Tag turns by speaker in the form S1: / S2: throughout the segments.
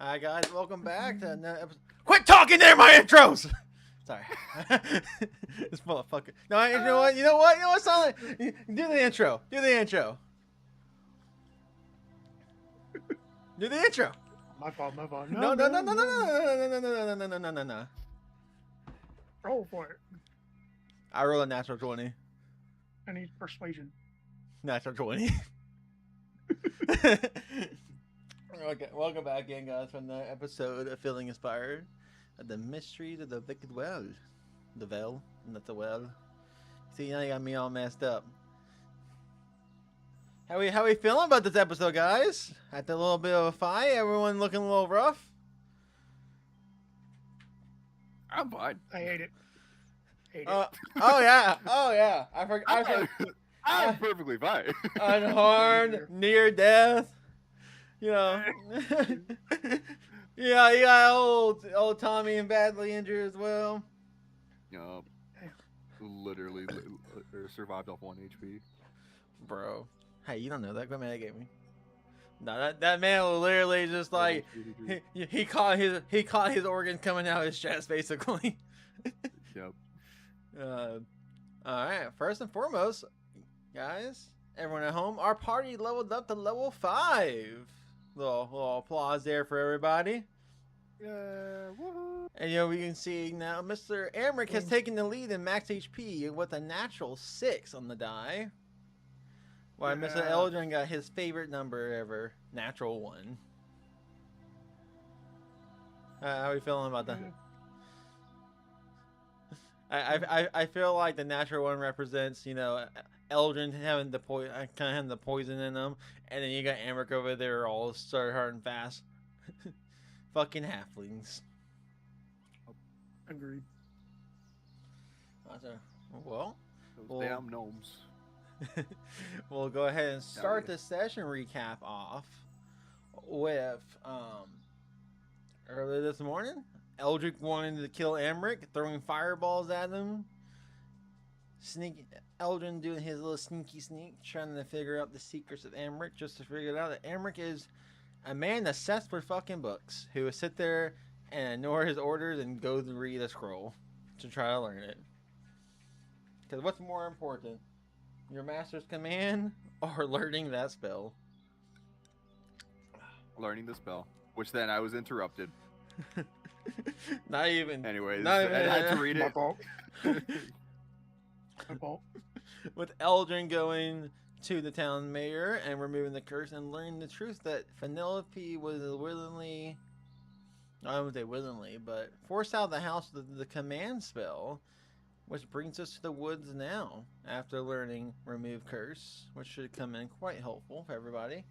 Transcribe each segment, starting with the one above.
S1: Hi guys, welcome back to another episode. Quit talking there, my intros. Sorry, this motherfucker. No, you know what? You know what? You know what? Solid. Do the intro. Do the intro. Do the intro.
S2: My fault.
S1: No, no, no, no, no, no, no, no, no, no, no, no, no, no.
S2: Roll for it.
S1: I roll a natural 20.
S2: I need persuasion.
S1: Natural 20. Okay, welcome back again, guys, from the episode of Feeling Inspired of the Mysteries of the Wicked Well. The Well, not the well. See, now you got me all messed up. How we feeling about this episode, guys? After a little bit of a fight, everyone looking a little rough.
S3: I'm fine.
S2: I hate it. Hate it.
S1: Oh yeah. I forgot.
S3: I'm perfectly fine.
S1: Unharmed, near death. You know. Yeah, you got old Tommy and badly injured as well.
S3: Literally survived off 1 HP.
S1: Bro, hey, you don't know that. Quit mad at me. No, that man was literally just like he caught his organs coming out of his chest, basically.
S3: Yep.
S1: All right. First and foremost, guys, everyone at home, our party leveled up to level 5. Little applause there for everybody.
S3: Yeah. Woohoo.
S1: And we can see now Mr. Amric has taken the lead in max HP with a natural 6 on the die. While Mr. Eldrin got his favorite number ever, natural 1. How are you feeling about that? I feel like the natural 1 represents, Eldrin having the poison in them, and then you got Amric over there all start hard and fast. Fucking halflings.
S2: Agreed.
S1: Well,
S3: Those damn gnomes.
S1: we'll go ahead and start the session recap off with earlier this morning, Eldrick wanted to kill Amric, throwing fireballs at him. Eldrin doing his little sneak, trying to figure out the secrets of Amric, just to figure out that Amric is a man obsessed with fucking books, who would sit there and ignore his orders and go to read a scroll to try to learn it. Because what's more important, your master's command or learning that spell?
S3: Learning the spell, which then I was interrupted.
S1: Not even.
S3: Anyways,
S1: not even,
S3: I had to read
S2: My
S3: it.
S2: fault. My fault.
S1: With Eldrin going to the town mayor and removing the curse and learning the truth that Penelope was willingly, I wouldn't say willingly, but forced out of the house with the command spell, which brings us to the woods now after learning remove curse, which should come in quite helpful for everybody.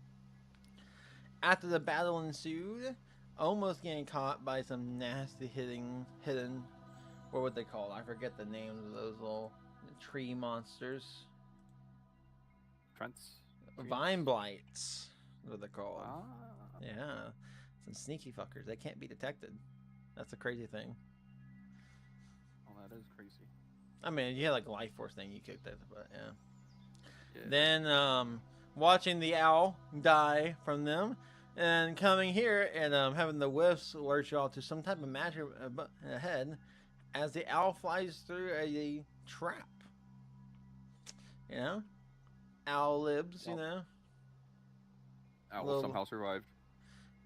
S1: After the battle ensued, almost getting caught by some nasty hidden, what would they call it? I forget the names of those little tree monsters.
S3: Trents.
S1: Vine blights, what they're called.
S3: Ah.
S1: Yeah, some sneaky fuckers. They can't be detected. That's a crazy thing.
S3: Oh, that is crazy.
S1: I mean, you had like a life force thing you could do, but yeah.
S3: Yeah.
S1: Then watching the owl die from them, and coming here and having the whiffs alert y'all to some type of magic ahead, as the owl flies through a trap. Owl libs,
S3: Owl somehow survived.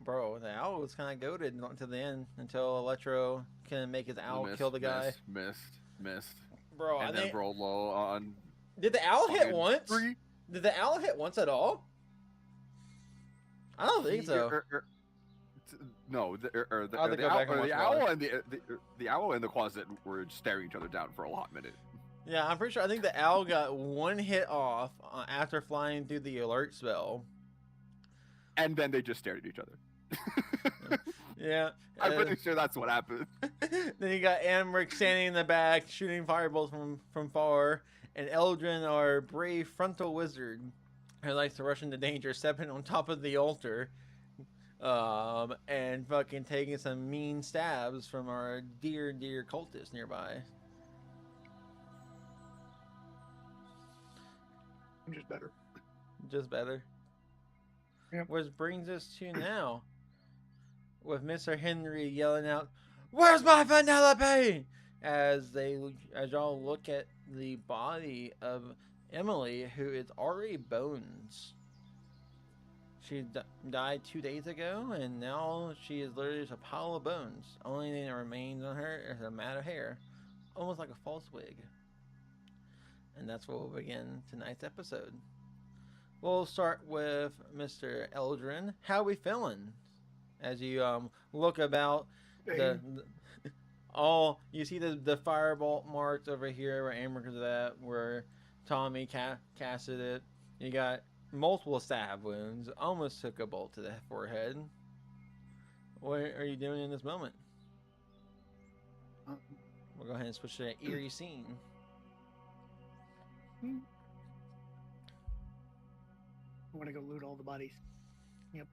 S1: Bro, the owl was kind of goated to the end until Electro can make his owl kill the guy.
S3: Missed.
S1: Bro,
S3: And then rolled low on.
S1: Did the owl hit once?
S3: 3.
S1: Did the owl hit once at all? I don't think so.
S3: No, the owl and the closet were staring each other down for a hot minute.
S1: Yeah, I'm pretty sure. I think the owl got one hit off after flying through the alert spell.
S3: And then they just stared at each other.
S1: Yeah.
S3: I'm pretty sure that's what happened.
S1: Then you got Amric standing in the back, shooting fireballs from far, and Eldrin, our brave frontal wizard, who likes to rush into danger, stepping on top of the altar, and fucking taking some mean stabs from our dear cultists nearby.
S2: I'm just better.
S1: Just better.
S2: Yep.
S1: Which brings us to now. with Mr. Henry yelling out, "Where's my Penelope?" As y'all look at the body of Emily, who is already bones. She died 2 days ago, and now she is literally just a pile of bones. Only thing that remains on her is a mat of hair, almost like a false wig. And that's where we'll begin tonight's episode. We'll start with Mr. Eldrin. How we feeling? As you look about the all, you see the firebolt marks over here where Amber is at, where Tommy casted it. You got multiple stab wounds. Almost took a bolt to the forehead. What are you doing in this moment? We'll go ahead and switch to that eerie scene.
S2: I want to go loot all the bodies. Yep.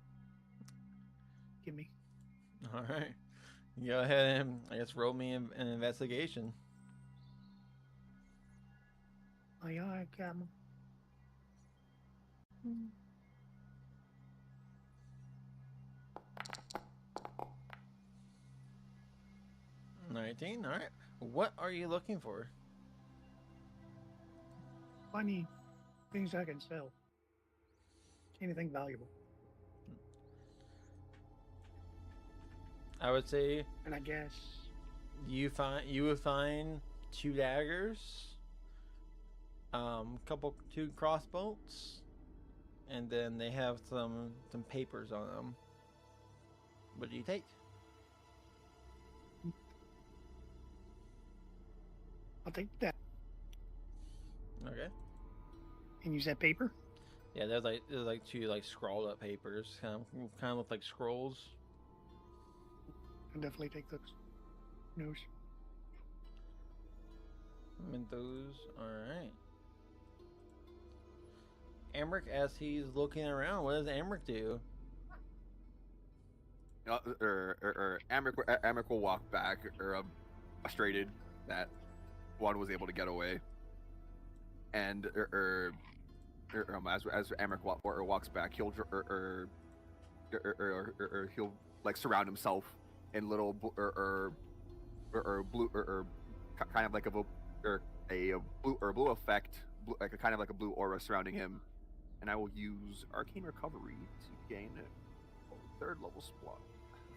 S2: Give me.
S1: All right. Go ahead and, I guess, roll me an investigation.
S2: Aye, aye, Captain.
S1: 19. All right. What are you looking for?
S2: I need things I can sell. Anything valuable.
S1: I would say
S2: And I guess
S1: you would find 2 daggers, two crossbolts, and then they have some papers on them. What do you take?
S2: I'll take that.
S1: Okay.
S2: And use that paper.
S1: Yeah, there's like 2 scrawled up papers, kind of look like scrolls.
S2: I'll definitely take those. News.
S1: Those. All right. Amric, as he's looking around, what does Amric do?
S3: Amric will walk back, frustrated that one was able to get away, and as Amric walks back, he'll like surround himself in little blue kind of like a blue effect, like a kind of like a blue aura surrounding him, and I will use Arcane Recovery to gain a 3rd level spot.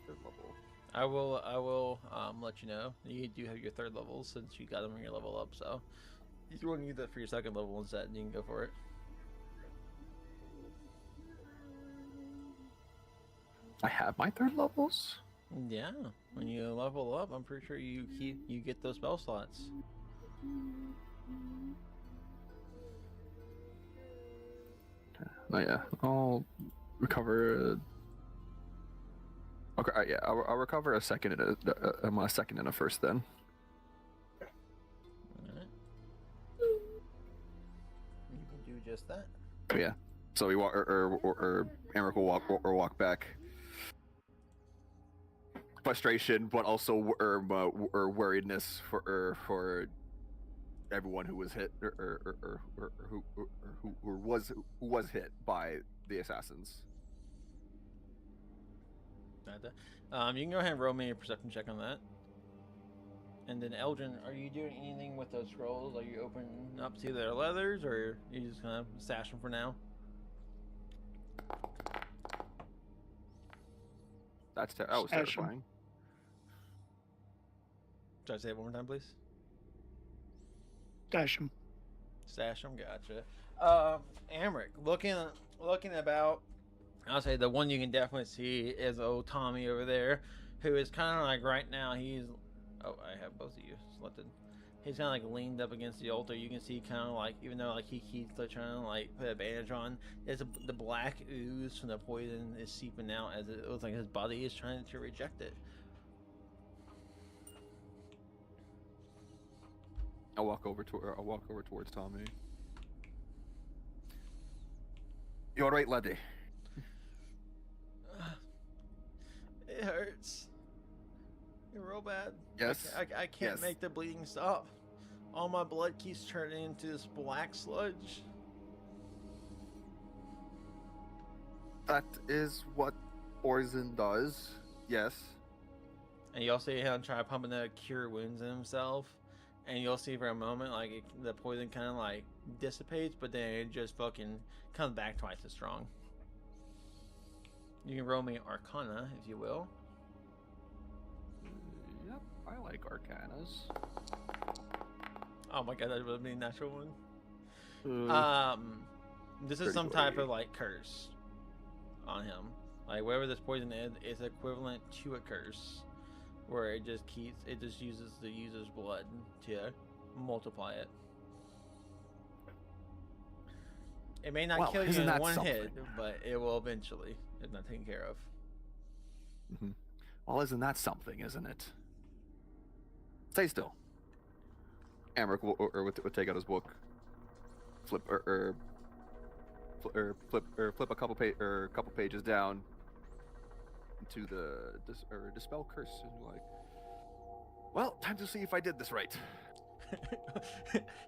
S3: 3rd level.
S1: I will let you know. You do have your 3rd level since you got them when you level up. So if you want to use that for your 2nd level instead, you can go for it.
S3: I have my 3rd levels.
S1: Yeah, when you level up, I'm pretty sure you get those spell slots.
S3: Oh yeah, I'll recover. Okay, yeah, I'll recover a 2nd and a 2nd and a 1st then.
S1: Alright. You can do just that.
S3: Yeah. So we walk, or Amric will walk back. Frustration, but also worriedness for everyone who was hit, or who was hit by the assassins.
S1: You can go ahead and roll me a perception check on that. And then Eldrin, are you doing anything with those scrolls? Are you opening up to their leathers, or are you just gonna stash them for now?
S3: That's terrifying.
S1: Try to say it one more time, please.
S2: Stash them.
S1: Stash them, gotcha. Amric, looking about, I'll say the one you can definitely see is old Tommy over there, who is kind of like right now he's, oh, I have both of you selected. He's kind of like leaned up against the altar. You can see kind of like, even though like he's still trying to like put a bandage on, the black ooze from the poison is seeping out as it looks like his body is trying to reject it.
S3: I'll walk over towards Tommy. You alright, laddie?
S1: It hurts. You're real bad.
S3: Yes.
S1: I can't
S3: Yes.
S1: make the bleeding stop. All my blood keeps turning into this black sludge.
S3: That is what poison does. Yes.
S1: And you'll see him try pumping the cure wounds in himself. And you'll see for a moment, like, the poison kind of, like, dissipates, but then it just fucking comes back twice as strong. You can roll me Arcana, if you will.
S3: Yep, I like Arcanas.
S1: Oh my god, that would be a natural one.
S3: Uh,
S1: This is some
S3: 30.
S1: type of, like, curse on him. Like, whatever this poison is, it's equivalent to a curse. Where it just uses the user's blood to multiply it. It may not
S3: Well,
S1: kill you
S3: isn't
S1: in
S3: that
S1: one
S3: something?
S1: hit, but it will eventually, if not taken care of.
S3: Well, isn't that something, isn't it? Stay still. Amric would take out his book, flip flip a couple pages down into the dispel curse, and like, well, time to see if I did this right.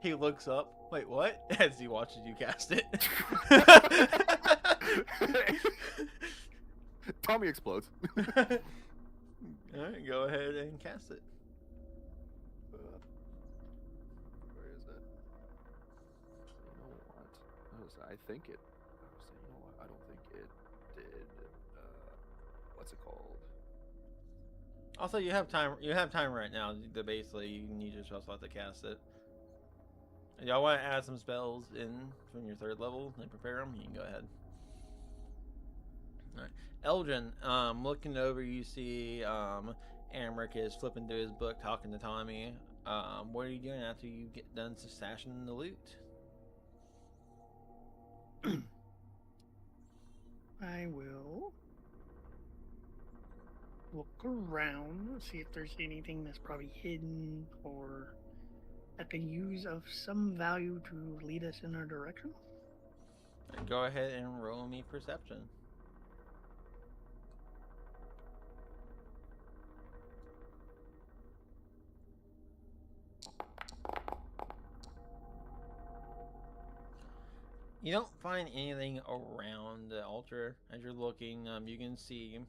S1: He looks up. Wait, what? As he watches you cast it.
S3: Tommy explodes.
S1: Alright, go ahead and cast it.
S3: Where is it? You know what? I think it. You know what? I don't think it did. What's it called?
S1: Also, you have time. You have time right now to basically you can use your spell slot to cast it. And y'all want to add some spells in from your third level and prepare them? You can go ahead. All right, Eldrin. Looking over, you see Amric is flipping through his book, talking to Tommy. What are you doing after you get done stashing the loot?
S2: I will look around, see if there's anything that's probably hidden or that could use of some value to lead us in our direction.
S1: And go ahead and roll me perception. You don't find anything around the altar as you're looking. You can see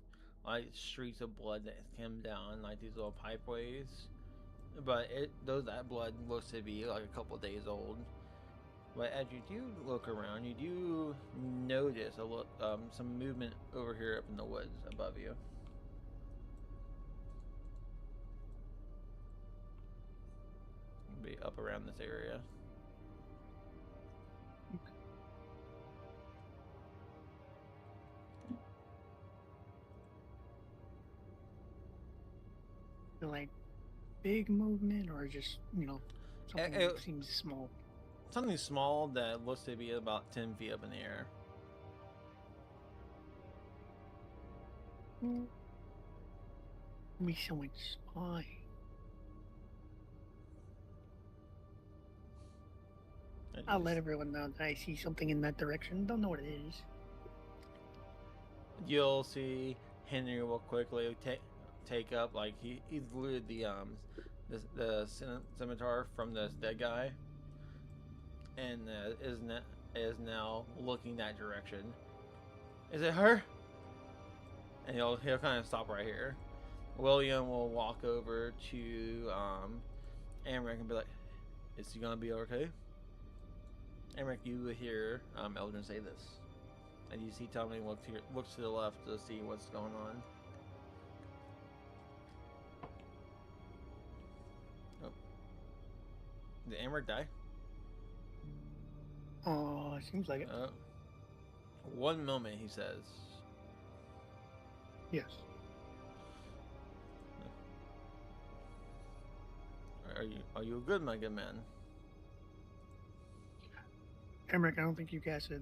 S1: like streaks of blood that come down, like these little pipeways. But that blood looks to be like a couple days old. But as you do look around, you do notice some movement over here up in the woods above you. Be up around this area.
S2: Like big movement or just, something that seems small.
S1: Something small that looks to be about 10 feet up in the air.
S2: Be so much spy. I'll let everyone know that I see something in that direction. Don't know what it is.
S1: You'll see Henry will quickly take up, like he's looted the scimitar from this dead guy, and is now looking that direction. Is it her? And he'll kind of stop right here. William will walk over to Amric and be like, "Is he gonna be okay?" Amric, you hear Eldrin say this, and you see Tommy looks to the left to see what's going on. Did Amric die?
S2: Oh, it seems like it.
S1: One moment, he says.
S2: Yes.
S1: Are you good, my good man?
S2: Emmerich, I don't think you casted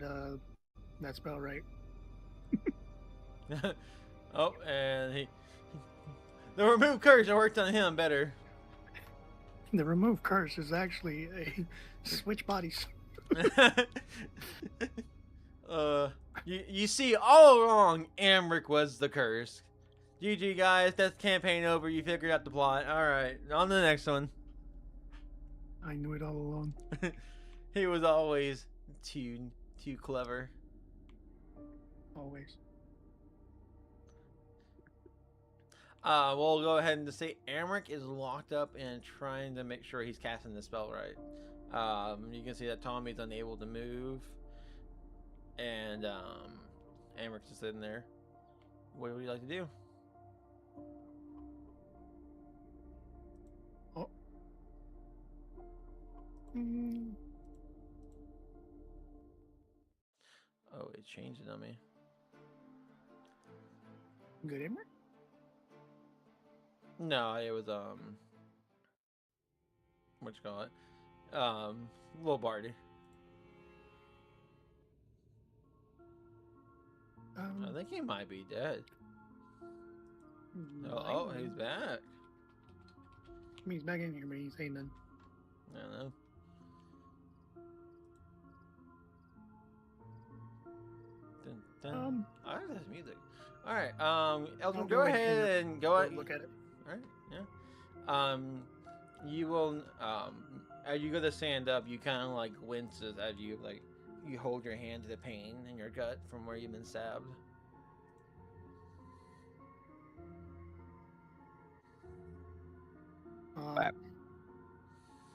S2: that spell right.
S1: Oh, and the remove curse worked on him better.
S2: The remove curse is actually a switch bodies.
S1: You see, all along, Amric was the curse. GG, guys. That's campaign over. You figured out the plot. All right, on to the next one.
S2: I knew it all along.
S1: He was always too clever.
S2: Always.
S1: We'll go ahead and just say Amric is locked up and trying to make sure he's casting the spell right. You can see that Tommy's unable to move, and Amric's just sitting there. What would you like to do?
S2: Oh. Mm,
S1: Oh, it changed it on me.
S2: good, Emmer?
S1: No, it was what you call it? Little Barty. I think he might be dead. Oh, he's back.
S2: I mean, he's back in here, but he's saying nothing.
S1: I don't know. Dun, dun. I like this music. All right, Eldrin, go ahead and go
S2: look at it.
S1: All right, yeah. You will as you go to stand up, you kind of like winces as you you hold your hand to the pain in your gut from where you've been stabbed.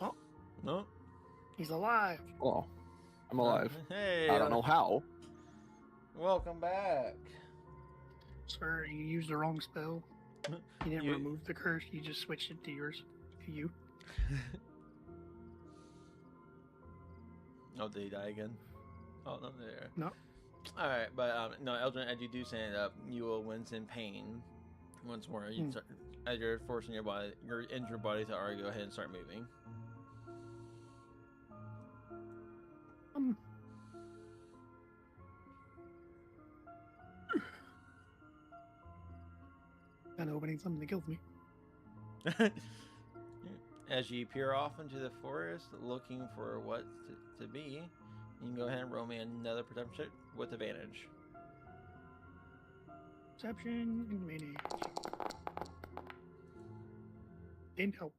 S2: Oh,
S1: No.
S2: he's alive.
S3: Oh, I'm alive.
S1: Hey.
S3: I don't know how.
S1: Welcome back.
S2: Sir, you used the wrong spell. You didn't
S1: You-
S2: remove the curse. You just switched it to yours. To you.
S1: Oh, did he die again? Oh, no, there.
S2: No.
S1: All right, but no, Eldrin, as you do stand up, you will wince in pain once more. You start, as you're forcing your injured body to already go ahead and start moving.
S2: Kind of hoping something that kills me.
S1: As you peer off into the forest looking for what to be, you can go ahead and roll me another perception check with advantage.
S2: Perception, advantage. Didn't help.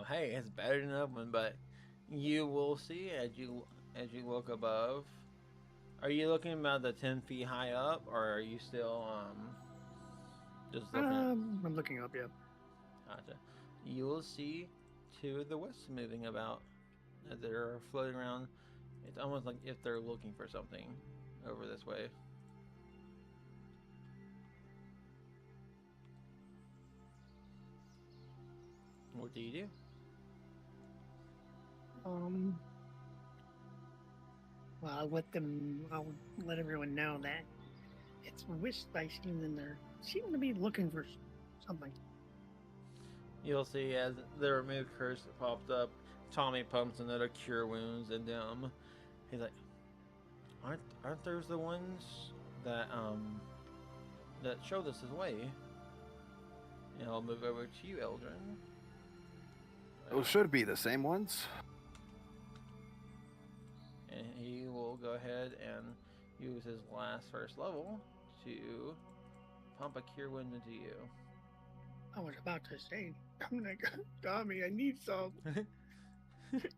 S1: Hey, it's better than that one, but you will see as you look above. Are you looking about the 10 feet high up, or are you still just looking?
S2: I'm looking up. Yeah.
S1: Gotcha. You will see two of the wisps moving about as they're floating around. It's almost like if they're looking for something over this way. What do you do?
S2: Well, I'll let everyone know that it's wisp I seen and they seem to be looking for something.
S1: You'll see as the removed curse popped up, Tommy pumps another cure wounds into him. He's like, aren't those the ones that showed us his way? And I'll move over to you, Eldrin.
S3: Those should be the same ones.
S1: And he will go ahead and use his last first level to pump a cure wound into you.
S2: I was about to say, I'm like, Tommy, I need some.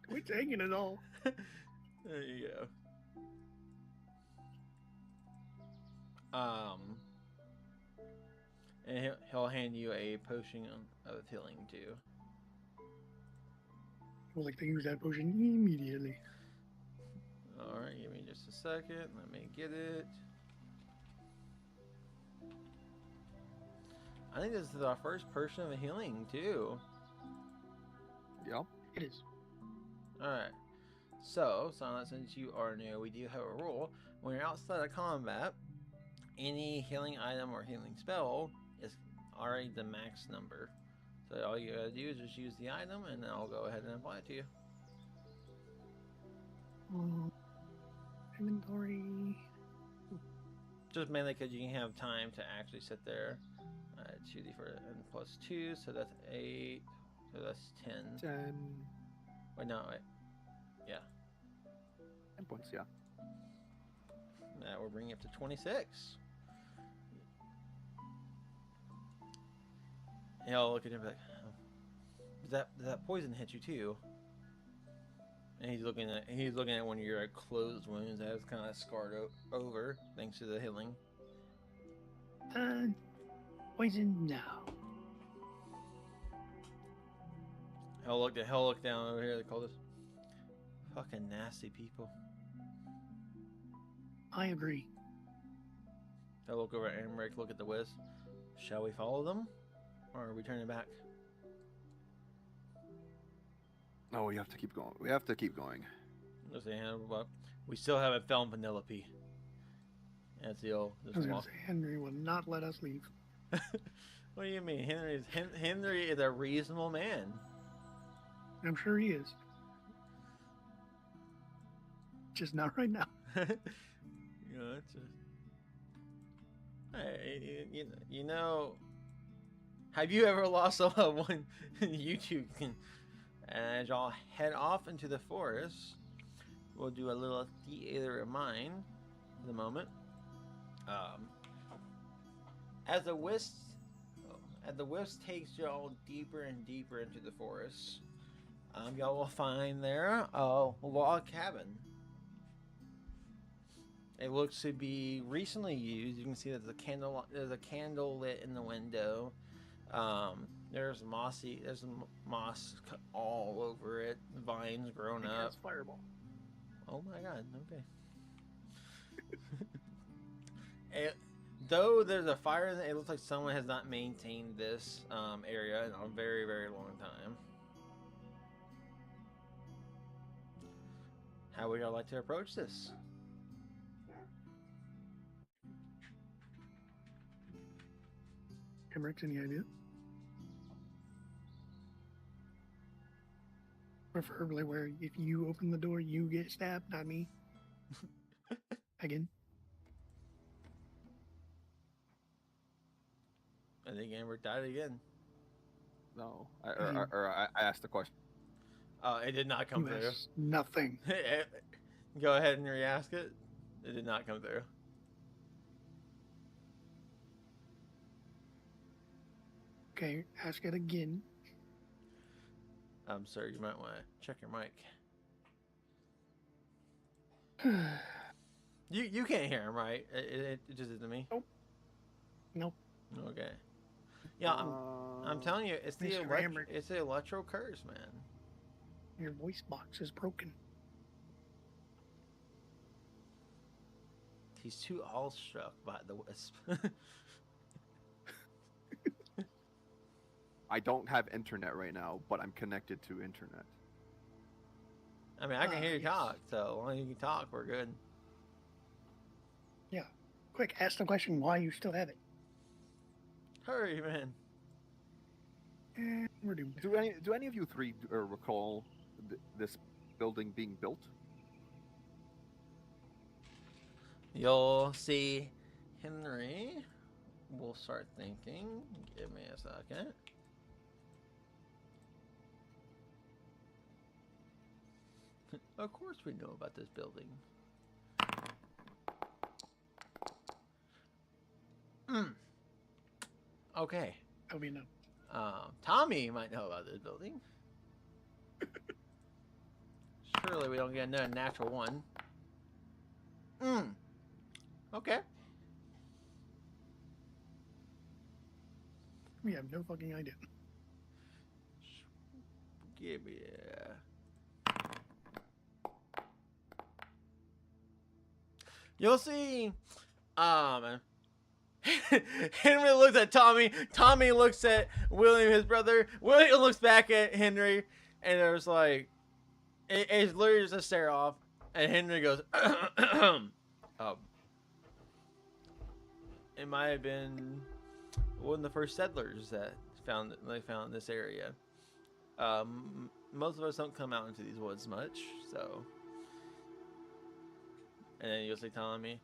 S2: Quit taking it all.
S1: There you go. And he'll hand you a potion of healing too.
S2: I would like to use that potion immediately.
S1: Alright, give me just a second. Let me get it. I think this is our first person of healing too.
S3: Yep.
S2: It is.
S1: Alright. So, Silent, since you are new, we do have a rule. When you're outside of combat, any healing item or healing spell is already the max number. So all you gotta do is just use the item and then I'll go ahead and apply it to you.
S2: Inventory.
S1: Just mainly because you can have time to actually sit there. 2d for and plus 2, so that's 8. So that's 10.
S3: 10.
S1: Wait, no, wait. Yeah.
S3: 10 points, yeah.
S1: That will bring you up to 26. And I'll look at him and be like, oh, does that poison hit you too? And he's looking at one of your closed wounds that is kind of scarred over thanks to the healing.
S2: Poison? No.
S1: Hell look down over here. They call this fucking nasty people.
S2: I agree.
S1: Hell look over at Emmerich, look at the Wiz. Shall we follow them? Or are we turning back?
S3: No, we have to keep going. We have to keep going.
S1: Let's say, but we still haven't found Penelope. That's the old.
S2: I was gonna say, Henry will not let us leave.
S1: What do you mean? Henry is a reasonable man.
S2: I'm sure he is. Just not right now.
S1: You know, it's just. Hey, you know. Have you ever lost a loved one? You two can. And as y'all head off into the forest, we'll do a little theater of mine for the moment. As the wisp takes y'all deeper and deeper into the forest, y'all will find there a log cabin. It looks to be recently used. You can see that there's a candle lit in the window. There's moss all over it. Vines grown up.
S2: Fireball.
S1: Oh my god, okay. Though there's a fire, it looks like someone has not maintained this area in a very, very long time. How would y'all like to approach this?
S2: Emmerich, any idea? Preferably where if you open the door, you get stabbed, not me. Again.
S1: I think Amber died again.
S3: No, I asked the question.
S1: It did not come through.
S2: Nothing.
S1: Go ahead and re-ask it. It did not come through.
S2: Okay, ask it again.
S1: Sir, you might want to check your mic. You can't hear him, right? It just isn't me.
S2: Nope. Nope.
S1: Okay. Yeah, I'm telling you, it's the electro curse, man.
S2: Your voice box is broken.
S1: He's too awestruck by the wisp.
S3: I don't have internet right now, but I'm connected to internet.
S1: I mean, I can hear you
S2: Yes.
S1: talk, so as long as you can talk, we're good.
S2: Yeah. Quick, ask the question why you still have it.
S1: Hurry, man.
S2: And we're doomed.
S3: Do any of you three recall this building being built?
S1: You'll see Henry will start thinking. Give me a second. Of course we know about this building. Okay.
S2: That'll be no.
S1: Tommy might know about this building. Surely we don't get another natural one. Okay.
S2: We have no fucking idea.
S1: Give me You'll see. Henry looks at Tommy. Tommy looks at William, his brother. William looks back at Henry, and there's like, it's literally just a stare off. And Henry goes, it might have been one of the first settlers that found this area. Most of us don't come out into these woods much, so. And then you'll see Tommy.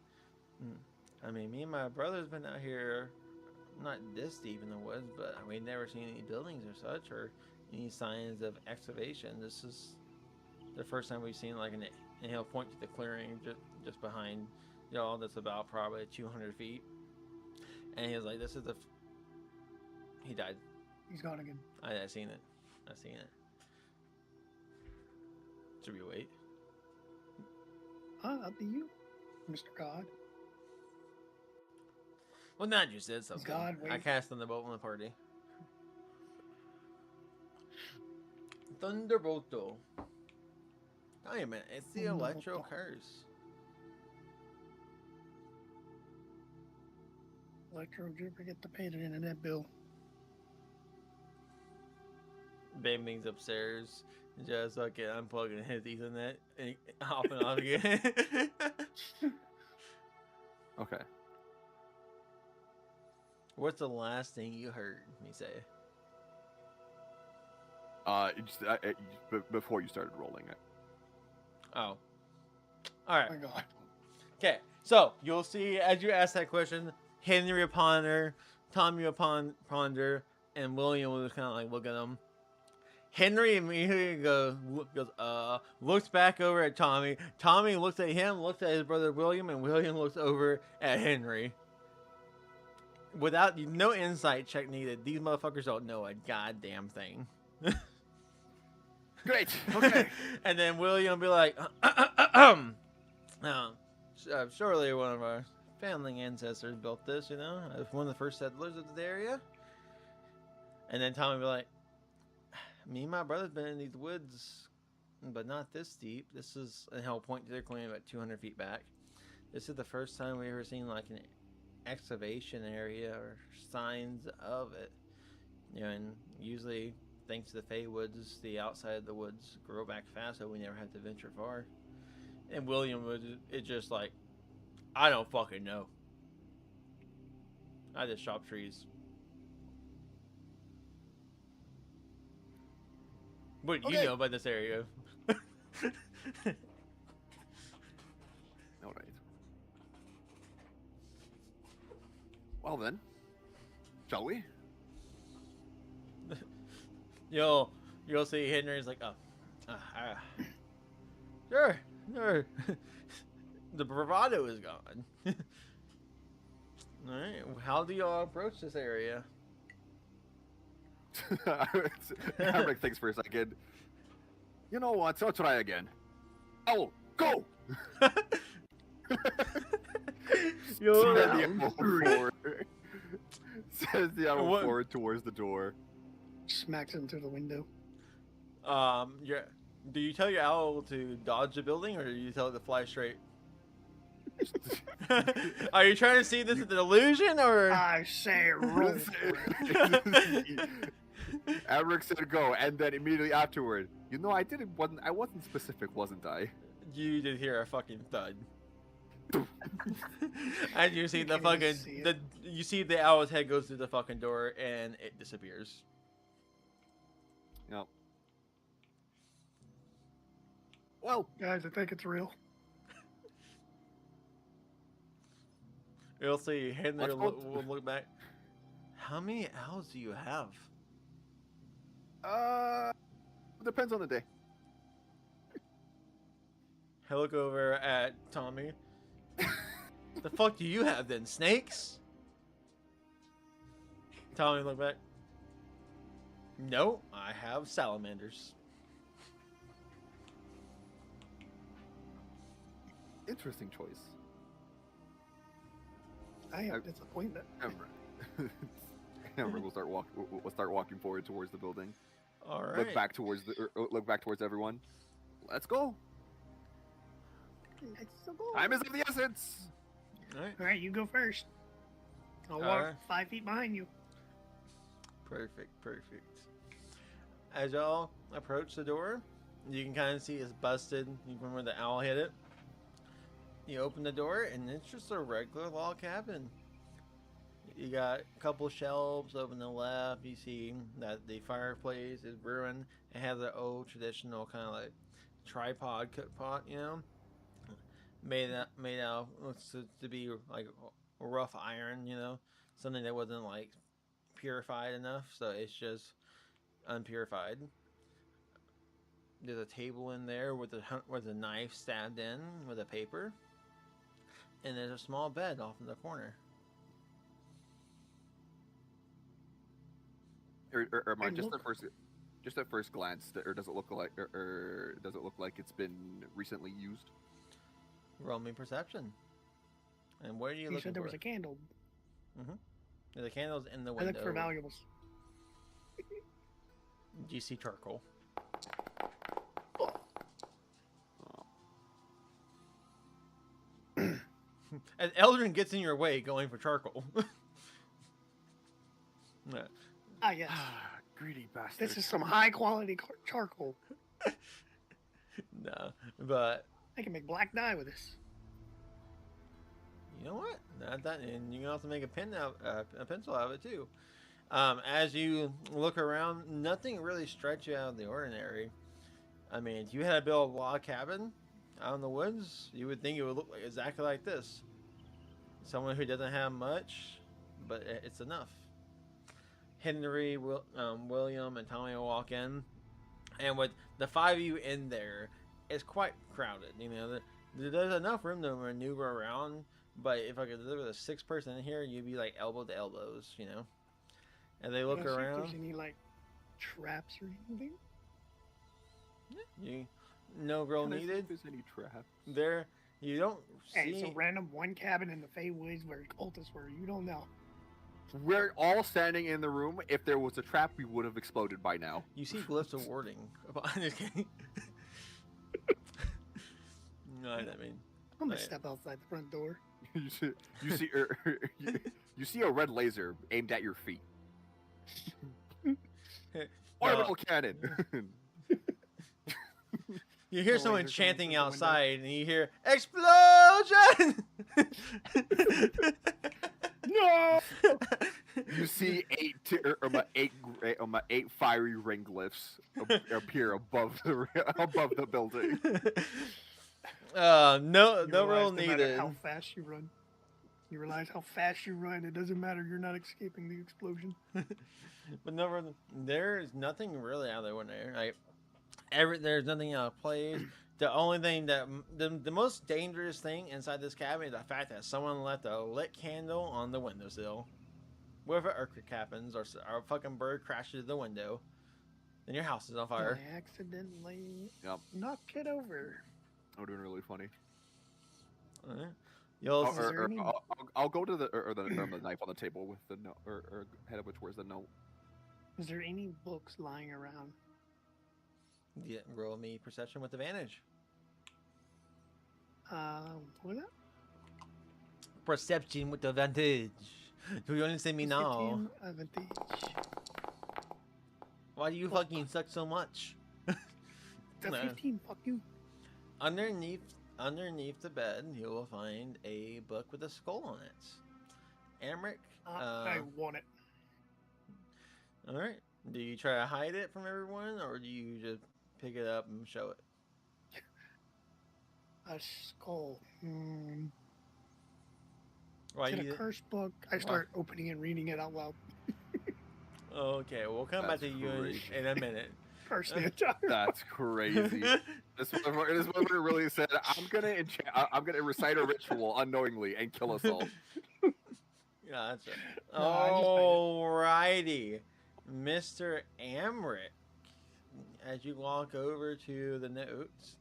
S1: I mean, me and my brother's been out here, not this deep in the woods, but we've never seen any buildings or such, or any signs of excavation. This is the first time we've seen like and he'll point to the clearing just behind y'all. That's about probably 200 feet. And he was like, "This is he died."
S2: He's gone again.
S1: I seen it. Should we wait?
S2: Up to you, Mr. God.
S1: Well, not you said something.
S2: God,
S1: I
S2: wait.
S1: cast Thunderbolt on the party. Thunderbolto. Wait a minute, it's the Electro
S2: Thunderbolto.
S1: Curse.
S2: Electro, did you forget to pay the internet bill?
S1: Baming's upstairs, just fucking unplugging his Ethernet and off and on again.
S3: Okay.
S1: What's the last thing you heard me say?
S3: Before you started rolling it.
S1: Oh. All
S2: Oh
S1: right.
S2: my god.
S1: Okay. So you'll see as you ask that question, Henry will ponder, Tommy will ponder, and William will just kind of like look at him. Henry immediately looks back over at Tommy. Tommy looks at him, looks at his brother William, and William looks over at Henry. Without no insight check needed, these motherfuckers don't know a goddamn thing.
S3: Great. Okay.
S1: And then William will be like, surely one of our family ancestors built this, you know, as one of the first settlers of the area. And then Tommy will be like, me and my brother's been in these woods, but not this deep. This is, and he'll point to their claim about 200 feet back. This is the first time we ever seen like an excavation area or signs of it. You know, and usually, thanks to the Fey Woods, the outside of the woods grow back fast, so we never have to venture far. And William would, it's just like, I don't fucking know. I just chop trees. What do you
S3: Okay.
S1: know about this area?
S3: All right. Well then, shall we?
S1: You'll see Henry's like, sure. The bravado is gone. All right, how do y'all approach this area?
S3: Hamrick thinks for a second. You know what? I'll try again. Owl, go!
S1: You'll-
S3: Says the owl forward. Says the owl
S1: What-
S3: forward towards the door.
S2: Smacks him through the window.
S1: do you tell your owl to dodge the building, or do you tell it to fly straight? Are you trying to see this as an illusion, or?
S2: I say roll.
S3: Hamrick said go, and then immediately afterward, you know, I wasn't specific, wasn't I?
S1: You did hear a fucking thud. And you see
S2: You
S1: the
S2: can't even
S1: fucking
S2: see it.
S1: you see the owl's head goes through the fucking door and it disappears.
S3: Yep. Well,
S2: Guys, I think it's real.
S1: You'll see Henry
S3: Let's go.
S1: will look back. How many owls do you have?
S3: depends on the day.
S1: I look over at Tommy. The fuck do you have then? Snakes? Tommy look back. No, I have salamanders.
S3: Interesting choice.
S2: I am disappointed.
S3: Amber will start walking forward towards the building.
S1: All right.
S3: Look back towards everyone. Let's go. Time is of the essence.
S1: All right.
S2: All right, you go first. I'll walk
S1: Alright.
S2: 5 feet behind you.
S1: Perfect. As y'all approach the door, you can kind of see it's busted from where the owl hit it. You open the door, and it's just a regular log cabin. You got a couple shelves over on the left. You see that the fireplace is ruined. It has an old traditional kind of like tripod cook pot, you know, made out looks to be like rough iron, you know, something that wasn't like purified enough, so it's just unpurified. There's a table in there with a knife stabbed in with a paper, and there's a small bed off in the corner.
S3: Or Mark,
S2: And
S3: just
S2: look-
S3: at first glance, or does it look like it's been recently used?
S1: Roll me perception. And where are you
S2: You
S1: looking
S2: said there
S1: for?
S2: was a candle.
S1: The candle's in the
S2: I
S1: window.
S2: look for valuables.
S1: Do you see charcoal? As Eldrin gets in your way going for charcoal. Yeah.
S2: Ah, yes.
S3: Greedy bastard.
S2: This is some high quality charcoal.
S1: No, but
S2: I can make black dye with this.
S1: you know what? Not that, and you can also make a pencil out of it too. As you look around, nothing really strikes you out of the ordinary. I mean, if you had to build a log cabin out in the woods, you would think it would look exactly like this. Someone who doesn't have much, but it's enough. Henry, William, and Tommy will walk in, and with the five of you in there, it's quite crowded. You know, there's enough room to maneuver around, but if I could deliver the sixth person in here, you'd be like elbow to elbows, you know. And they look
S2: Can I see if
S1: around.
S2: there's any like traps or anything?
S1: No real
S3: Can I see if
S1: needed.
S3: there's any traps?
S1: There, you don't
S2: Hey,
S1: see.
S2: it's a random one cabin in the Fey Woods where cultists were. You don't know.
S3: We're all standing in the room. If there was a trap, we would have exploded by now.
S1: You see glyphs of warding. I'm just kidding. No, I mean,
S2: I'm gonna
S1: Right.
S2: step outside the front door.
S3: you see a red laser aimed at your feet.
S1: No.
S3: Orbital cannon.
S1: You hear
S3: The
S1: someone
S3: laser coming
S1: chanting
S3: through the window.
S1: outside, and you hear explosion.
S2: No!
S3: You see eight fiery ring glyphs appear above the building.
S1: No
S2: You
S1: real
S2: realize no matter
S1: needed.
S2: how fast you run. You realize how fast you run. It doesn't matter. You're not escaping the explosion.
S1: But no, there's nothing really out of the ordinary. Like there's nothing out of place. The only thing that the most dangerous thing inside this cabin is the fact that someone left a lit candle on the windowsill. What if an earthquake happens or a fucking bird crashes the window? Then your house is on fire.
S2: I accidentally
S3: Yep.
S2: knocked it over.
S3: That would have been really funny.
S1: Alright. You'll
S2: Is there any-
S3: I'll go to the knife on the table with the note, or head of which where's the note?
S2: Is there any books lying around?
S1: yeah, roll me perception with advantage.
S2: What was that?
S1: Perception with advantage. Do you understand me now?
S2: 15 advantage.
S1: Why do you fucking suck so much?
S2: That's
S1: No.
S2: 15. Fuck you.
S1: Underneath the bed, you will find a book with a skull on it. Amric,
S2: I want it.
S1: all right. Do you try to hide it from everyone, or do you just pick it up and show it?
S2: A skull.
S1: Why
S2: Is it
S1: you?
S2: a curse book? I start opening and reading it out loud.
S1: Okay, we'll come back
S3: That's
S1: to you
S3: crazy.
S1: in a minute.
S2: Curse the entire.
S3: That's crazy. This motherfucker really said, I'm gonna recite a ritual unknowingly and kill us all.
S1: Gotcha.
S2: No, I just find
S1: Alrighty, Mr. Amric. As you walk over to the notes,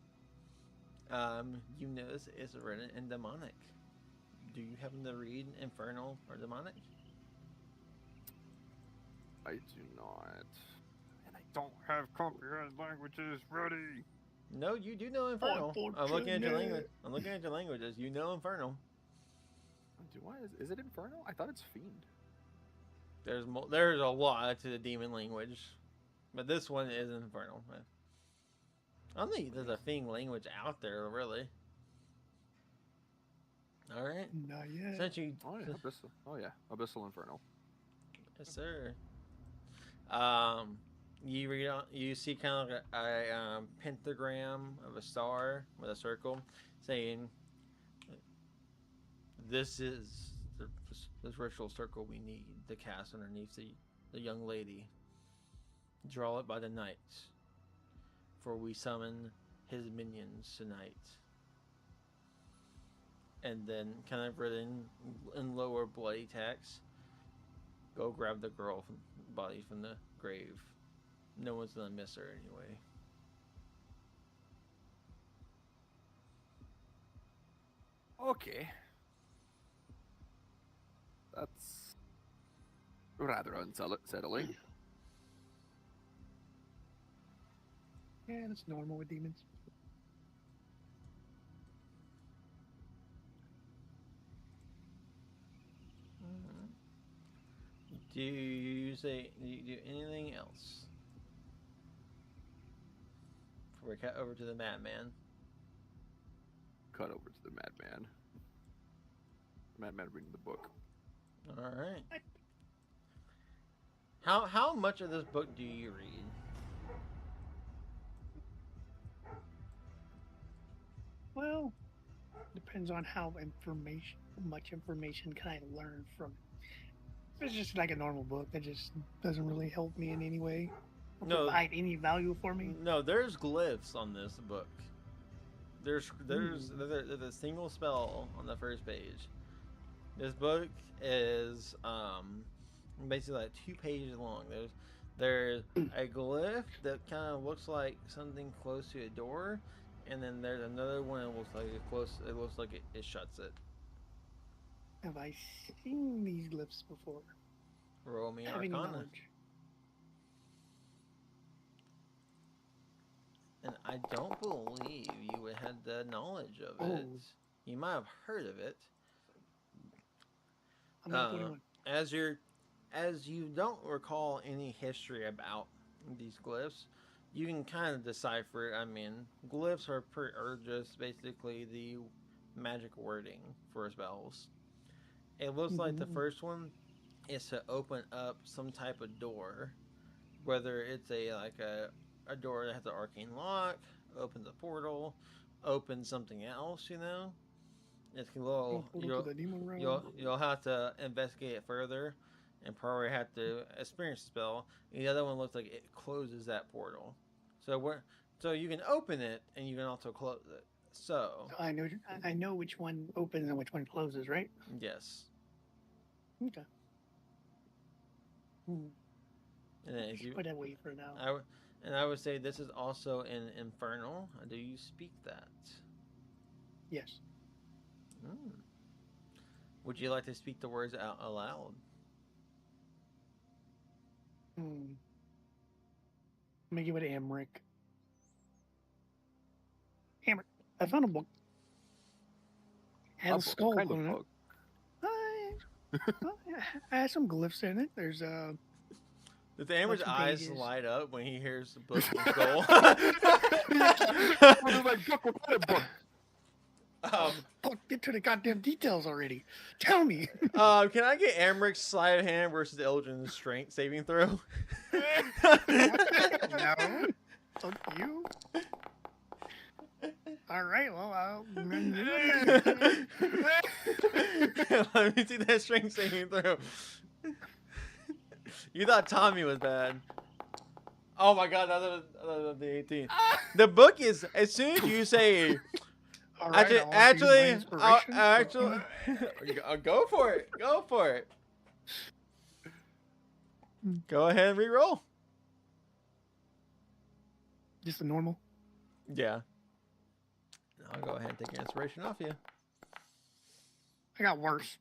S1: you notice it's written in demonic. Do you happen to read infernal or demonic?
S3: I do not. And I don't have comprehend languages ready.
S1: No, you do know infernal. I'm looking at your
S2: Unfortunate.
S1: language. I'm looking at your languages. You know infernal.
S3: Do I? Is it infernal? I thought it's fiend.
S1: There's a lot to the demon language, but this one is infernal. I don't think there's a fiend language out there really. All right,
S2: Not yet.
S1: since you,
S3: Oh yeah, abyssal. Oh yeah, abyssal infernal.
S1: yes sir. You read on, you see kind of like a pentagram of a star with a circle, saying, "This is this ritual circle we need to cast underneath the young lady. Draw it by the night, for we summon his minions tonight." And then, kind of written in lower bloody text, "Go grab the girl body from the grave. No one's gonna miss her anyway."
S3: Okay. That's Rather unsettling.
S2: Yeah, that's normal with demons.
S1: Mhm. Do you do anything else? Before we cut over to the madman.
S3: Cut over to the madman. Madman reading the book.
S1: All right. How much of this book do you read?
S2: Well, depends on much information can I learn from it. If it's just like a normal book that just doesn't really help me in any way, or
S1: No.
S2: provide any value for me.
S1: No, there's glyphs on this book. There's a single spell on the first page. This book is basically like 2 pages long. There's a glyph that kind of looks like something close to a door, and then there's another one that looks like it looks like it shuts it.
S2: Have I seen these glyphs before?
S1: Roll me
S2: Having
S1: Arcana.
S2: knowledge.
S1: And I don't believe you would have the knowledge of
S2: Oh.
S1: it. You might have heard of it.
S2: I'm not 21.
S1: As you don't recall any history about these glyphs, you can kind of decipher it. I mean, glyphs are just basically the magic wording for spells. It looks like the first one is to open up some type of door, whether it's a door that has an arcane lock, opens a portal, opens something else. It's a little. You'll have to investigate it further, and probably have to experience the spell. And the other one looks like it closes that portal. So you can open it, and you can also close it. So
S2: I know which one opens and which one closes, right?
S1: yes.
S2: Okay.
S1: And then if you,
S2: Put that away for now.
S1: I would say this is also in Infernal. Do you speak that?
S2: Yes.
S1: Would you like to speak the words out aloud?
S2: Let me give it to Emmerich. Emmerich, I found a book. Has a skull
S3: kind of
S2: on it.
S3: book.
S2: I had some glyphs in it. There's
S1: Did the Amber's
S2: Bunch of
S1: eyes
S2: pages.
S1: light up when he hears the book and skull?
S2: Get to the goddamn details already. Tell me.
S1: Can I get Amrick's sleight of hand versus Eldrin's strength saving throw?
S2: No. Fuck you. All right. Well, I'll.
S1: Let me see that strength saving throw. You thought Tommy was bad. Oh my god, that was the 18. The book is, as soon as you say,
S2: All right,
S1: actually,
S2: inspiration.
S1: go for it. Go for it. Go ahead and re-roll.
S2: Just a normal.
S1: Yeah. I'll go ahead and take your inspiration off you.
S2: I got worse.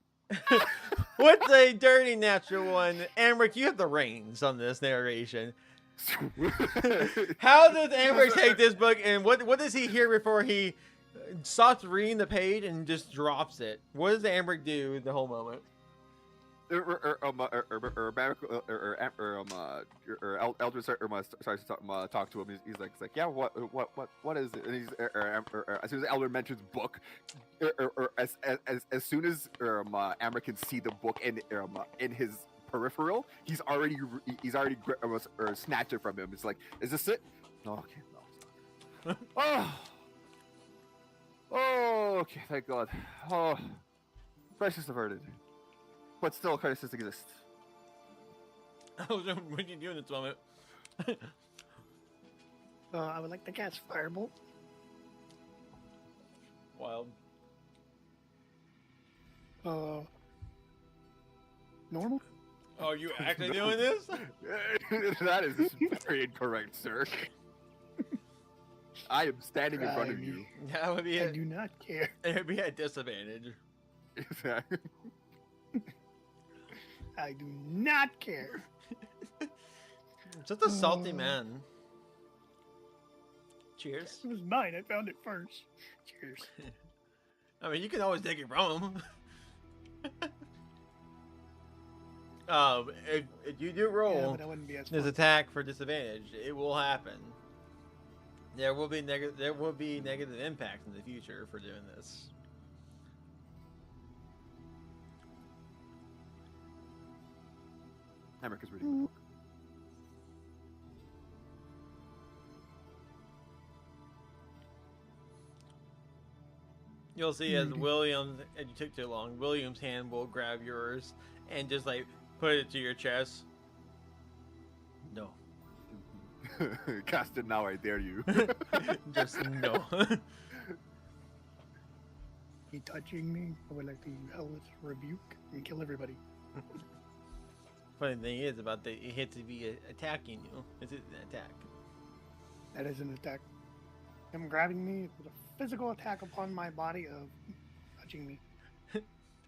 S1: What's a dirty natural one? Amric, you have the reins on this narration. How does Amric take this book, and what does he hear before he stops reading the page and just drops it? What does Amric do the whole moment?
S3: Eldrin starts to talk to him. He's like, yeah, what is it? And he's as soon as Eldrin mentions book, as soon as Amber can see the book in his peripheral, he's already snatched it from him. It's like, is this it? No, okay, no, it's not. Oh, okay, thank God. Oh, crisis averted. But still, crisis exists.
S1: What are you doing at this moment?
S2: I would like to cast Firebolt.
S1: Wild.
S2: Normal?
S1: Oh, you actually doing this?
S3: That is very incorrect, sir. I am standing in front of you.
S1: That would be
S2: I do not care.
S1: It would be a disadvantage.
S2: I do not care.
S1: Just a salty man. Cheers.
S2: It was mine. I found it first. Cheers.
S1: I mean, you can always take it from him. If you do
S2: Yeah,
S1: roll
S2: but that wouldn't be as
S1: this
S2: fun.
S1: attack for disadvantage, it will happen. There will be negative impacts in the future for doing this.
S3: Emmerich is reading the book.
S1: You'll see as
S2: Mhm.
S1: Williams, and you took too long, William's hand will grab yours and just like put it to your chest. No.
S3: Cast it now, I dare you.
S1: Just no.
S2: You touching me? I would like to yell with rebuke and kill everybody.
S1: Funny thing is about the it hit to be attacking you. It's an attack.
S2: That is an attack. Him grabbing me with a physical attack upon my body of touching me.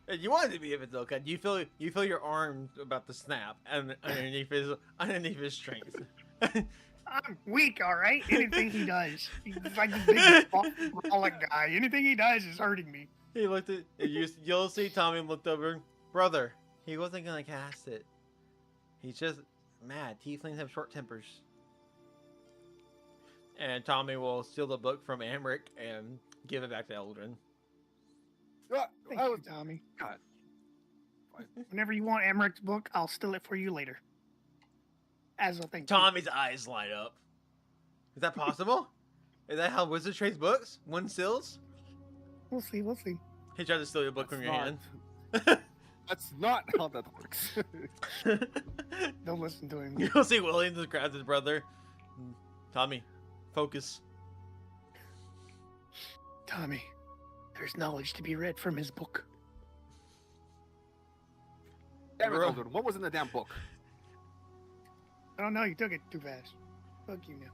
S1: And you want it to be if it's okay. You feel your arm about to snap and underneath his strength.
S2: I'm weak, all right. Anything he does, he's like the big brolic guy. Anything he does is hurting me.
S1: He looked at you'll see Tommy looked over. Brother, he wasn't gonna cast it. He's just mad. Tieflings have short tempers. And Tommy will steal the book from Amric and give it back to Eldrin.
S2: Thank you, Tommy.
S3: God.
S2: Whenever you want Emmerich book, I'll steal it for you later. As a thank you.
S1: Tommy's eyes light up. Is that possible? Is that how Wizard trades books? One steals?
S2: We'll see. We'll see.
S1: He tried to steal your book
S3: That's
S1: from your
S3: not-
S1: hand.
S3: That's not how that works.
S2: Don't listen to him.
S1: You'll see William just grabs his brother. Tommy, focus.
S2: Tommy, there's knowledge to be read from his book.
S3: Damn it,
S1: Bro.
S3: Eldrin, what was in the damn book?
S2: I don't know. You took it too fast. Fuck you now.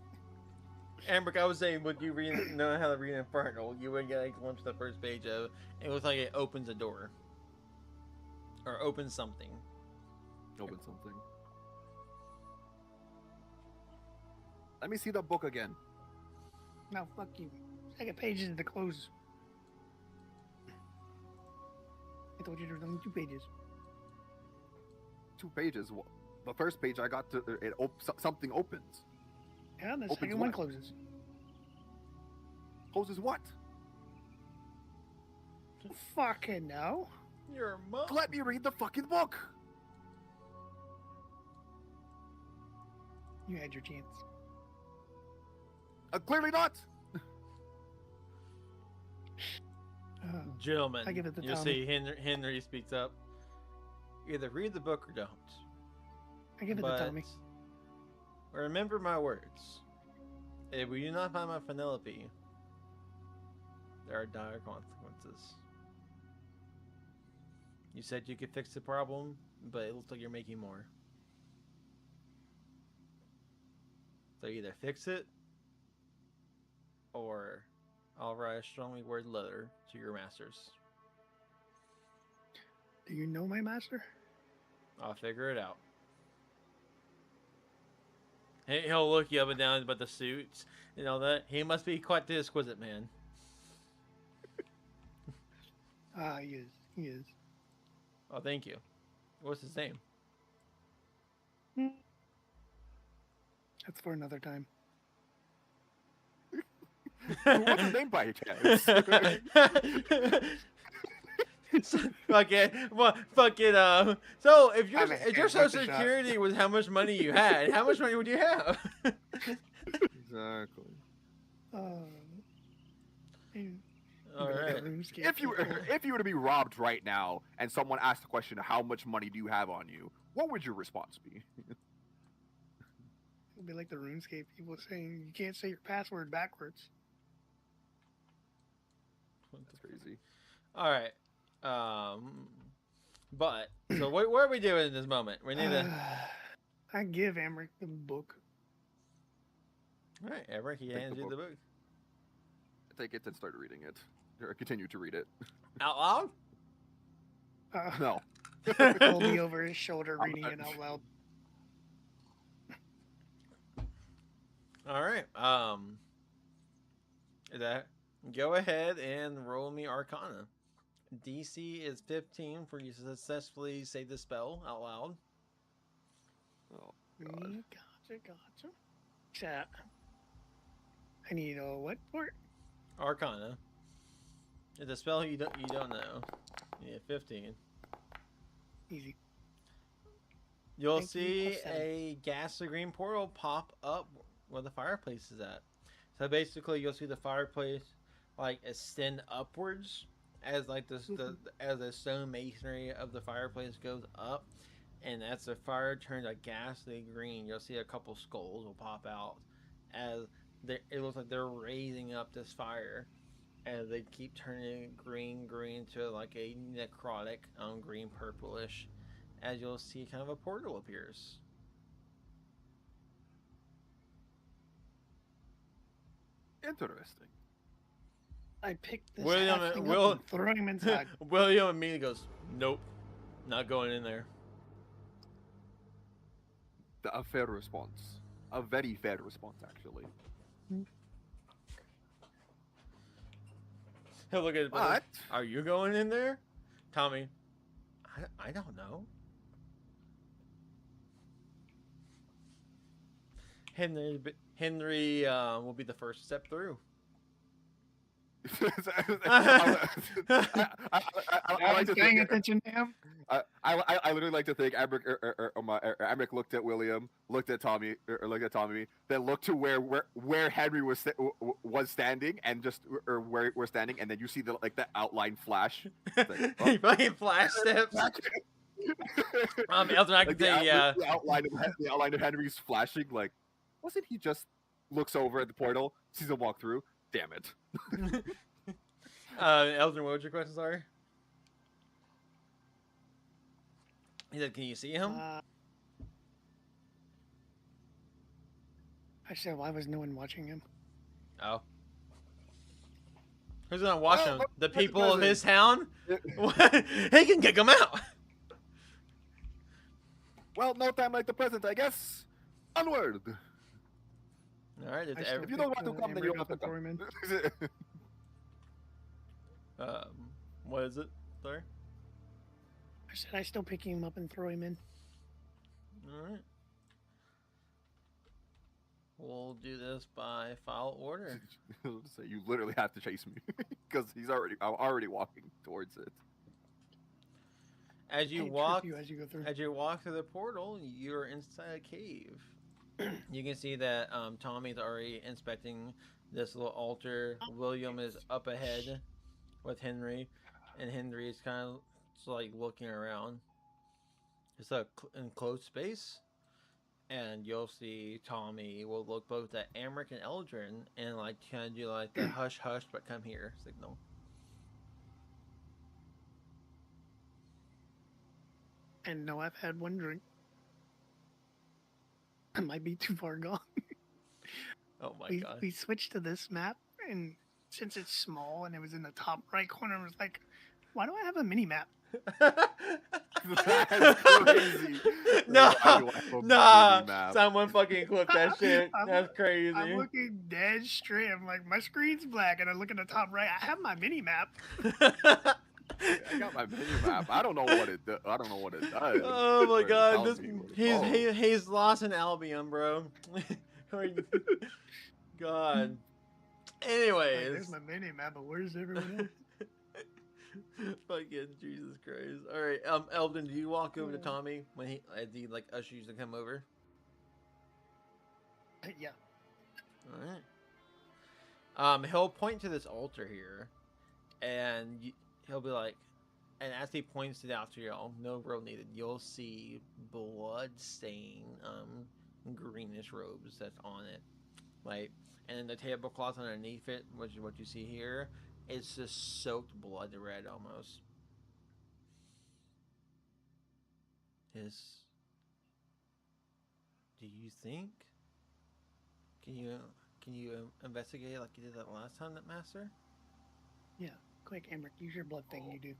S1: Amber, I was saying, would you know how to read Infernal? You would get a glimpse of the first page of it. Looks like it opens a door. Or opens something.
S3: Open something. Let me see the book again.
S2: No, fuck you. Second page is the close. I told you there was only 2 pages.
S3: 2 pages. The first page I got to something opens.
S2: Yeah, the
S3: Opens
S2: second one
S3: what?
S2: closes.
S3: Closes what?
S2: Fucking no.
S1: Your mom.
S3: Let me read the fucking book.
S2: You had your chance.
S3: Clearly not.
S1: Gentlemen,
S2: I give it to
S1: you'll
S2: Tommy.
S1: see Henry speaks up. Either read the book or don't.
S2: I give it
S1: But
S2: to Tommy.
S1: remember my words. If we do not find my Penelope, there are dire consequences. You said you could fix the problem, but it looks like you're making more. So either fix it, or I'll write a strongly worded letter to your masters.
S2: Do you know my master?
S1: I'll figure it out. He'll look you up and down about the suits and all that. He must be quite the exquisite man.
S2: Ah, he is. He is.
S1: Oh, thank you. What's his name?
S2: That's for another time.
S3: What's his name by chance?
S1: Fuck it. Well, fuck it. So if your
S2: I mean,
S1: if your
S2: yeah, what's
S1: social
S2: the shot?
S1: security was how much money you had, how much money would you have?
S3: Exactly.
S1: All right.
S3: If you were to be robbed right now and someone asked the question, "How much money do you have on you?" What would your response be?
S2: It'd be like the RuneScape people saying you can't say your password backwards.
S3: That's crazy.
S1: All right. But so what are we doing in this moment? We need to.
S2: I give Emmerich the book.
S1: All right, Eric, he
S3: Take the
S1: hands you the
S3: book.
S1: book
S3: Take it and start reading it, or continue to read it.
S1: out loud.
S3: No,
S2: Colby over his shoulder, reading it out loud.
S1: All right. That go ahead and roll me Arcana. DC is 15 for you to successfully say the spell out loud.
S3: Oh, God.
S2: Gotcha. Chat. I need a what for it?
S1: Arcana. It's a spell you don't know. Yeah, 15.
S2: Easy.
S1: You'll
S2: Thank you,
S1: see
S2: plus 7.
S1: a ghastly green portal pop up where the fireplace is at. So basically, you'll see the fireplace like extend upwards as like as the stone masonry of the fireplace goes up, and as the fire turns a ghastly green, you'll see a couple skulls will pop out as it looks like they're raising up this fire. As they keep turning green to like a necrotic green purplish, as you'll see kind of a portal appears.
S3: Interesting.
S2: I picked this
S1: William-
S2: halfling
S1: Will-
S2: up and threw him inside.
S1: William immediately goes, "Nope, not going in there."
S3: A fair response. A very fair response, actually.
S1: He'll look at it.
S3: But
S1: Are you going in there, Tommy? I don't know. Henry will be the first to step through.
S3: I like to
S2: Paying
S3: think,
S2: attention to him.
S3: I literally like to think Emmerich looked at William, looked at Tommy, or looked at Tommy, then looked to where Henry was standing, and just or where we're standing, and then you see the outline flash. Like,
S1: He fucking flash steps. Elton, I can say, yeah.
S3: The outline of Henry's flashing. Like, wasn't he just looks over at the portal, sees him walk through? Damn it.
S1: Elton, what was your question? Sorry. He said, "Can you see him?"
S2: I said, why was no one watching him?
S1: Oh. Who's gonna watch him?
S3: Well,
S1: The
S3: that's
S1: people of
S3: because
S1: his town? He can kick him out.
S3: Well, no time like the present, I guess. Onward.
S1: All right.
S2: I still
S3: If you don't want to
S2: picked,
S3: come, then you don't have to
S2: Emmerich up and
S3: come.
S2: throw him in.
S1: What is it? Sorry.
S2: I said, I still pick him up and throw him in.
S1: All right. We'll do this by file order.
S3: So you literally have to chase me because I'm already walking towards it.
S1: As you
S2: I trip
S1: walk,
S2: you as you go through.
S1: as you walk through the portal, you're inside a cave. You can see that Tommy's already inspecting this little altar. William is up ahead with Henry, and Henry is kind of like looking around. It's a enclosed space, and you'll see Tommy will look both at Emmerich and Eldrin and like kind of do like the hush hush but come here signal.
S2: And no, I've had one drink. I might be too far gone.
S1: Oh my god.
S2: We switched to this map, and since it's small and it was in the top right corner, I was like, why do I have a mini map?
S3: That's crazy.
S1: Nah,
S3: Why do I have a
S1: nah.
S3: mini-map?
S1: Someone fucking clip that shit.
S2: I'm-
S1: That's crazy.
S2: I'm looking dead straight. I'm like, my screen's black, and I look at the top right. I have my mini map.
S3: I got my mini map. I don't know what it does.
S1: Oh my
S3: Or
S1: god,
S3: tells
S1: this
S3: me what it's
S1: he's lost in Albion, bro. God.
S2: Like,
S1: Anyways,
S2: there's my mini map, but where's everyone else?
S1: fucking Jesus Christ. All right, Eldon, do you walk over to
S2: Yeah.
S1: Tommy when he like ushers you to come over?
S2: Yeah.
S1: All right. He'll point to this altar here, and he'll be like, and as he points it out to y'all, no robe needed. You'll see blood stain, greenish robes that's on it, like, and then the tablecloth underneath it, which is what you see here, it's just soaked blood red almost. Do you think? Can you investigate like you did that last time, that master?
S2: Quick, Emmerich, use your blood thing. You do.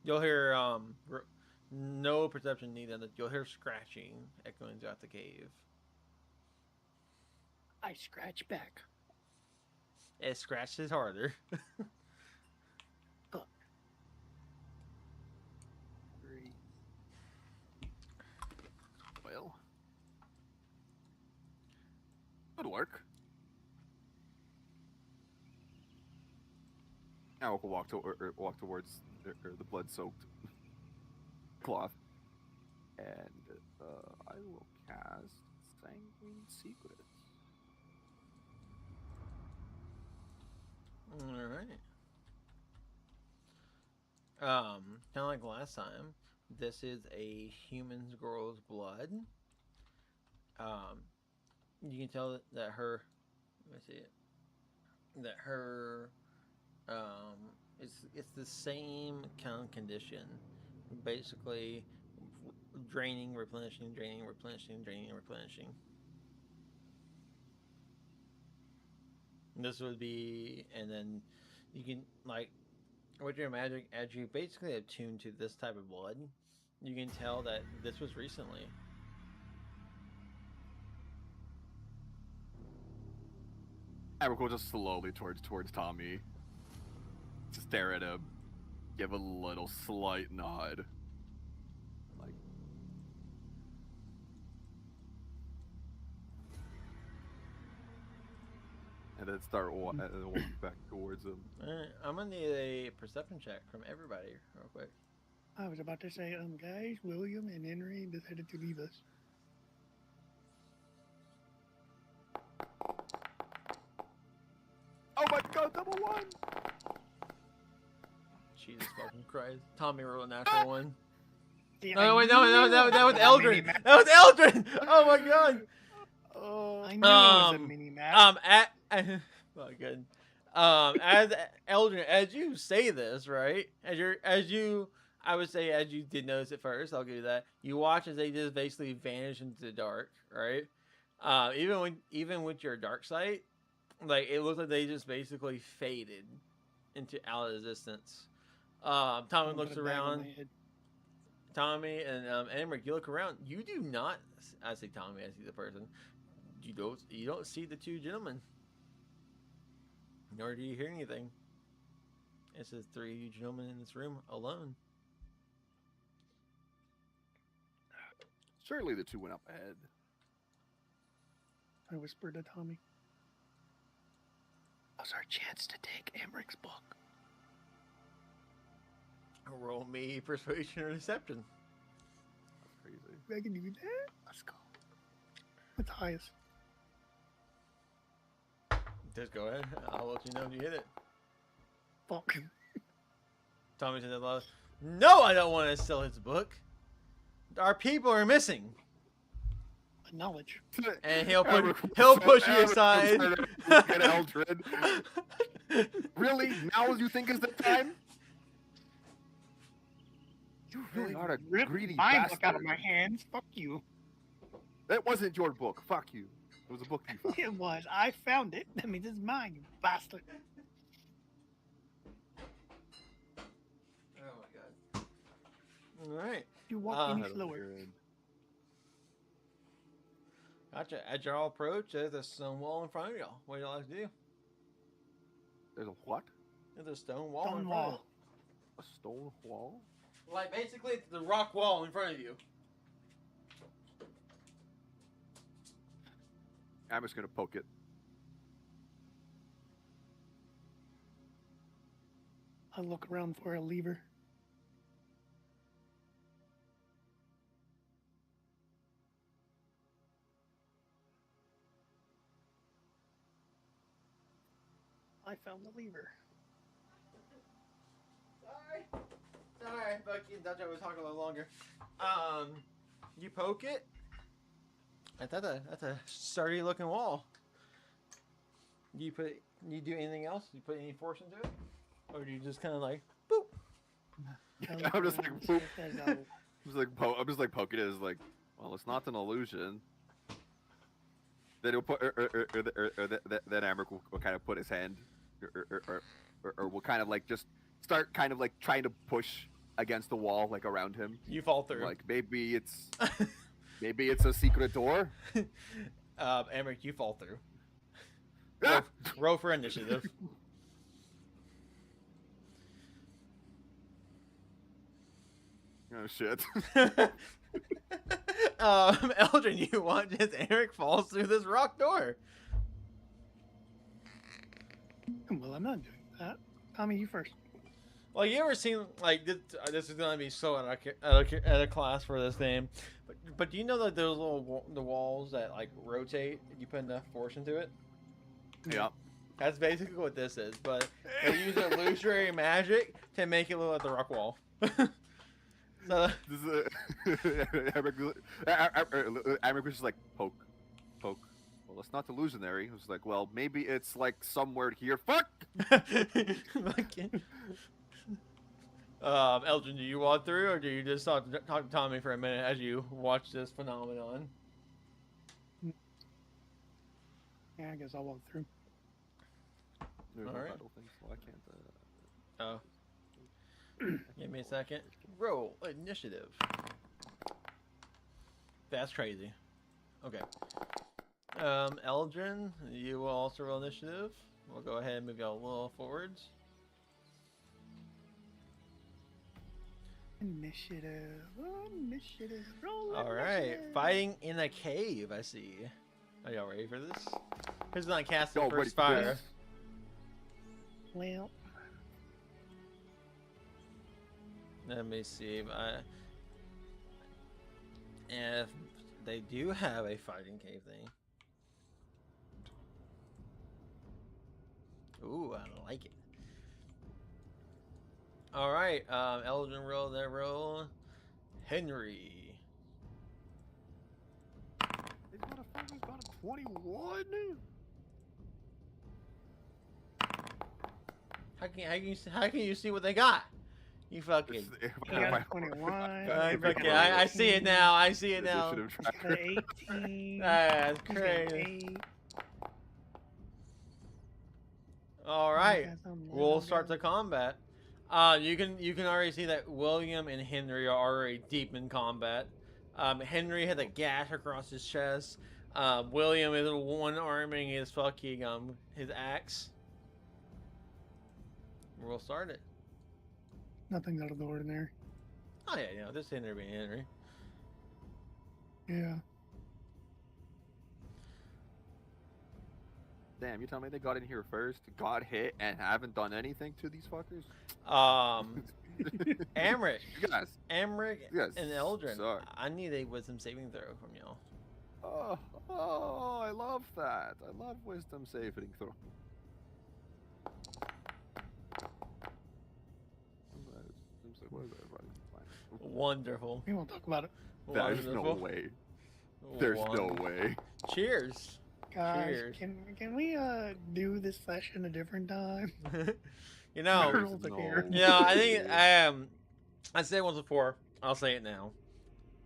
S1: You'll hear no perception needed. You'll hear scratching echoing throughout the cave.
S2: I scratch back.
S1: It scratches harder.
S3: Great. Well, good work. Now we'll walk towards the blood-soaked cloth, and I will cast Sanguine Secrets.
S1: All right. Kind of like last time, this is a human girl's blood. You can tell that her, let me see it, that her, it's the same kind of condition, basically draining, replenishing, draining, replenishing, draining, replenishing. This would be, and then you can like with your magic, as you basically attune to this type of blood, you can tell that this was recently.
S3: Emmerich will just slowly towards Tommy, stare at him, give a little slight nod, like. And then start walking back towards him.
S1: Alright, I'm gonna need a perception check from everybody real quick.
S2: I was about to say, guys, William and Henry decided to leave us.
S3: Oh my god, double one!
S1: Jesus fucking Christ. Tommy rolled a natural one.
S2: See,
S1: No, wait,
S2: I
S1: no,
S2: knew
S1: that was
S2: it a
S1: Eldrin.
S2: mini-map.
S1: That was Eldrin! Oh my god!
S2: I knew it was a mini map.
S1: Oh good. As Eldrin, as you say this, right? I would say as you did notice it first, I'll give you that. You watch as they just basically vanish into the dark, right? Even with your dark sight, like it looks like they just basically faded into out of existence. Tommy
S2: I'll
S1: looks
S2: put a bag on
S1: around.
S2: my head.
S1: Tommy and Emmerich, you look around. You do not. I say Tommy. I see the person. You don't see the two gentlemen. Nor do you hear anything. It's just three gentlemen in this room alone.
S3: Certainly the two went up ahead.
S2: I whispered to Tommy. Now's our chance to take Emmerich's book.
S1: Roll me persuasion or deception.
S3: That's crazy.
S2: I can do that. Let's go. What's the highest?
S1: Just go ahead. I'll let you know if you hit it.
S2: Fuck.
S1: Tommy said that loud. No, I don't want to sell his book. Our people are missing.
S2: Knowledge.
S1: And he'll push you aside.
S3: Eldred. Really? Now you think is the time? You really are a
S2: Rip
S3: greedy
S2: my
S3: bastard.
S2: book out of my hands. Fuck you.
S3: That wasn't your book. Fuck you. It was a book you found.
S2: It was. I found it. That means it's mine, you bastard.
S1: Oh my god. Alright.
S2: You walk any
S3: That'll be
S2: slower.
S3: good.
S1: Gotcha. As y'all approach, there's a stone wall in front of y'all. What do y'all like to do?
S3: There's a what?
S1: There's a stone wall
S2: Stone
S1: in front of
S2: wall.
S3: A stone wall?
S1: you. Like, basically, it's the rock wall in front of you.
S3: I'm just gonna poke it.
S2: I look around for a lever. I found the lever.
S1: Sorry, Bucky and Dutch, I was talking a little longer. You poke it. That's a sturdy looking wall. You do anything else? You put any force into it, or do you just kind of like boop?
S3: I'm just like, boop.
S2: There's a-
S3: I'm just like poking it as like, well, it's not an illusion. Then he'll put, then Amric will kind of put his hand, or will kind of like just start kind of like trying to push against the wall, like around him.
S1: You fall through.
S3: Like maybe it's a secret door.
S1: Emmerich, you fall through.
S3: Ah!
S1: Roll for initiative.
S3: Oh shit!
S1: Eldrin, you watch as Eric falls through this rock door.
S2: Well, I'm not doing that. Tommy, you first.
S1: Well, you ever seen like this is gonna be so out of class for this game, but do you know that those the walls that like rotate? You put enough force into it.
S3: Yeah.
S1: That's basically what this is, but they use illusory magic to make it look like the rock wall. So,
S3: This is Amric was just like poke. Well, it's not illusionary. It was like, well, maybe it's like somewhere here. Fuck.
S1: Eldrin, do you walk through, or do you just talk to Tommy for a minute as you watch this phenomenon?
S2: Yeah, I guess I'll walk through.
S3: There's no
S1: Alright.
S3: battle thing, so I can't.
S1: Oh. Give me a second. Roll initiative. That's crazy. Okay. Eldrin, you will also roll initiative. We'll go ahead and move you a little forwards.
S2: Initiative. Roll
S1: All right.
S2: initiative.
S1: Fighting in a cave, I see. Are y'all ready for this? Who's not casting
S3: Yo, ready
S1: first
S3: for
S1: fire?
S3: this?
S2: Well,
S1: Let me see if they do have a fighting cave thing. Ooh, I like it. All right, Eldrin roll their roll. Henry.
S3: He's got a 21.
S1: How can you see what they got? You fucking.
S2: you got a 21.
S1: I see it now. I see it now.
S3: Initiative
S2: Got
S3: tracker.
S2: 18.
S1: That's
S2: He's got
S1: crazy.
S2: 8.
S1: All right.
S2: Got something
S1: We'll
S2: little
S1: start the
S2: there.
S1: combat. You can already see that William and Henry are already deep in combat. Henry had a gash across his chest. William is one arming his fucking his axe. We'll start it.
S2: Nothing's out of the ordinary.
S1: Oh yeah, this Henry being Henry.
S2: Yeah.
S3: Damn, you tell me they got in here first, got hit, and haven't done anything to these fuckers?
S1: Amric,
S3: You guys.
S1: Amric,
S3: You guys
S1: and Eldrin.
S3: suck.
S1: I need a wisdom saving throw from y'all.
S3: Oh, I love that. I love wisdom saving throw. What is that?
S1: Wonderful.
S2: We won't talk about it.
S3: There's no
S1: Wonderful.
S3: way. There's no way.
S1: Cheers.
S2: Guys,
S1: Cheers.
S2: can we do this session a different time?
S1: You know,
S3: There's
S2: Rules are
S3: no
S2: here.
S1: you know, I think
S3: way.
S1: I said it once before. I'll say it now.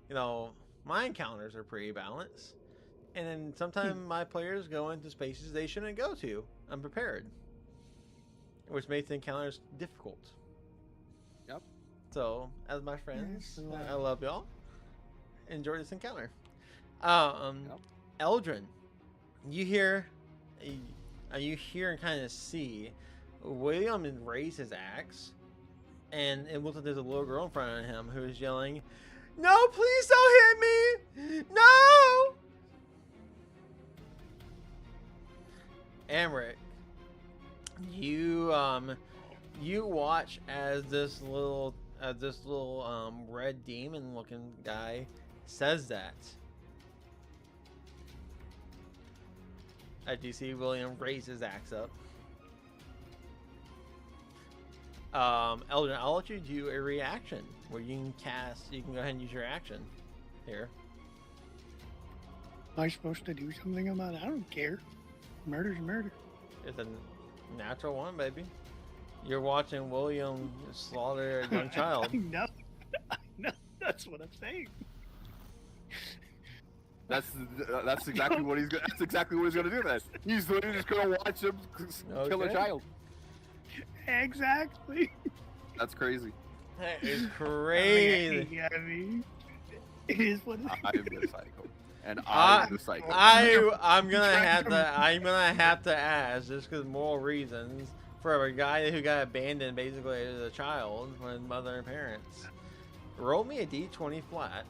S1: You know, my encounters are pretty balanced, and then sometimes my players go into spaces they shouldn't go to, unprepared, which makes the encounters difficult.
S3: Yep.
S1: So, as my friends,
S2: Yes,
S1: I love y'all. Enjoy this encounter.
S3: Yep.
S1: Eldrin, you hear and kind of see William raise his axe, and it looks like there's a little girl in front of him who is yelling, "No, please don't hit me! No!" Amric, you watch as this little red demon looking guy says that. Do you see William raise his axe up? Eldrin, I'll let you do a reaction where you can go ahead and use your action here.
S2: Am I supposed to do something about it? I don't care. Murder's murder.
S1: It's a natural one, baby. You're watching William slaughter a young child.
S2: I know. I know. That's what I'm saying.
S3: That's exactly what he's gonna. That's exactly what he's gonna do. Then he's literally just gonna watch him kill a
S1: Okay.
S3: child.
S2: Exactly.
S3: That's crazy.
S1: That is
S2: I
S1: crazy.
S2: mean, it is what it is.
S3: I'm the psycho, and
S1: I-
S3: I'm the psycho.
S1: I'm gonna
S2: Trying
S1: have
S2: to-
S1: to ask just because moral reasons for a guy who got abandoned basically as a child with mother and parents. Roll me a d20 flat.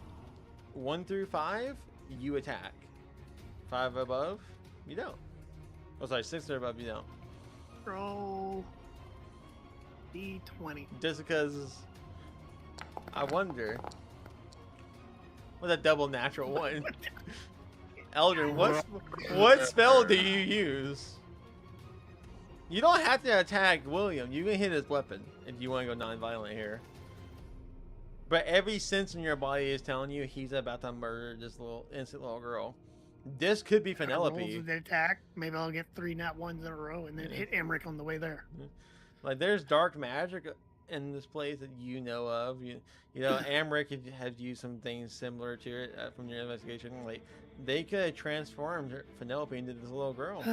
S1: 1 through 5, you attack. 5 above, you don't. Oh, sorry, 6 or above, you don't.
S2: Roll D20.
S1: Just because I wonder. What a double natural one. Eldrin, what spell do you use? You don't have to attack William. You can hit his weapon if you want to go non-violent here. But every sense in your body is telling you he's about to murder this innocent little girl. This could be
S2: Rolls
S1: Penelope.
S2: with the attack. Maybe I'll get 3 nat 1s in a row and then
S1: Yeah.
S2: hit Emmerich on the way there.
S1: Like there's dark magic in this place that you know of. You know, Amric has used some things similar to it from your investigation. Like they could have transformed Penelope into this little girl.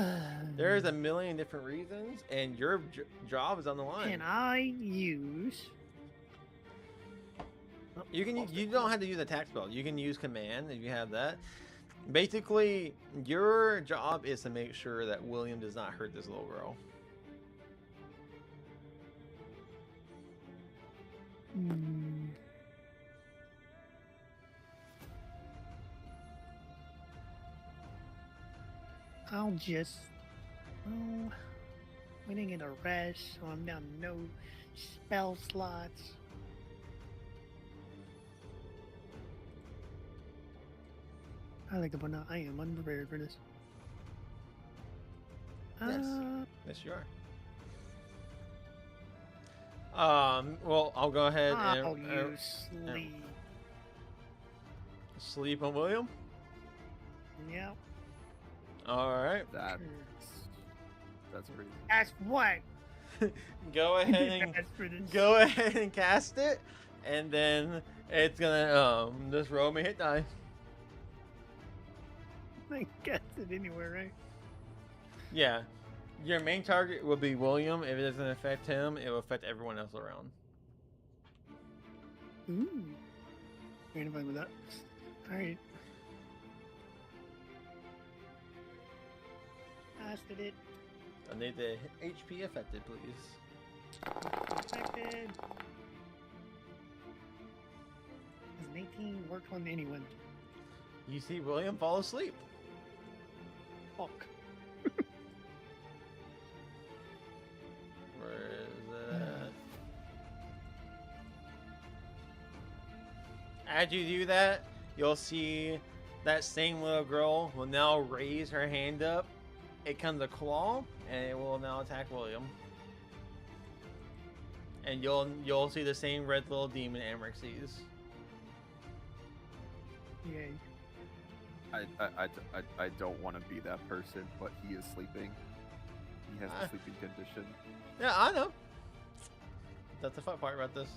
S1: There's a million different reasons, and your job is on the line.
S2: Can I use? Oh,
S1: You don't have to use attack spell. You can use command if you have that. Basically, your job is to make sure that William does not hurt this little girl.
S2: Hmm. I'll just. Oh, we didn't get a rest, so I'm down to no spell slots. I like to point out I am unprepared for this.
S1: Yes. Yes, you are. Well, I'll go ahead
S2: I'll
S1: and
S2: use sleep.
S1: sleep on William.
S2: Yep.
S1: All right.
S3: That's pretty.
S2: That's what.
S1: Go ahead and
S2: That's for this.
S1: go ahead and cast it, and then it's gonna just roll me hit die.
S2: I guess it anywhere, right?
S1: Yeah. Your main target will be William. If it doesn't affect him, it will affect everyone else around.
S2: Ooh. You're fine with that. Alright. Casted it.
S1: I need the HP affected, please.
S2: Affected. Does an 18 work on anyone?
S1: You see William fall asleep.
S2: Fuck.
S1: Where is it at? As you do that, you'll see that same little girl will now raise her hand up. It comes a claw, and it will now attack William. And you'll see the same red little demon Emmerich sees.
S2: Yay.
S3: I don't want to be that person, but he is sleeping. He has a sleeping condition.
S1: Yeah, I know. That's the fun part about this.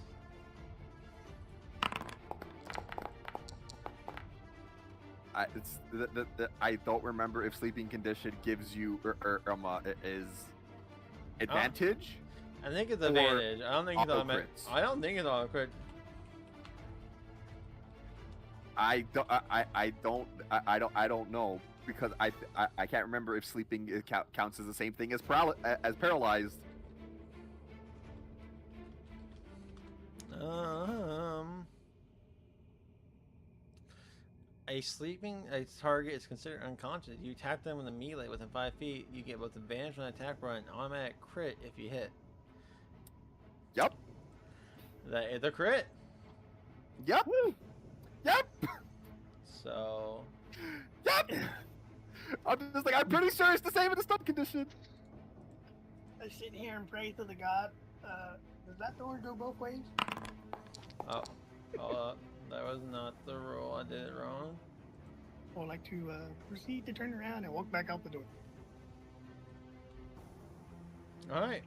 S3: I don't remember if sleeping condition gives you is advantage.
S1: I think it's
S3: Or
S1: advantage. I don't think it's
S3: auto
S1: automatic.
S3: crits.
S1: I don't think it's auto crit.
S3: I don't know because I can't remember if sleeping counts as the same thing as paralyzed.
S1: A target is considered unconscious. You attack them with a melee within 5 feet. You get both advantage on attack roll and automatic crit if you hit.
S3: Yep.
S1: That is a crit.
S3: Yep. Yep.
S1: So
S3: Yep. I'm just like I'm pretty sure it's the same in the stun condition.
S2: I sit here and pray to the god. Does that door go both ways?
S1: that was not the roll. I did it wrong.
S2: I would like to proceed to turn around and walk back out the door.
S1: All right.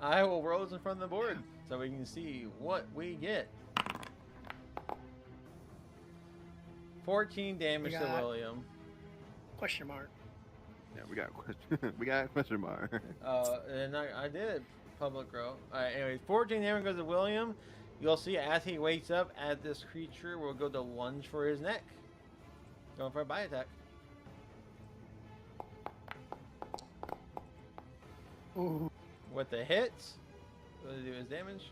S1: I will roll this in front of the board so we can see what we get. 14 damage to
S2: got-
S1: William.
S2: Question mark.
S3: Yeah, we got a question. We got a question mark.
S1: And I did public row. Alright, anyways, 14 damage goes to William. You'll see as he wakes up, as this creature will go to lunge for his neck. Going for a bite attack.
S2: Ooh.
S1: With the hits, will it do his damage?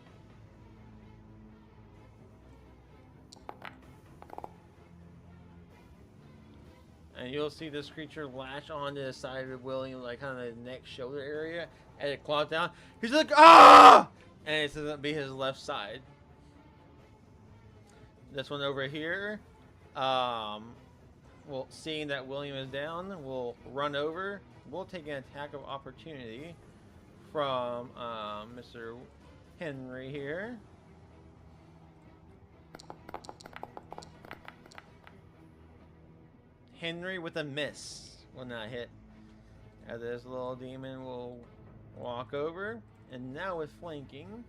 S1: And you'll see this creature latch onto the side of William, like kind of the neck shoulder area, and it claws down. He's like, ah! And it's gonna be his left side. This one over here, well, seeing that William is down, we'll run over. We'll take an attack of opportunity from Mr. Henry here. Henry with a miss will not hit. As this little demon will walk over, and now with flanking,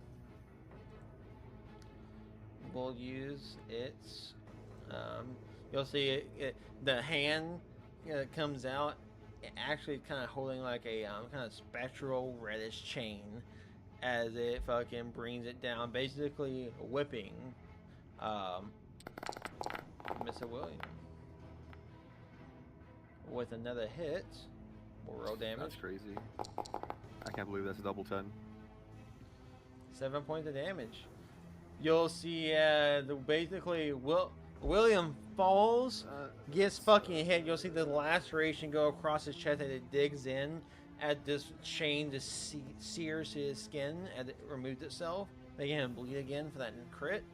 S1: we'll use its. You'll see the hand comes out, actually kind of holding like a kind of spectral reddish chain, as it fucking brings it down, basically whipping Mr. William. With another hit, we'll roll damage.
S3: That's crazy. I can't believe that's a double 10.
S1: 7 points of damage. You'll see basically William falls, gets fucking hit. You'll see the laceration go across his chest as it digs in at this chain to sears his skin as it removes itself, making him bleed again for that crit.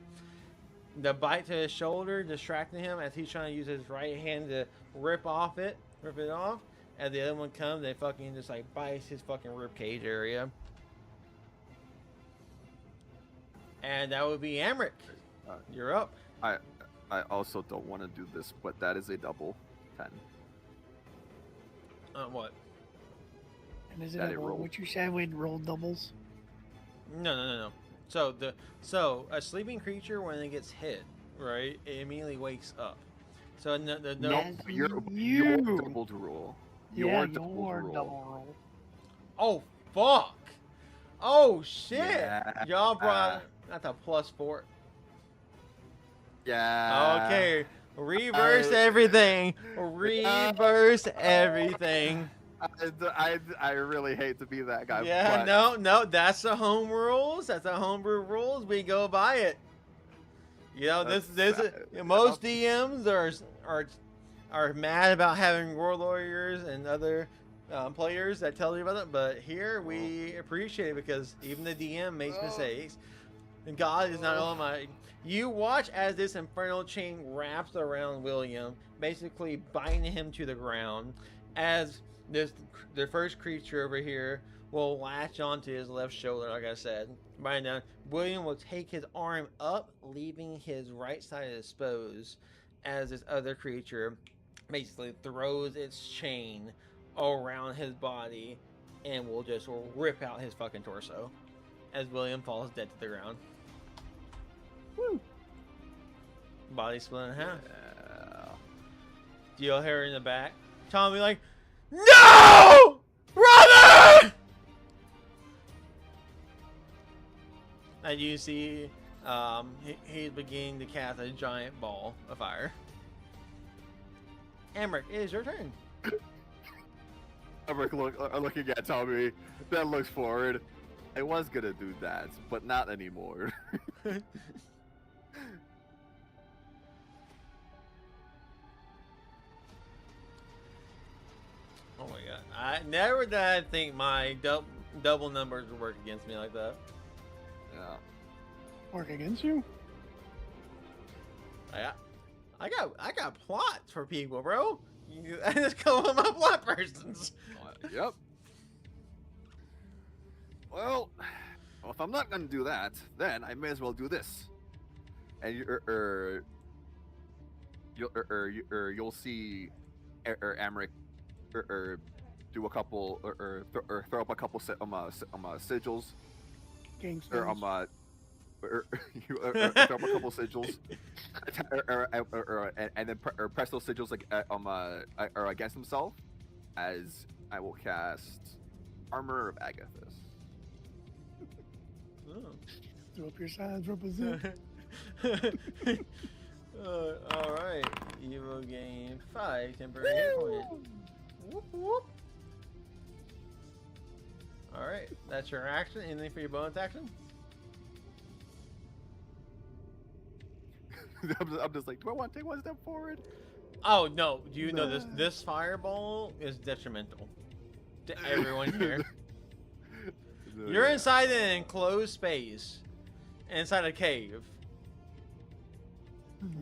S1: The bite to his shoulder distracting him as he's trying to use his right hand to rip it off. As the other one comes, they fucking just like bites his fucking rib cage area. And that would be Amric. You're up.
S3: I also don't want to do this, but that is a double 10.
S1: What?
S2: And is it
S3: That
S2: a
S3: it
S2: roll?
S3: rolled.
S2: What you said we'd roll doubles?
S1: No. So a sleeping creature, when it gets hit, right, it immediately wakes up. So no.
S2: Yes,
S3: Your
S2: you.
S3: double to roll.
S2: Yeah,
S3: double to
S2: your
S3: roll.
S2: double roll.
S1: Oh fuck! Oh shit!
S3: Yeah.
S1: Y'all brought that's a +4.
S3: Yeah.
S1: Okay, reverse everything. Reverse everything.
S3: I really hate to be that guy.
S1: Yeah,
S3: but
S1: no, that's the home rules. That's the homebrew rules. We go by it. You know, this most DMs are mad about having warlords and other players that tell you about it, but here we appreciate it because even the DM makes mistakes. And God is not almighty. You watch as this infernal chain wraps around William, basically binding him to the ground, as the first creature over here will latch onto his left shoulder, like I said. Right now, William will take his arm up, leaving his right side exposed, as this other creature basically throws its chain around his body and will just rip out his fucking torso as William falls dead to the ground.
S2: Woo.
S1: Body split in half.
S3: Yeah.
S1: You'll hear in the back Tommy like, "No! Brother!" And you see he's beginning to cast a giant ball of fire. Amric, it is your turn.
S3: I'm looking at Tommy. That looks forward. I was gonna do that, but not anymore.
S1: Oh my god. I never did I think my double numbers would work against me like that.
S3: Yeah.
S2: Work against you?
S1: I got plots for people, bro. I just call them my plot persons.
S3: Yep. Well, if I'm not gonna do that, then I may as well do this. And you'll see Amric do a couple throw up a couple sigils
S2: Gangsters.
S3: throw up a couple sigils and then press those sigils against himself as I will cast Armor of Agathis.
S1: Oh.
S2: Throw up your signs, represent.
S1: All right, you will gain 5 temporary hit points. Whoop whoop. All right, that's your action. Anything for your bonus action?
S3: I'm just like, do I want to take one step forward?
S1: Oh no! Do you know
S2: Nah.
S1: this fireball is detrimental to everyone here? You're
S3: Yeah.
S1: inside an enclosed space, inside a cave.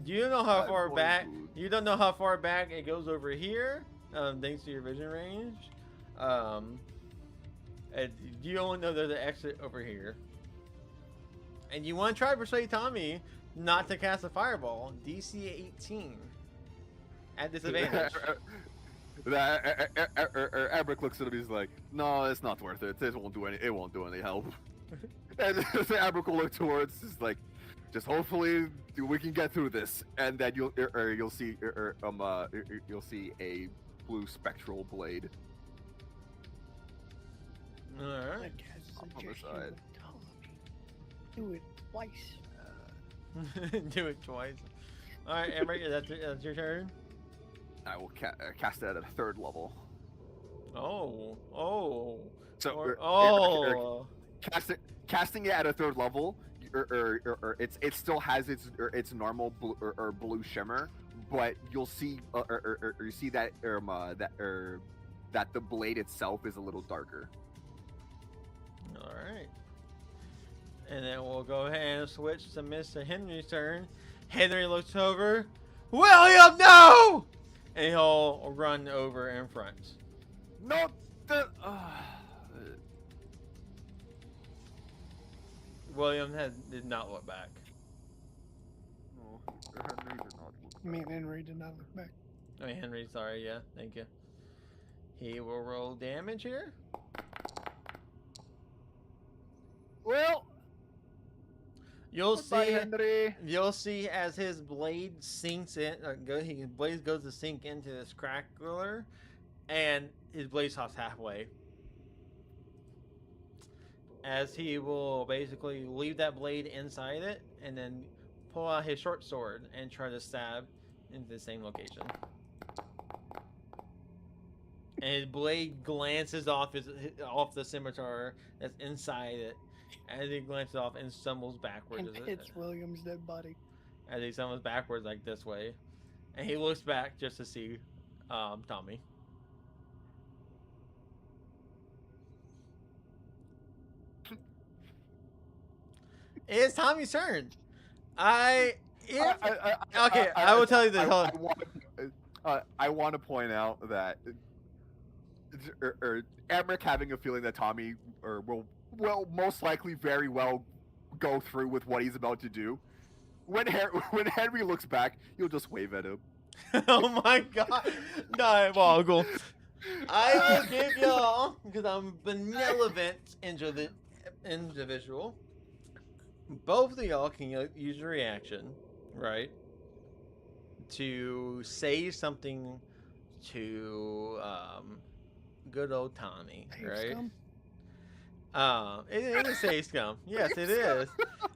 S1: You know how
S3: I'm
S1: far
S3: going
S1: back.
S3: to-
S1: You don't know how far back it goes over here, thanks to your vision range. And you only know there's an exit over here. And you want to try to persuade Tommy not to cast a fireball. DC 18 at disadvantage.
S3: Abric looks at him. He's like, "No, it's not worth it. It won't do any. It won't do any help." And Abric will look towards. Is like, just hopefully we can get through this, and then you'll see you'll see a blue spectral blade.
S1: All
S2: I
S1: right.
S2: guess
S3: On the
S2: suggestion
S3: side.
S2: with Tommy. Do it twice.
S1: Do it twice. All right, Emmerich, that's your turn.
S3: I will cast it at a 3rd level.
S1: Oh.
S3: So
S1: Oh.
S3: casting it at a 3rd level, it still has its normal blue shimmer, but you'll see you see that that the blade itself is a little darker.
S1: All right. And then we'll go ahead and switch to Mr. Henry's turn. Henry looks over. William, no! And he'll run over in front.
S3: Not the.
S1: William did not look back.
S3: No, Henry did not look
S2: Me
S3: back.
S2: and Henry did not look back.
S1: I mean, Henry, sorry, yeah, thank you. He will roll damage here.
S3: Well,
S1: You'll
S3: goodbye,
S1: see.
S3: Henry.
S1: You'll see as his blade sinks in. His blade goes to sink into this crackler, and his blade stops halfway. As he will basically leave that blade inside it, and then pull out his short sword and try to stab into the same location. And his blade glances off the scimitar that's inside it, as he glances off and stumbles backwards.
S2: And hits William's dead body.
S1: As he stumbles backwards like this way, and he looks back just to see Tommy. It's Tommy's turn. I will tell you this.
S3: I want to point out that Emmerich having a feeling that Tommy will most likely very well go through with what he's about to do. When Henry looks back, you'll just wave at him.
S1: Oh my god. Diabolical. I will give y'all, because I'm benevolent individual, both of y'all can use a reaction, right? To say something to good old Tommy,
S2: Hey,
S1: right?
S2: scum.
S1: It is say scum. Yes, it is.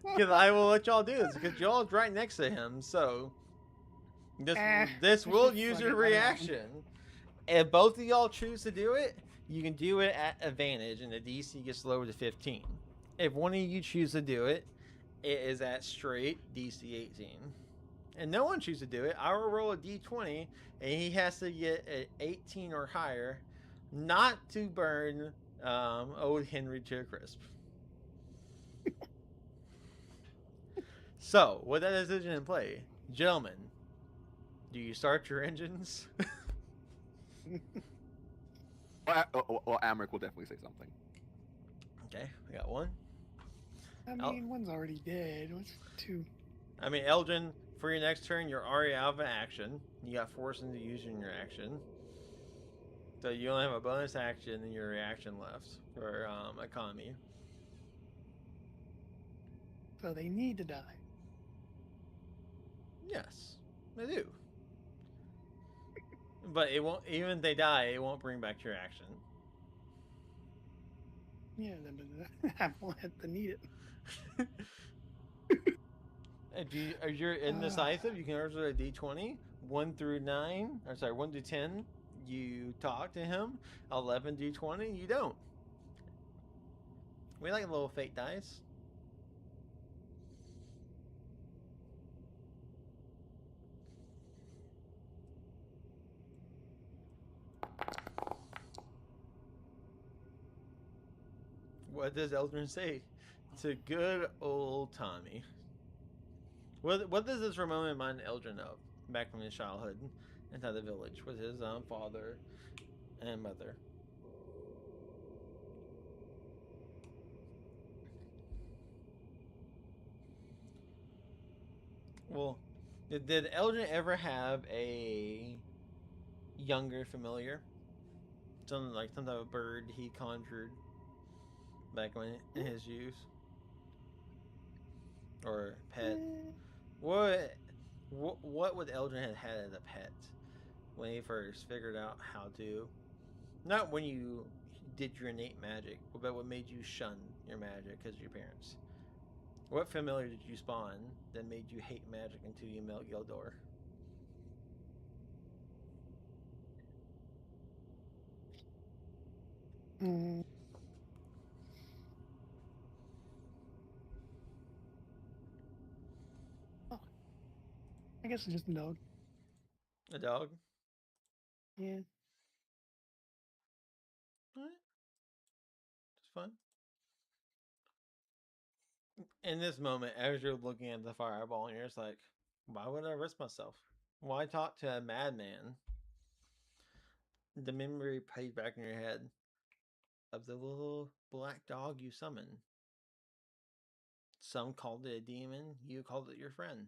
S1: Because I will let y'all do this because y'all right next to him. So this will use your reaction. If both of y'all choose to do it, you can do it at advantage, and the DC gets lowered to 15. If one of you choose to do it, it is at straight DC 18. And no one chooses to do it, I will roll a D20, and he has to get an 18 or higher, not to burn old Henry to a crisp. So, with that decision in play, gentlemen, do you start your engines?
S3: Well, Emmerich will definitely say something.
S1: Okay, I got one.
S2: I mean, one's already dead. What's two?
S1: I mean, Eldrin, for your next turn, you're already out of an action. You got forced into using your action. So you only have a bonus action and your reaction left for economy.
S2: So they need to die.
S1: Yes, they do. But it won't. Even if they die, it won't bring back your action.
S2: Yeah, then I won't have to need it.
S1: If you're indecisive, you can also a D20. 1 through 9, or sorry, 1 to 10, you talk to him. 11 D20, you don't. We like little fake dice. What does Eldrin say? To good old Tommy. What does this remind Eldrin of? Back from his childhood inside the village with his father and mother. Well, did Eldrin ever have a younger familiar? Something like some type of bird he conjured back when in his youth? Or pet? What would Eldrin have had as a pet when he first figured out how to? Not when you did your innate magic, but what made you shun your magic because of your parents? What familiar did you spawn that made you hate magic until you met Gildor?
S2: Mm. Oh, I guess it's just a dog.
S1: A dog?
S2: Yeah.
S1: Alright. It's fun. In this moment, as you're looking at the fireball, and you're just like, why would I risk myself? Why talk to a madman? The memory plays back in your head of the little black dog you summoned. Some called it a demon, you called it your friend.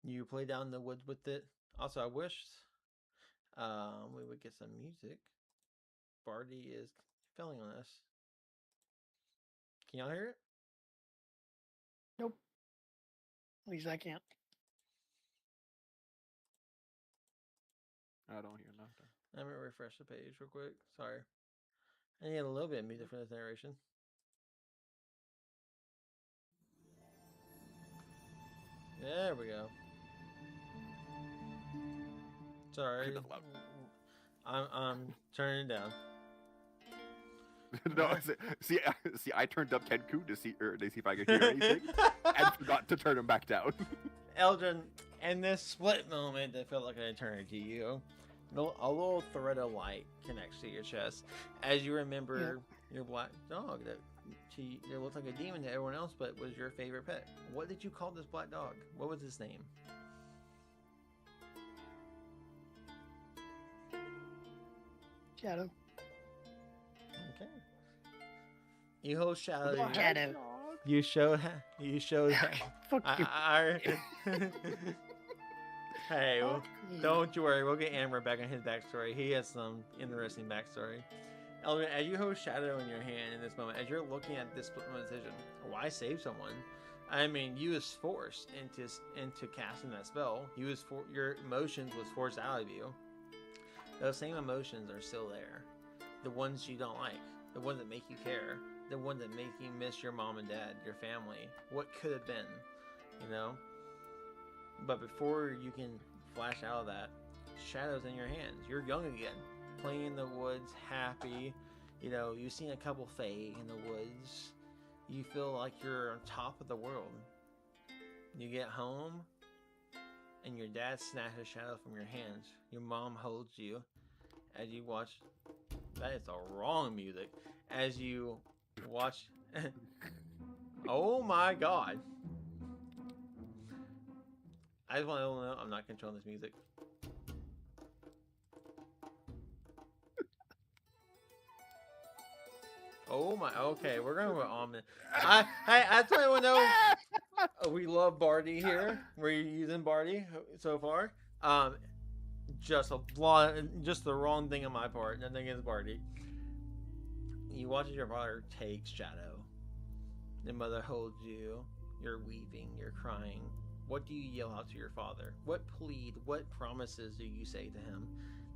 S1: You play down the woods with it. Also, I wish we would get some music. Barty is failing on us. Can y'all hear it?
S2: Nope. At least I can't.
S3: I don't hear nothing.
S1: I'm gonna refresh the page real quick. Sorry. I need a little bit of music for this narration. There we go. Sorry.
S3: That's loud.
S1: I'm turning it down.
S3: No, see, I turned up Kenku to see if I could hear anything, and forgot to turn him back down.
S1: Eldrin, in this split moment that felt like an eternity, a little thread of light connects to your chest as you remember your black dog that it looked like a demon to everyone else, but was your favorite pet. What did you call this black dog? What was his name?
S2: Shadow.
S1: Okay. You hold Shadow.
S2: Shadow.
S1: You showed.
S2: Fuck you.
S1: Hey,
S2: Fuck you.
S1: don't you worry. We'll get Amber back on his backstory. He has some interesting backstory. Eldrin, as you hold Shadow in your hand in this moment, as you're looking at this split decision, why save someone? I mean, you was forced into casting that spell. Your emotions was forced out of you. Those same emotions are still there. The ones you don't like, the ones that make you care, the ones that make you miss your mom and dad, your family, what could have been, But before you can flash out of that, Shadow's in your hands. You're young again, playing in the woods, happy. You've seen a couple Fae in the woods. You feel like you're on top of the world. You get home, and your dad snatches Shadow from your hands. Your mom holds you as you watch. That is the wrong music. As you watch. Oh my god. I just want to know I'm not controlling this music. Oh my. Okay, we're going with Omni. I just want to know. We love Barty here. We're using Barty so far. Just the wrong thing on my part. Nothing against Barty. You watch as your father takes Shadow. Your mother holds you. You're weeping. You're crying. What do you yell out to your father? What plead? What promises do you say to him?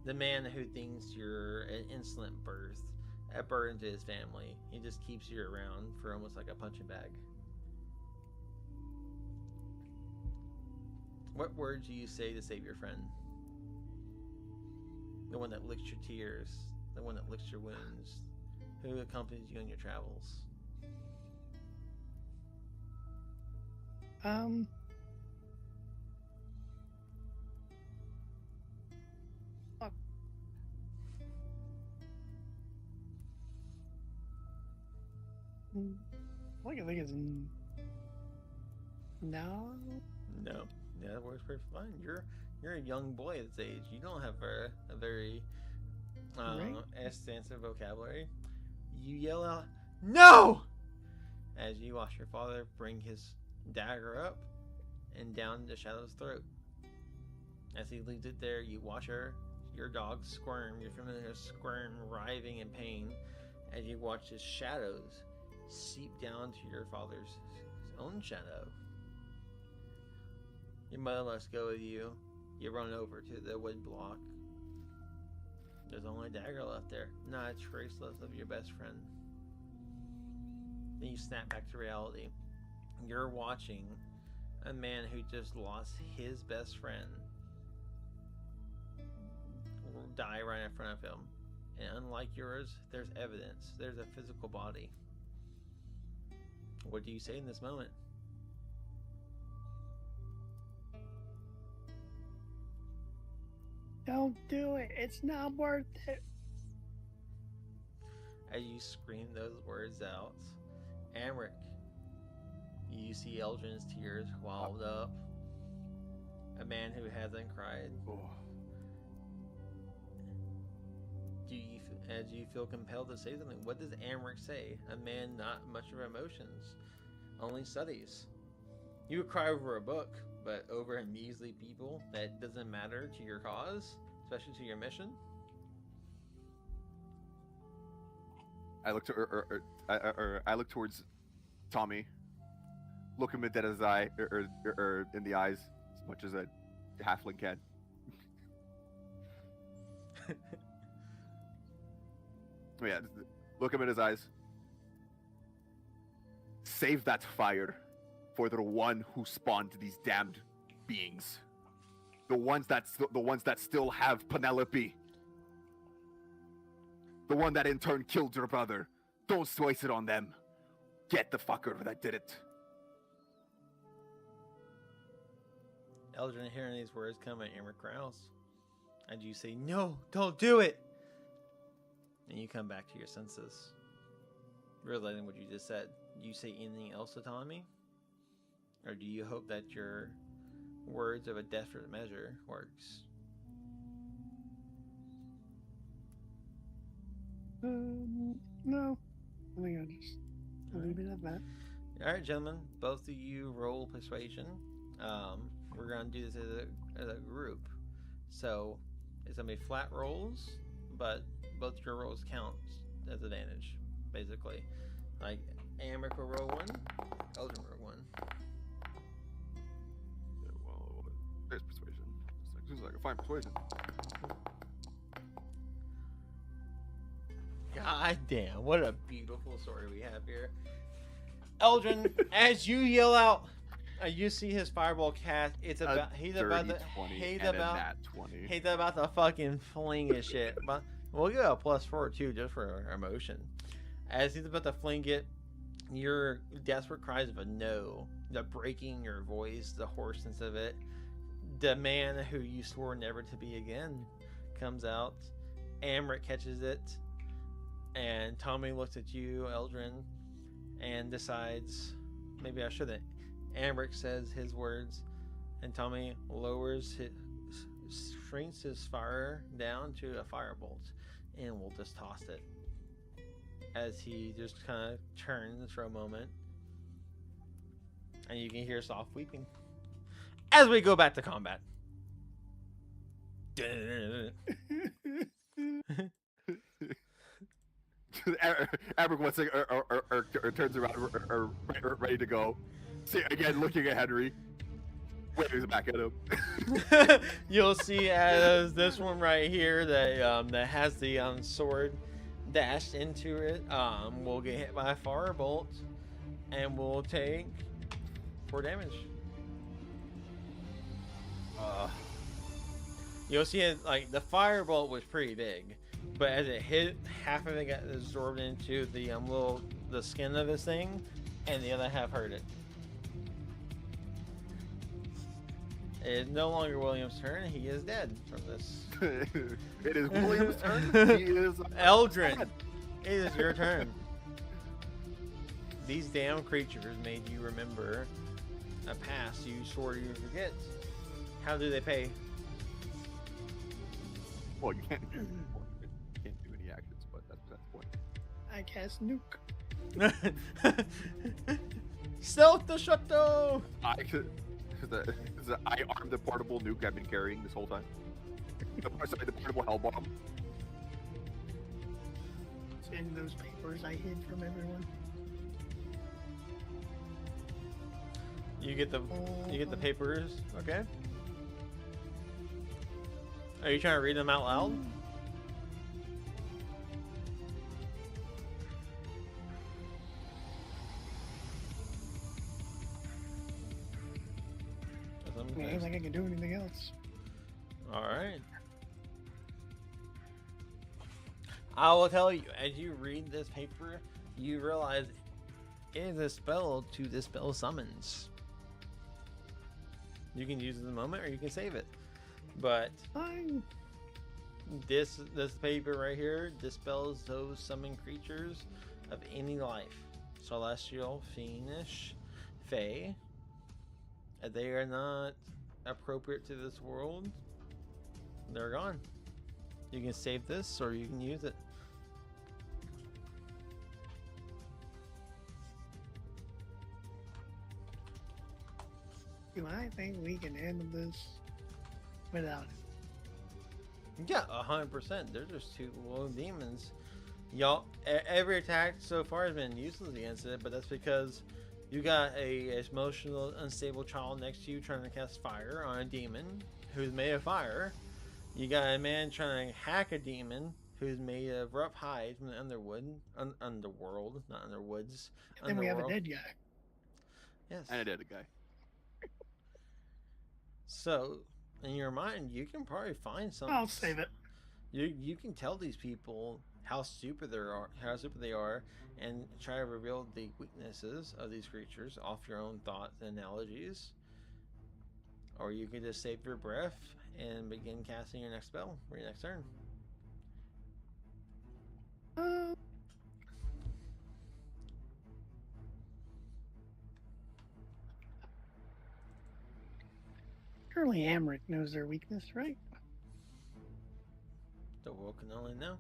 S1: The man who thinks you're an insolent birth, a burden to his family. He just keeps you around for almost like a punching bag. What words do you say to save your friend? The one that licks your tears, the one that licks your wounds, who accompanies you on your travels.
S2: Fuck. All I can think is no.
S1: No, yeah, that works perfectly fine. You're a young boy at this age. You don't have a very
S2: Right.
S1: extensive vocabulary. You yell out, "No!" as you watch your father bring his dagger up and down the Shadow's throat. As he leaves it there, you watch your dog squirm, your familiar squirm, writhing in pain, as you watch his shadows seep down to your father's own shadow. Your mother lets go of you. You run over to the wood block. There's only a dagger left there, not a trace left of your best friend. Then you snap back to reality. You're watching a man who just lost his best friend die right in front of him. And unlike yours, there's evidence. There's a physical body. What do you say in this moment?
S2: Don't do it. It's not worth it.
S1: As you scream those words out, Amric, you see Eldrin's tears walled up. A man who hasn't cried.
S3: Oh.
S1: As you feel compelled to say something, what does Amric say? A man not much of emotions, only studies. You would cry over a book, but over a measly people that doesn't matter to your cause, especially to your mission.
S3: I look to, I look towards Tommy. Look him dead in his eye, or in the eyes, as much as a halfling can. Yeah, look him in his eyes. Save that fire for the one who spawned these damned beings. The ones that still have Penelope. The one that in turn killed your brother. Don't waste it on them. Get the fucker that did it.
S1: Eldrin, hearing these words come at Amric growls. And you say, "No, don't do it!" And you come back to your senses, realizing what you just said. Do you say anything else to Tommy? Or do you hope that your words of a desperate measure works?
S2: No. I think I'll just leave it at that.
S1: Alright, gentlemen, both of you roll persuasion. We're going to do this as a group. So, it's going to be flat rolls, but both your rolls count as advantage, basically. Like, Amric will roll one, Eldrin will roll one.
S3: Yeah, well, there's persuasion. As soon as I can find persuasion.
S1: God damn, what a beautiful story we have here. Eldrin, as you yell out, you see his fireball cast. It's about he's about to he's about to fucking fling his shit. But we'll give it a +4 too, just for our emotion. As he's about to fling it, your desperate cries of a no, the breaking your voice, the hoarseness of it, the man who you swore never to be again comes out. Amric catches it, and Tommy looks at you, Eldrin, and decides, maybe I shouldn't. Amric says his words, and Tommy shrinks his fire down to a firebolt, and will just toss it. As he just kind of turns for a moment, and you can hear soft weeping. As we go back to combat.
S3: Amric once again turns around, ready to go. See again, looking at Henry, waves back at him.
S1: You'll see as this one right here that has the sword dashed into it will get hit by a firebolt and will take 4 damage. You'll see it like the firebolt was pretty big, but as it hit, half of it got absorbed into the the skin of this thing, and the other half hurt it. It is no longer William's turn. He is dead from this.
S3: It is William's turn. He is
S1: Eldrin, it is your turn. These damn creatures made you remember a past you swore you forget. How do they pay?
S3: Well, you can't do any actions, but that's the point.
S2: I cast nuke.
S1: Stealth the shutdown!
S3: I armed the portable nuke I've been carrying this whole time. Sorry, the portable hell bomb.
S2: Send those papers I hid from everyone.
S1: You get the papers, okay? Are you trying to read them out loud?
S2: It ain't like I can do anything else.
S1: Alright. I will tell you, as you read this paper, you realize it is a spell to dispel summons. You can use it in the moment or you can save it. But
S2: Fine.
S1: this paper right here dispels those summoned creatures of any life. Celestial, fiendish, fey. They are not appropriate to this world. They're gone. You can save this or you can use it.
S2: Do I think we can handle this without it?
S1: Yeah, 100%. They're just two low demons. Y'all, every attack so far has been useless against it, but that's because you got a emotional, unstable child next to you trying to cast fire on a demon who's made of fire. You got a man trying to hack a demon who's made of rough hide from the underworld, not underwoods.
S2: And then we have a dead guy.
S1: Yes.
S3: And a dead guy.
S1: So, in your mind, you can probably find something.
S2: I'll save it.
S1: You can tell these people how stupid they are, and try to reveal the weaknesses of these creatures off your own thoughts and analogies. Or you can just save your breath and begin casting your next spell for your next turn.
S2: Surely Amric knows their weakness, right?
S1: The world can only know.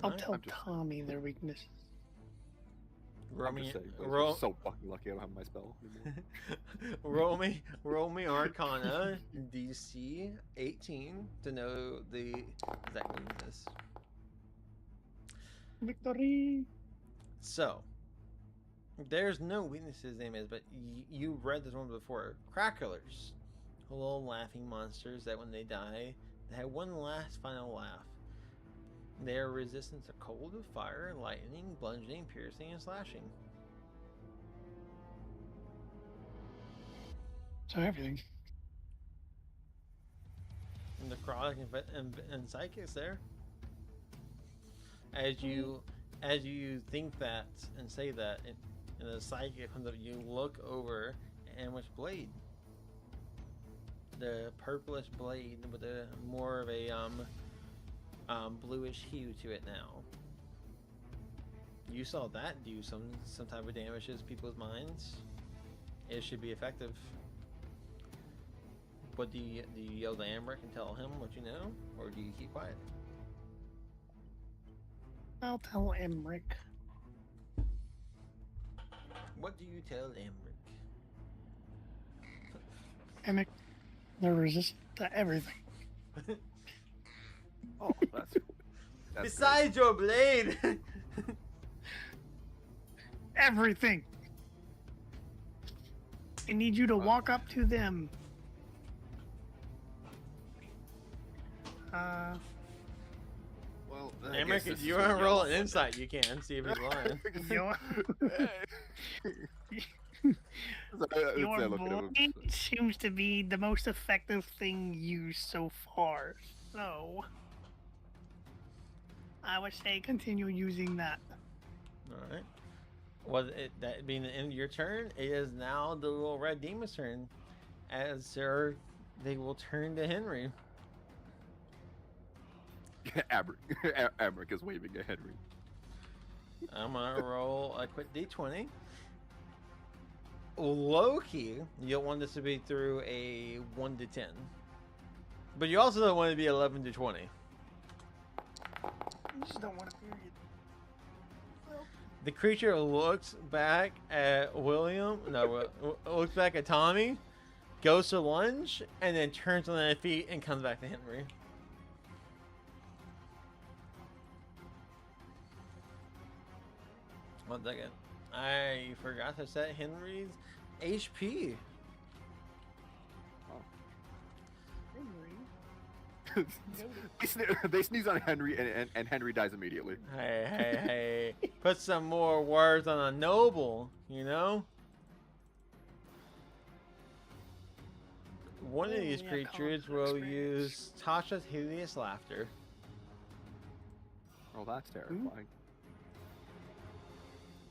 S2: I'll
S1: Alright.
S2: tell Tommy their weaknesses.
S1: Roll
S3: I'm
S1: me,
S3: just saying, but
S1: roll,
S3: I'm so fucking lucky I don't have my spell anymore.
S1: roll me Arcana DC 18 to know the exact weakness.
S2: Victory!
S1: So, there's no weaknesses name is, but you read this one before. Cracklers, little laughing monsters that when they die, they have one last final laugh. They are resistant to cold, fire, lightning, bludgeoning, piercing, and slashing.
S2: So everything.
S1: And necrotic and psychics there. As you think that and say that, and the psychic comes up, you look over Amric blade. The purplish blade with a more of a bluish hue to it now. You saw that do some type of damage to people's minds. It should be effective. But do you yell to Amric and tell him what you know, or do you keep quiet?
S2: I'll tell Amric.
S1: What do you tell Amric?
S2: Amric, they're resistant to everything.
S3: Oh, that's
S1: Besides your blade!
S2: Everything! I need you to walk up to them.
S3: Well,
S1: Emmerich,
S3: this
S1: if
S3: is
S1: you
S3: what
S1: want to roll
S3: y'all
S1: an insight, you can see if he's lying.
S2: Your, your blade seems to be the most effective thing used so far. So, I would say continue using that.
S1: All right. Well, that being the end of your turn, it is now the little red demon's turn. As they will turn to Henry.
S3: Amric is waving at Henry.
S1: I'm gonna roll a quick d20. Low-key, you'll want this to be through a 1 to 10. But you also don't want it to be 11 to 20.
S2: You just don't want to period.
S1: The creature looks back at looks back at Tommy, goes to lunge, and then turns on their feet and comes back to Henry. One second. I forgot to set Henry's HP.
S3: They sneeze on Henry, and Henry dies immediately.
S1: Hey. Put some more words on a noble, you know? One of these creatures will use Tasha's hideous laughter.
S3: Oh, that's terrifying.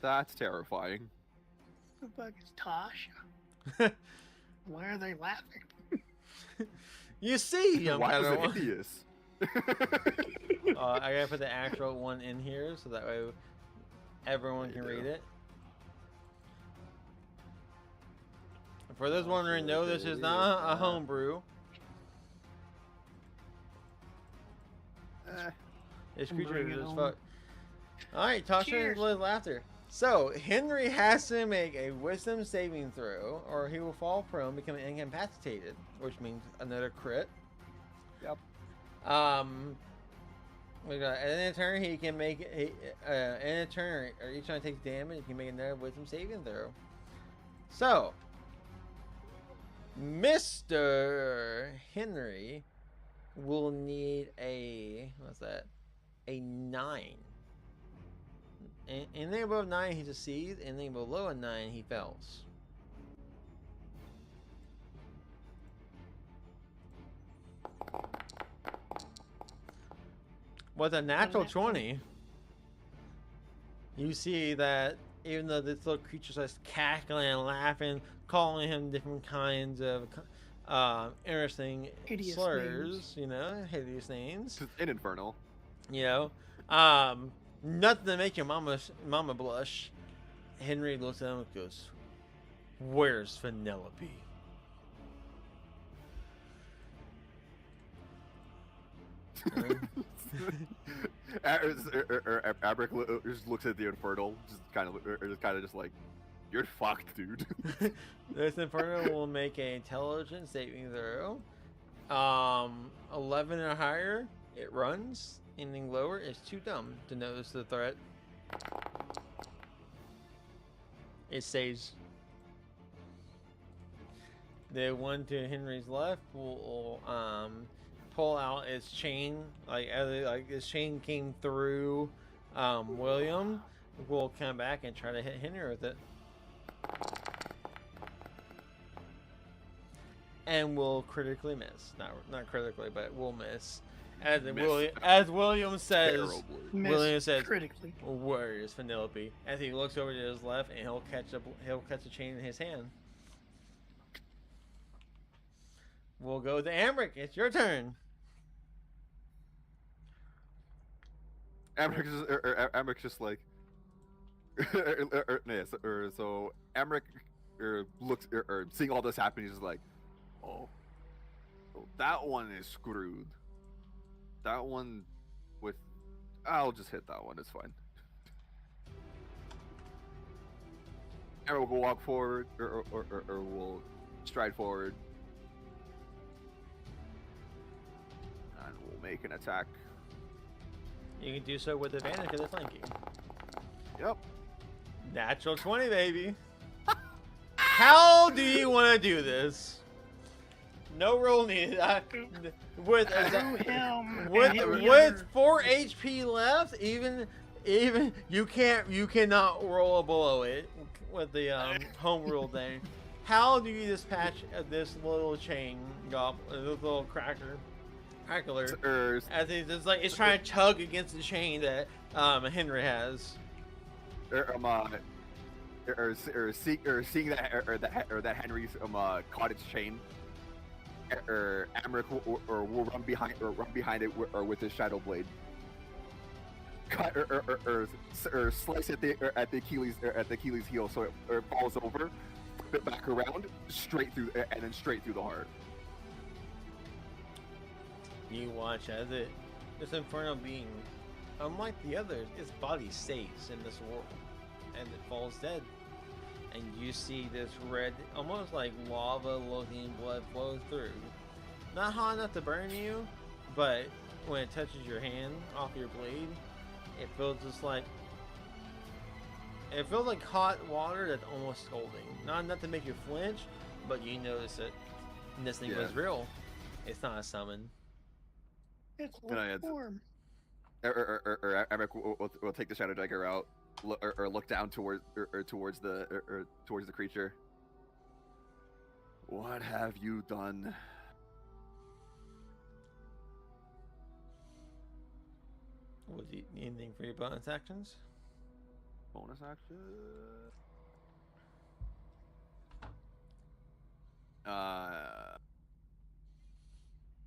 S3: That's terrifying.
S2: The fuck is Tasha? Why are they laughing?
S1: You see, young
S3: Why was it
S1: Padawan.
S3: hideous?
S1: I gotta put the actual one in here so that way everyone can read it. For those wondering, no, this is not a homebrew. This creature
S2: Bring
S1: is
S2: it
S1: just
S2: on.
S1: fuck. Alright, Tasha
S2: Cheers.
S1: and laughter. So, Henry has to make a wisdom saving throw, or he will fall prone, becoming incapacitated, which means another crit.
S3: Yep.
S1: We got in a turn he can make in a turn or each time he takes damage, he can make another wisdom saving throw. So, Mr. Henry will need a a 9. Anything above 9 he succeeds, anything below a 9 he fails. With a natural 20, you see that even though this little creature starts cackling and laughing, calling him different kinds of interesting
S2: Hideous
S1: slurs,
S2: names.
S1: you know, hideous names,
S3: In Infernal.
S1: you know, nothing to make your mama blush. Henry looks at him and goes, "Where's Penelope?"
S3: Abric just looks at the Infernal, just kind of just like, you're fucked, dude.
S1: This Inferno will make an intelligence saving throw. 11 or higher, it runs. Anything lower is too dumb to notice the threat. It saves. The one to Henry's left will pull out its chain, like this chain came through William. Will come back and try to hit Henry with it. And will critically miss. Not critically, but will miss. As William says,
S3: Terribly.
S1: William says,
S2: critically.
S1: "Where is Penelope?" As he looks over to his left, and he'll catch a chain in his hand. We'll go to Amric. It's your turn.
S3: Amric just like, so Amric looks, seeing all this happen, he's just like, oh, that one is screwed. That one with, I'll just hit that one. It's fine. Amric will walk forward, or will stride forward, and we'll make an attack.
S1: You can do so with advantage because it's flanking.
S3: Yep.
S1: Natural 20, baby. How do you want to do this? No roll needed. With
S2: Through him.
S1: with
S2: and hit the
S1: with
S2: other.
S1: 4 HP left, even you cannot roll below it with the home rule thing. How do you dispatch this little chain goblin, this little crackler, as he's just like it's trying to tug against the chain that Henry has.
S3: Seeing that Henry's caught its chain, Amric will run behind it with his shadow blade, cut or slice at the Achilles heel so it falls over, flip it back around, straight through the heart.
S1: You watch as this infernal being, unlike the others, its body stays in this world, and it falls dead. And you see this red, almost like lava-looking blood flow through. Not hot enough to burn you, but when it touches your hand off your blade, it feels just like hot water that's almost scalding. Not enough to make you flinch, but you notice it. And this thing was real. It's not a summon.
S2: It's
S3: it's-
S2: form.
S3: Emmerich will take the Shadow Dagger out, look down towards the creature. What have you done?
S1: Was it anything for your bonus actions?
S3: Bonus action.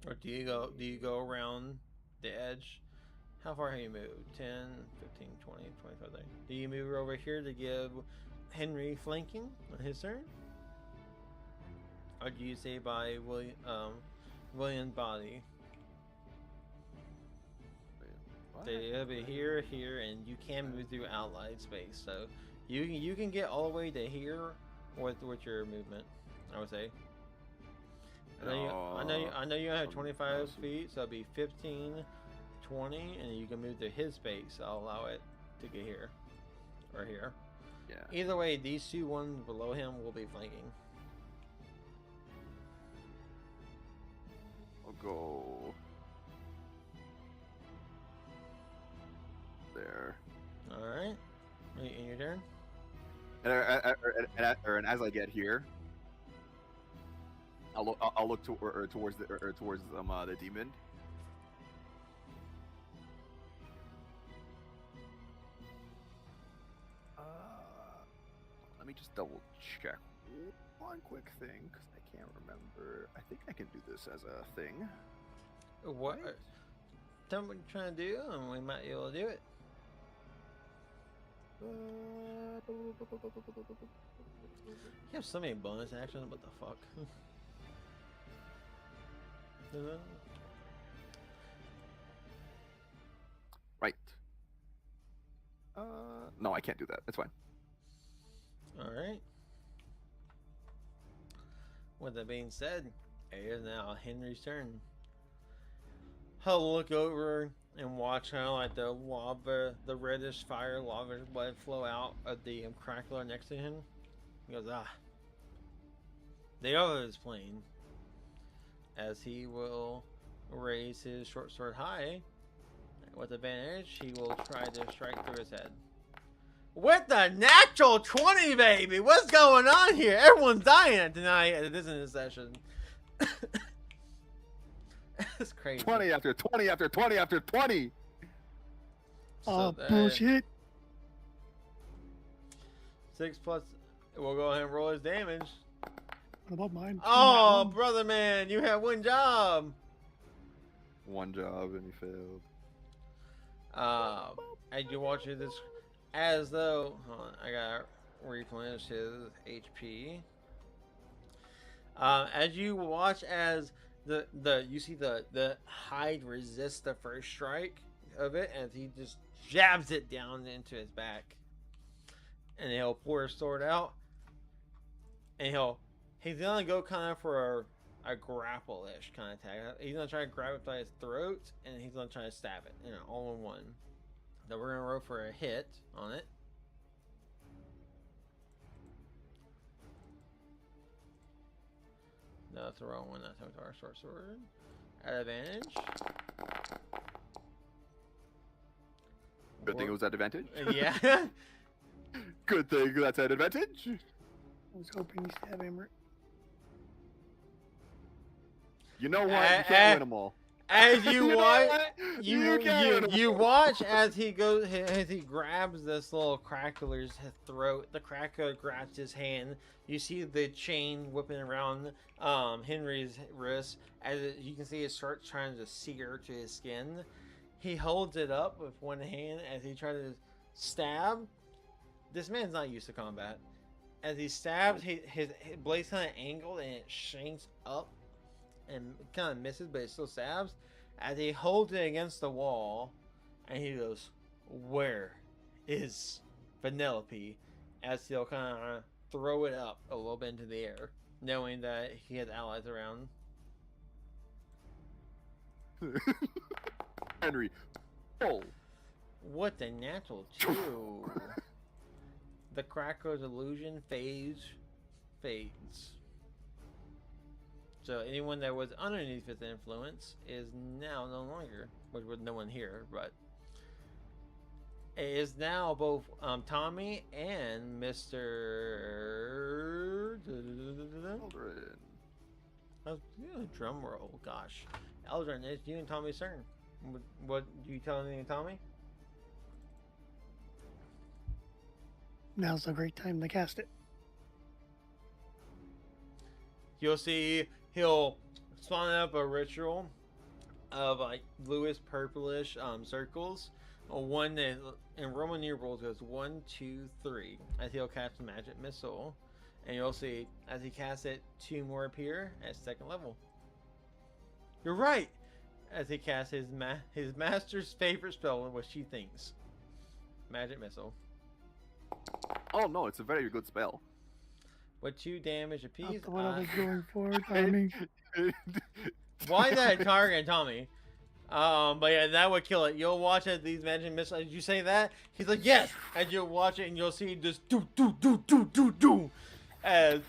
S1: Or do you go around the edge? How far have you moved? 10, 15, 20, 25, 30. Do you move over here to give Henry flanking on his turn? Or do you say by William's body? They'll be here, and you can move through outline space. So you can get all the way to here with your movement, I would say. I know you have 25 feet, so it'll be 15, 20, and you can move to his space. I'll allow it to get here or here.
S3: Yeah.
S1: Either way, these two ones below him will be flanking.
S3: I'll go there.
S1: All right. In your turn.
S3: And as I get here, I'll look towards the demon. Let me just double check one quick thing because I can't remember. I think I can do this as a thing.
S1: What? Tell me what you're trying to do, and we might be able to do it. You have so many bonus actions. What the fuck?
S3: Right. No, I can't do that. That's fine.
S1: Alright. With that being said, it is now Henry's turn. He'll look over and watch how like the lava, the reddish fire lava blood flow out of the crackler next to him. He goes, the other is playing. As he will raise his short sword high. With advantage, he will try to strike through his head. With the natural 20, baby! What's going on here? Everyone's dying tonight at a business session. That's crazy.
S3: 20 after 20 after 20 after 20!
S2: Oh, bullshit.
S1: 6 plus... We'll go ahead and roll his damage.
S2: What about mine?
S1: Oh, brother man, you had one job!
S3: One job and he failed.
S1: And you watch this... As though, hold on, I gotta replenish his HP. As you watch as you see the hide resists the first strike of it, as he just jabs it down into his back, and he'll pull his sword out, and he's gonna go kind of for a grapple-ish kind of attack. He's gonna try to grab it by his throat, and he's gonna try to stab it, all in one. So we're gonna roll for a hit on it. No, that's the wrong one. That's our short sword. At advantage.
S3: Good thing it was at advantage.
S1: Yeah.
S3: Good thing that's at advantage.
S2: I was hoping you stab Emmerich.
S3: You know what? You can't win them all.
S1: As you
S3: know
S1: watch,
S3: what?
S1: you
S3: can't win 'em
S1: you
S3: all.
S1: watch as he goes, as he grabs this little crackler's throat. The crackler grabs his hand. You see the chain whipping around Henry's wrist. You can see it starts trying to sear to his skin. He holds it up with one hand as he tries to stab. This man's not used to combat. As he stabs, his blade's kind of angled and it shanks up and kind of misses, but it still stabs. As he holds it against the wall, and he goes, "Where is Penelope?" As he'll kind of throw it up a little bit into the air, knowing that he has allies around.
S3: Henry. Oh.
S1: What the natural two? The Cracker's illusion fades. So anyone that was underneath his influence is now no longer, which with no one here, but it is now both Tommy and Mr.
S3: Eldrin.
S1: Drum roll, gosh. Eldrin, it's you and Tommy's turn. What do you tell anything to Tommy?
S2: Now's a great time to cast it.
S1: You'll see he'll spawn up a ritual of like bluish purplish circles. One that in Roman numerals goes 1, 2, 3. As he'll cast a magic missile, and you'll see as he casts it, 2 more appear at second level. You're right. As he casts his master's favorite spell, what she thinks, magic missile.
S3: Oh no, it's a very good spell.
S1: With 2 damage apiece.
S2: That's what I was going for, Tommy.
S1: Why that target, Tommy? But yeah, that would kill it. You'll watch it. These magic missiles. Did you say that? He's like, yes. And you'll watch it, and you'll see this do. As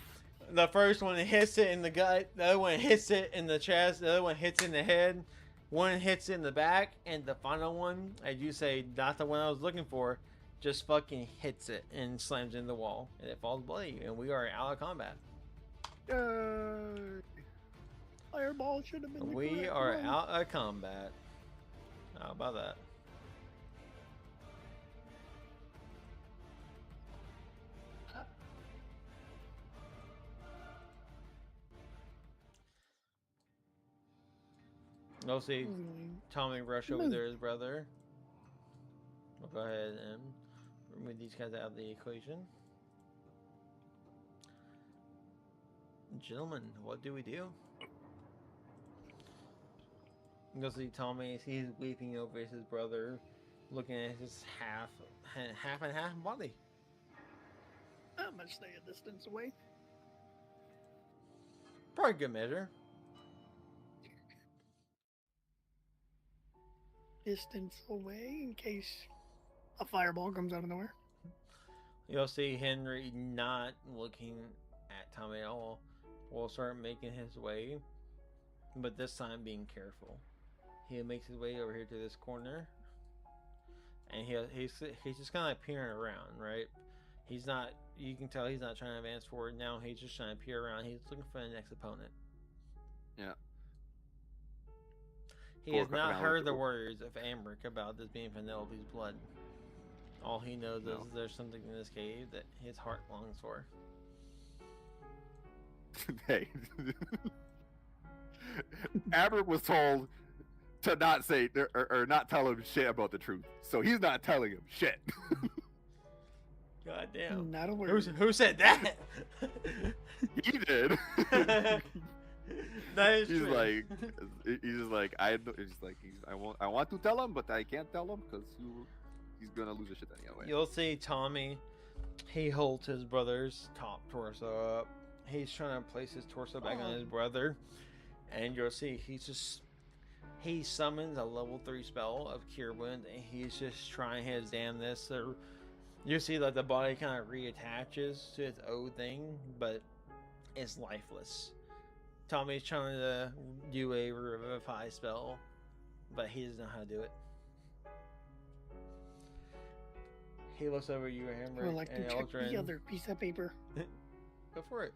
S1: the first one hits it in the gut, the other one hits it in the chest, the other one hits it in the head, one hits it in the back, and the final one, as you say, not the one I was looking for, just fucking hits it and slams in the wall, and it falls bloody, and we are out of combat.
S2: Yay. Fireball should have been the
S1: We
S2: correct
S1: are
S2: one.
S1: out of combat. How about that? You'll see Tommy rush over to his brother. We'll go ahead and remove these guys out of the equation. Gentlemen, what do we do? You'll see Tommy, he's weeping over his brother, looking at his half and half body.
S2: I'm gonna stay a distance away.
S1: Probably good measure.
S2: Distance away in case a fireball comes out of nowhere.
S1: You'll see Henry not looking at Tommy at all. Will start making his way, but this time being careful. He makes his way over here to this corner, and he's just kind of peering around, right? He's not. You can tell he's not trying to advance forward now. He's just trying to peer around. He's looking for the next opponent.
S3: Yeah.
S1: He has not heard the words of Ambrick about this being Penelope's blood. All he knows is there's something in this cave that his heart longs for.
S3: Hey. Ambrick was told to not say or not tell him shit about the truth. So he's not telling him shit.
S1: God damn.
S2: Not a word.
S1: Who said that?
S3: He did.
S1: That is
S3: he's
S1: true.
S3: like, he's just like, I want to tell him, but I can't tell him because he's gonna lose his shit anyway.
S1: You'll see Tommy. He holds his brother's top torso up. He's trying to place his torso back on his brother, and you'll see he summons a level 3 spell of Cure Wound, and he's just trying his damnness. So you see that the body kind of reattaches to its old thing, but it's lifeless. Tommy's trying to do a revivify spell, but he doesn't know how to do it. He looks over you, Amber,
S2: Or like to
S1: and
S2: check
S1: Eldrin.
S2: the other piece of paper.
S1: Go for it.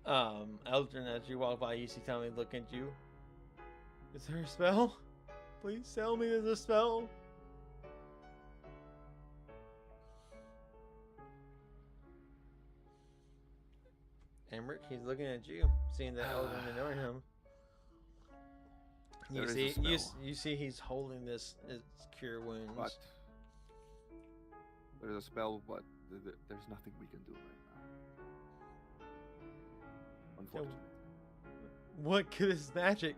S1: Eldrin, as you walk by, you see Tommy look at you. Is there a spell? Please tell me there's a spell. Emmerich, he's looking at you, seeing that Eldrin ignoring him. You
S3: There is a
S1: see,
S3: spell.
S1: you see, he's holding this. It's cure wounds.
S3: But there's a spell, but there's nothing we can do right now. Unfortunately.
S1: What good is magic?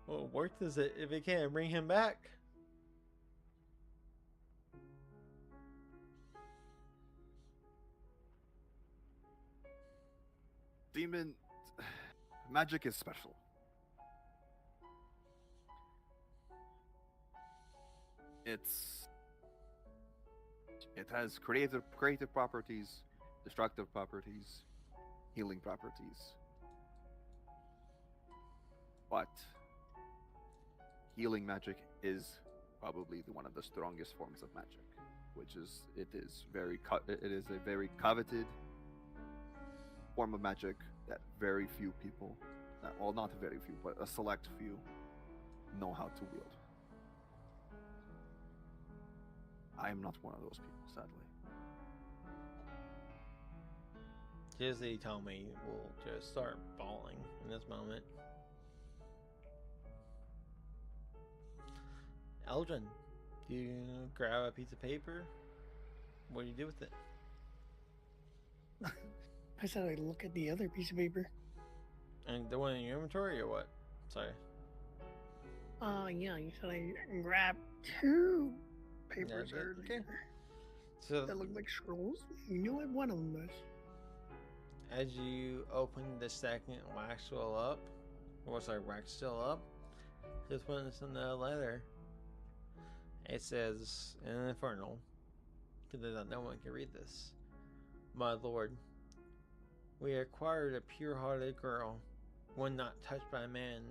S1: What worth is it if it can't bring him back?
S3: Demon magic is special. It has creative properties, destructive properties, healing properties. But healing magic is probably one of the strongest forms of magic, which is it is a very coveted form of magic that very few people, well, not very few, but a select few, know how to wield. I am not one of those people, sadly.
S1: Disney told me will just start bawling in this moment. Eldrin, do you grab a piece of paper? What do you do with it?
S2: I said I look at the other piece of paper.
S1: And the one in your inventory or what? Sorry.
S2: Yeah, you said I grabbed two papers
S1: Yeah,
S2: earlier
S1: okay. So
S2: that look like scrolls. You know what one of them is.
S1: as you open the second wax well up, wax still up, this one's in the letter. It says in Infernal, because no one can read this. My lord, we acquired a pure-hearted girl, one not touched by man,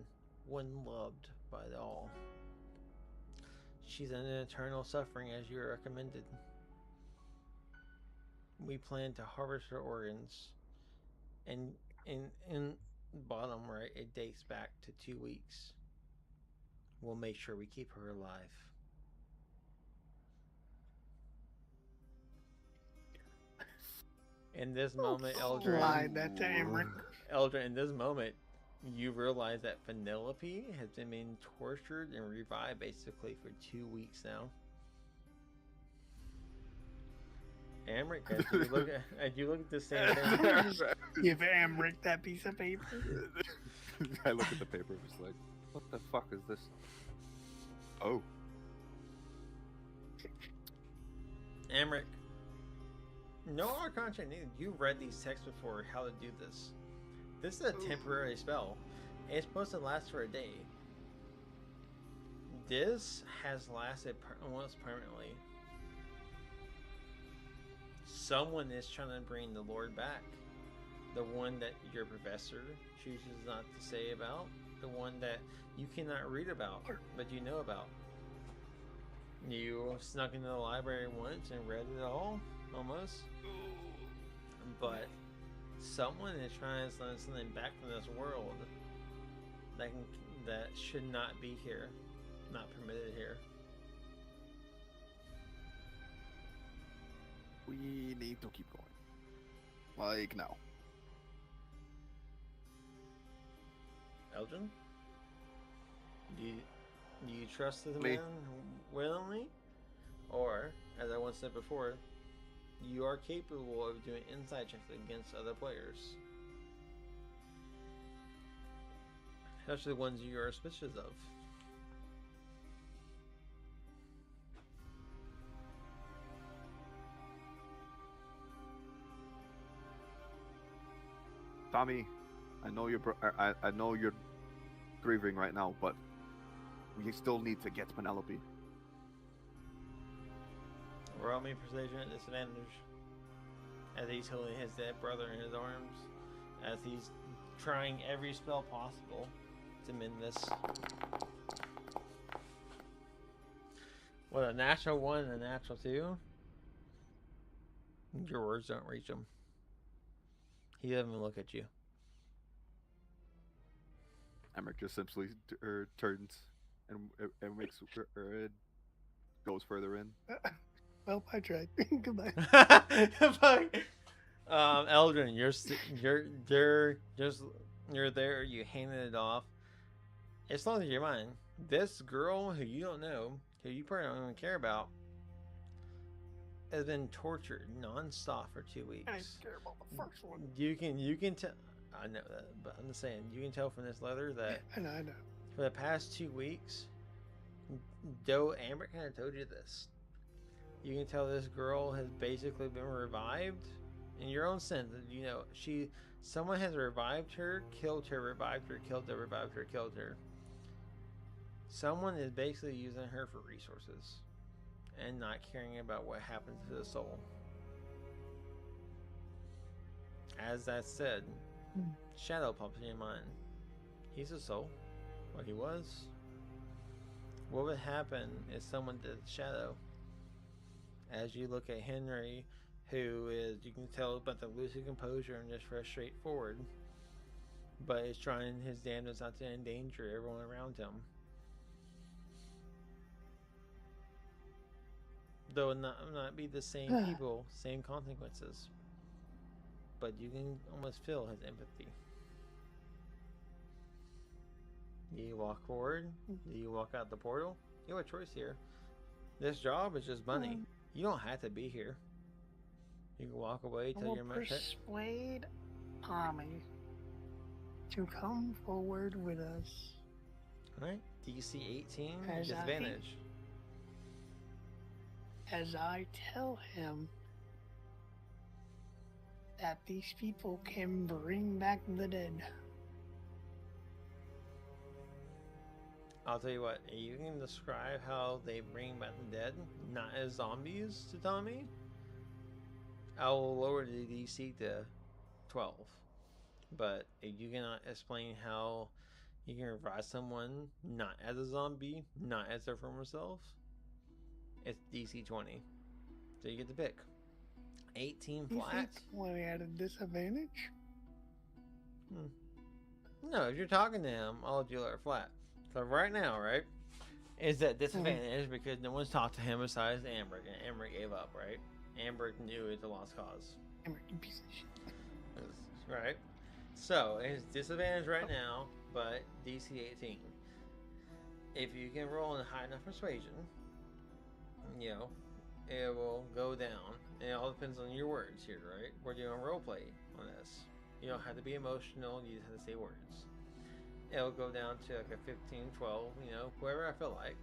S1: one loved by all. She's in eternal suffering as you recommended. We plan to harvest her organs, and in bottom right, it dates back to 2 weeks. We'll make sure we keep her alive. In this moment, Eldrin,
S2: Slide that to Emmerich.
S1: Eldrin, in this moment, you realize that Penelope has been being tortured and revived basically for 2 weeks now. Emmerich, as you look at the same thing,
S2: Give Emmerich that piece of paper.
S3: I look at the paper, just like, what the fuck is this? Oh,
S1: Emmerich, no Archon check needed. You've read these texts before, how to do this. This is a temporary spell. It's supposed to last for a day. This has lasted almost permanently. Someone is trying to bring the Lord back. The one that your professor chooses not to say about. The one that you cannot read about, but you know about. You snuck into the library once and read it all, almost. But someone is trying to send something back from this world that should not be here, not permitted here.
S3: we need to keep going. Like now.
S1: Eldrin, do you trust the
S3: Me.
S1: man willingly, or as I once said before, you are capable of doing insight checks against other players, especially ones you are suspicious of.
S3: Tommy, I know I know you're grieving right now, but we still need to get Penelope.
S1: Roll me persuasion at disadvantage. as he's holding his dead brother in his arms, as he's trying every spell possible to mend this. What, a natural 1 and a natural 2? Your words don't reach him. He doesn't even look at you.
S3: Emmerich just simply turns and makes goes further in.
S2: Well, I tried. Goodbye.
S1: Eldrin, you're there. You handed it off. It's long as your mind. This girl who you don't know, who you probably don't even care about, has been tortured nonstop for 2 weeks.
S2: I didn't care about the first one.
S1: You can tell. I know that, but I'm just saying you can tell from this letter that
S2: I know.
S1: for the past 2 weeks, though Amber kind of told you this, you can tell this girl has basically been revived in your own sense. You know, someone has revived her, killed her, revived her, killed her, revived her, killed her. Someone is basically using her for resources and not caring about what happens to the soul. As that said, Shadow pops in your mind. He's a soul. What he was. What would happen if someone did Shadow? As you look at Henry, who is, you can tell about the lucid composure and just very straightforward, but is trying his damnedest not to endanger everyone around him. Though it not be the same people, same consequences. But you can almost feel his empathy. Do you walk forward? Do you walk out the portal? You have a choice here. This job is just money. You don't have to be here. You can walk away till you're much.
S2: Persuade Tommy to come forward with us.
S1: Alright, DC 18,
S2: As
S1: disadvantage.
S2: As I tell him that these people can bring back the dead.
S1: I'll tell you what, you can describe how they bring back the dead, not as zombies to Tommy. I will lower the DC to 12. But if you cannot explain how you can revive someone not as a zombie, not as their former self, it's DC 20. So you get to pick. 18 flat.
S2: When we had a disadvantage?
S1: No, if you're talking to him, I'll let you lower flat. So right now, right, is that disadvantage because no one's talked to him besides Amber, and Amber gave up, right? Amber knew it's a lost cause.
S2: Amber, you piece of shit.
S1: Right? So, it's disadvantage right now, but DC 18. If you can roll in high enough persuasion, you know, it will go down. And it all depends on your words here, right? We're doing roleplay on this. You don't have to be emotional, you just have to say words. It'll go down to like a 15, 12, you know, whoever I feel like.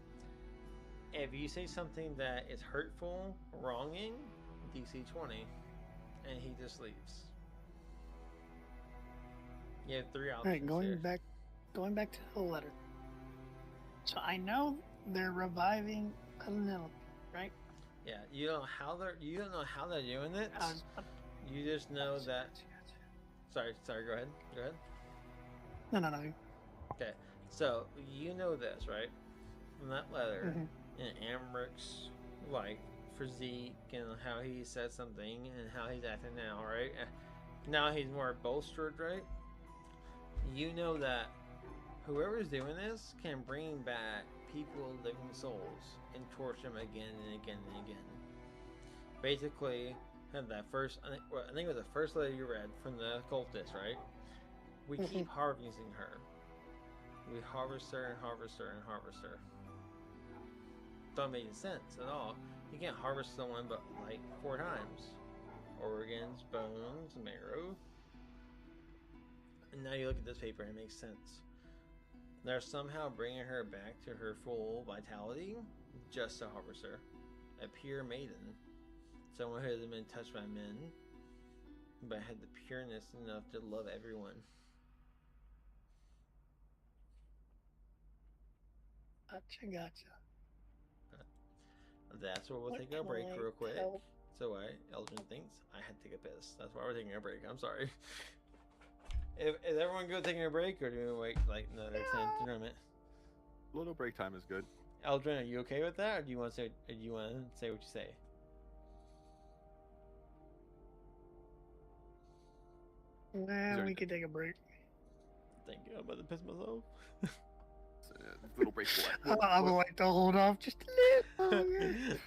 S1: If you say something that is hurtful, wronging, DC 20, and he just leaves. You have 3 options.
S2: Alright, going
S1: here.
S2: back to the letter. So I know they're reviving Penelope, right?
S1: Yeah, you don't know how they're doing it. You just know that. Sorry. Go ahead.
S2: No.
S1: Okay, so you know this, right? From that letter, and Amrich's like physique and how he said something and how he's acting now, right? Now he's more bolstered, right? You know that whoever's doing this can bring back people, living souls, and torture them again and again and again. Basically, had that first, I think it was the first letter you read from the cultist, right? We keep harvesting her. We harvest her and harvest her and harvest her. Don't make sense at all. You can't harvest someone but like 4 times. Organs, bones, marrow. And now you look at this paper and it makes sense. They're somehow bringing her back to her full vitality just to harvest her. A pure maiden. Someone who hasn't been touched by men, but had the pureness enough to love everyone.
S2: Gotcha.
S1: That's where we'll
S2: What
S1: take our
S2: can
S1: break
S2: I
S1: real quick.
S2: tell
S1: So Eldrin thinks I had to take a piss. That's why we're taking a break. I'm sorry. Is everyone good taking a break, or do we wait like another 10 tournament?
S3: A little break time is good.
S1: Eldrin, are you okay with that, or do you want to say? Or do you want to say what you say?
S2: Well, we could take a break.
S1: Thank you. I'm about to piss myself.
S3: Little break.
S2: I would like to hold off just a little longer.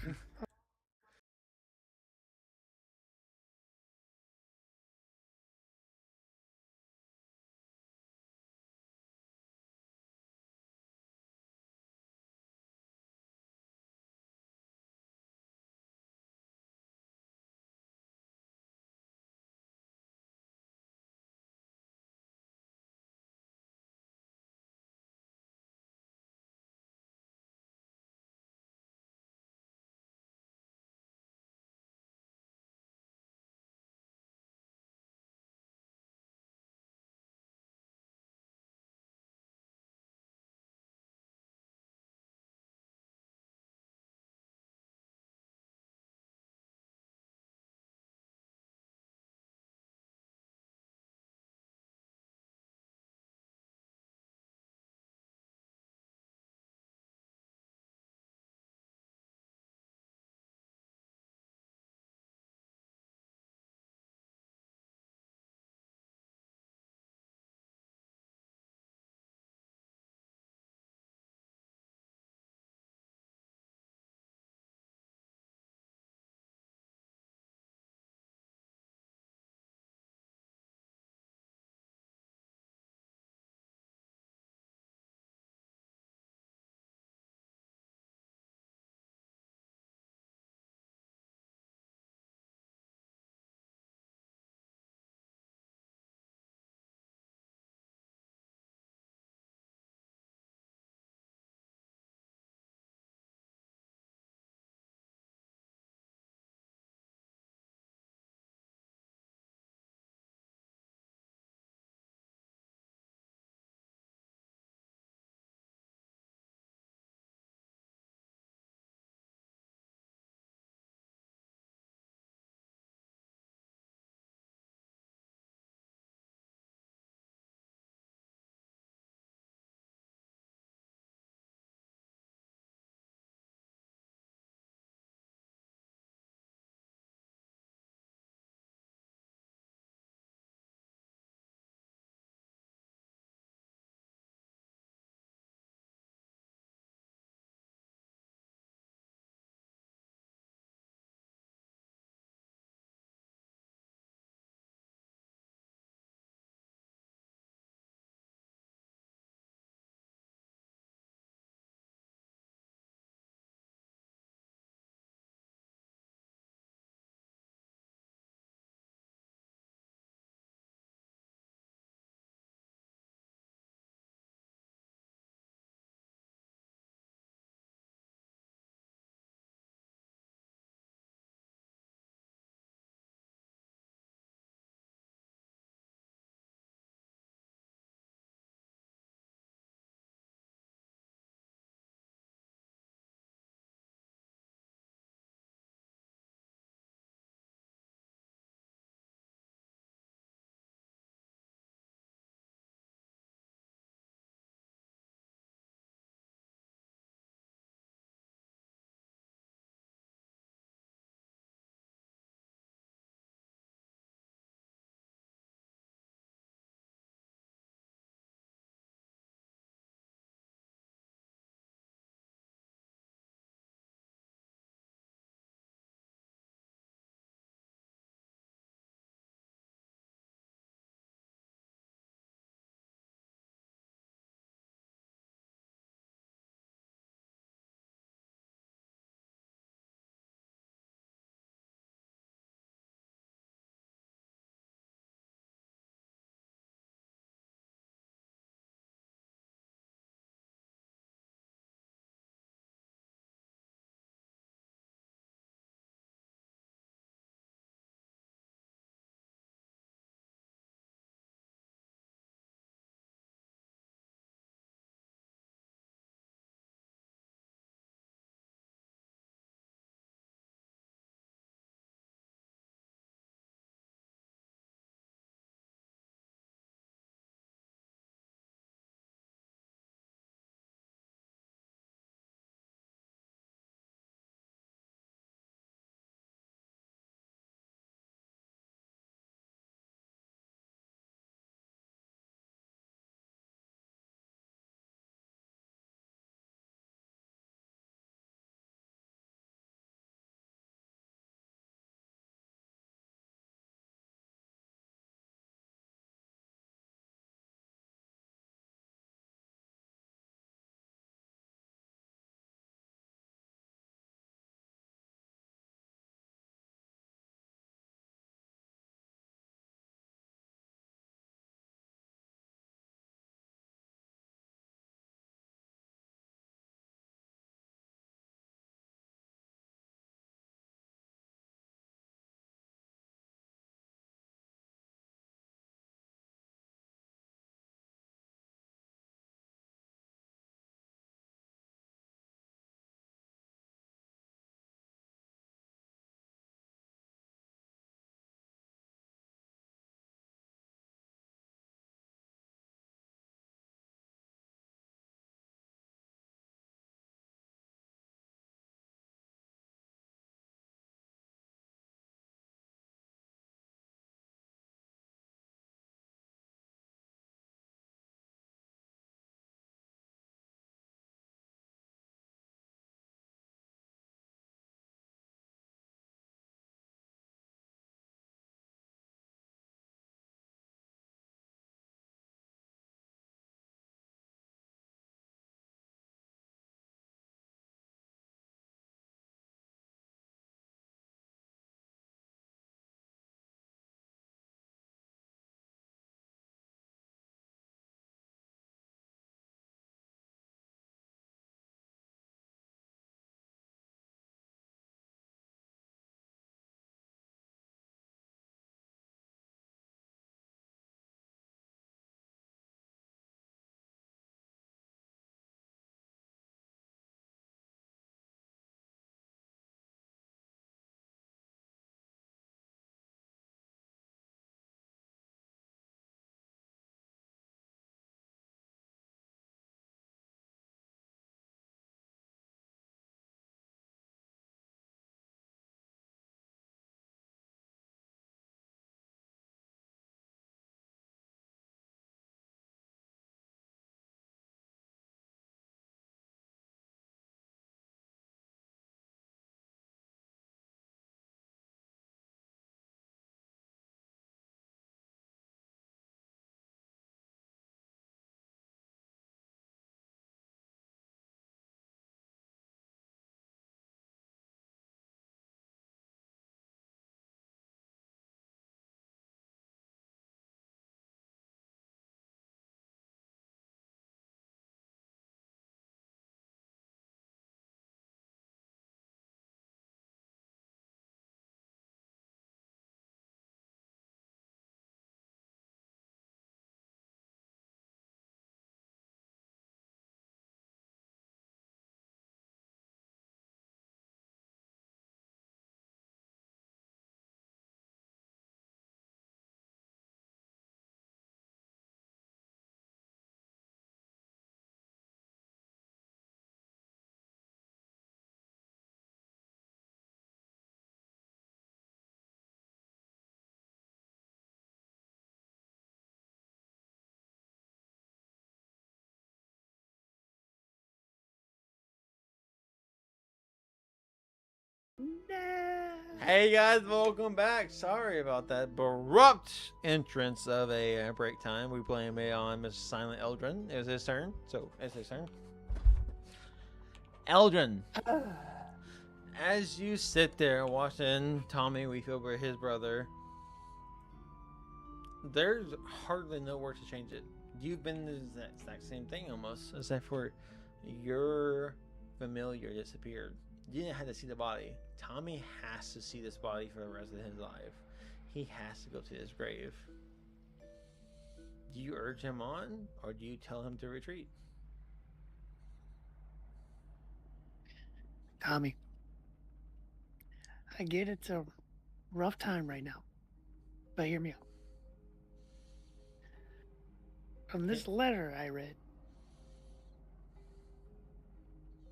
S2: Nah.
S1: Hey guys, welcome back. Sorry about that abrupt entrance of a break time. We blame it on Mr. Silent Eldrin. It was his turn, so it's his turn. Eldrin, as you sit there watching Tommy weep over his brother, there's hardly no word to change it. You've been the exact same thing almost, except for your familiar disappeared. You didn't have to see the body. Tommy has to see this body for the rest of his life. He has to go to his grave. Do you urge him on, or do you tell him to retreat?
S2: Tommy, I get it's a rough time right now, but hear me out. From this letter I read,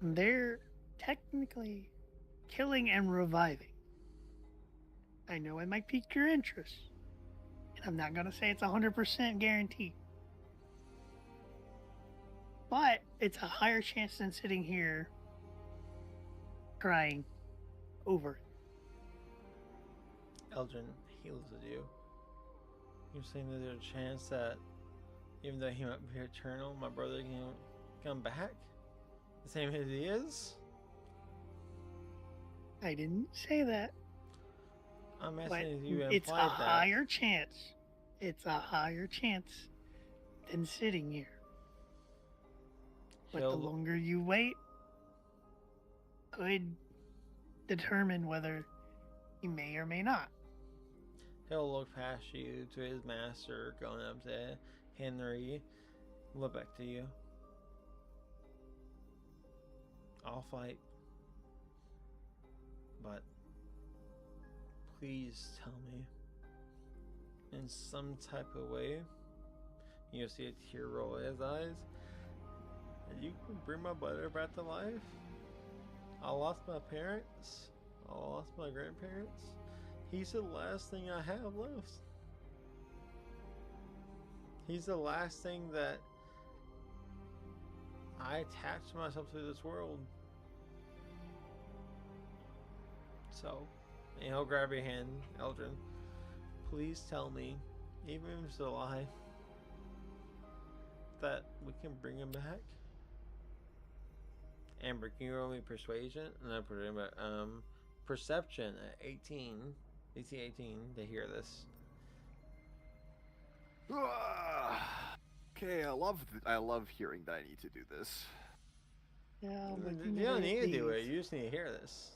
S2: they're technically killing and reviving. I know it might pique your interest, and I'm not going to say it's 100% guaranteed. But it's a higher chance than sitting here crying over it.
S1: Eldrin, he looks at you. You're saying that there's a chance that even though he might be eternal, my brother can come back? The same as he is?
S2: I didn't say that.
S1: I'm
S2: But
S1: asking if you
S2: it's a
S1: implied that.
S2: higher chance. It's a higher chance than sitting here. But the
S1: He'll-
S2: longer you wait, could determine whether he may or may not.
S1: He'll look past you to his master, going up to Henry, look back to you. I'll fight. But please tell me, in some type of way, you'll see a tear roll in his eyes, that you can bring my brother back to life. I lost my parents. I lost my grandparents. He's the last thing I have left. He's the last thing that I attached myself to this world. So, and he'll grab your hand, Eldrin. Please tell me, even if it's a lie, that we can bring him back. Amber, can you roll me persuasion? And I put him at perception at 18. DC 18 to hear this.
S3: Okay, I love hearing that I need to do this.
S2: Yeah,
S1: You
S2: but
S1: don't need to do it.
S2: these-
S1: You just need to hear this.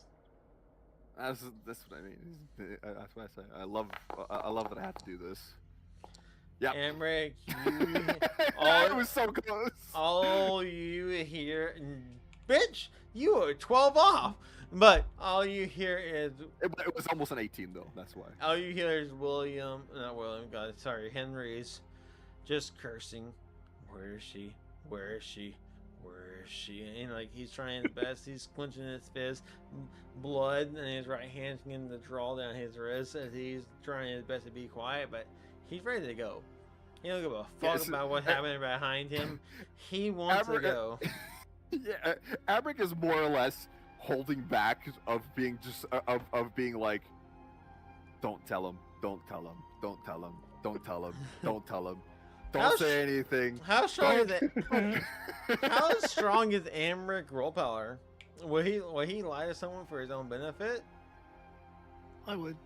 S3: That's what I mean. That's what I say. I love that I have to do this. Yeah.
S1: Amric,
S3: I was so close.
S1: all you hear, bitch, you are 12 off. But all you hear is,
S3: It was almost an 18 though. That's why.
S1: all you hear is not William, God, sorry, Henry's just cursing. Where is she? Where is she? Where is she? And like he's trying his best. He's clenching his fist, blood, and his right hand's getting to draw down his wrist as he's trying his best to be quiet. But he's ready to go. He don't give a fuck
S3: Yes,
S1: about what's happening behind him. He wants to go.
S3: Yeah, Abric is more or less holding back of being just of being like, don't tell him, don't tell him, don't tell him, don't tell him, don't tell him, don't
S1: How
S3: say anything.
S1: How strong is
S3: Don't-
S1: it? How strong is Amric roll power? Will he lie to someone for his own benefit?
S2: I would.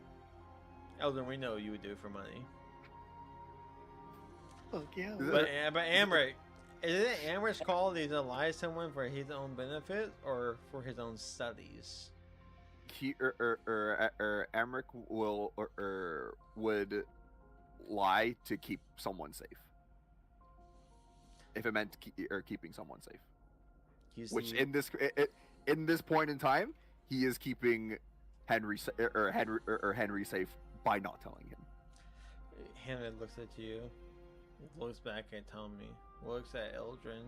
S1: Eldrin, we know you would do it for money.
S2: Fuck yeah.
S3: Is
S1: But Amric, is it Amric's quality to lie to someone for his own benefit or for his own studies?
S3: He Amric will would lie to keep someone safe. If it meant keeping someone safe,
S1: You
S3: which
S1: see-
S3: in this point in time, he is keeping Henry Henry safe by not telling him.
S1: Henry looks at you, looks back at Tommy, looks at Eldrin,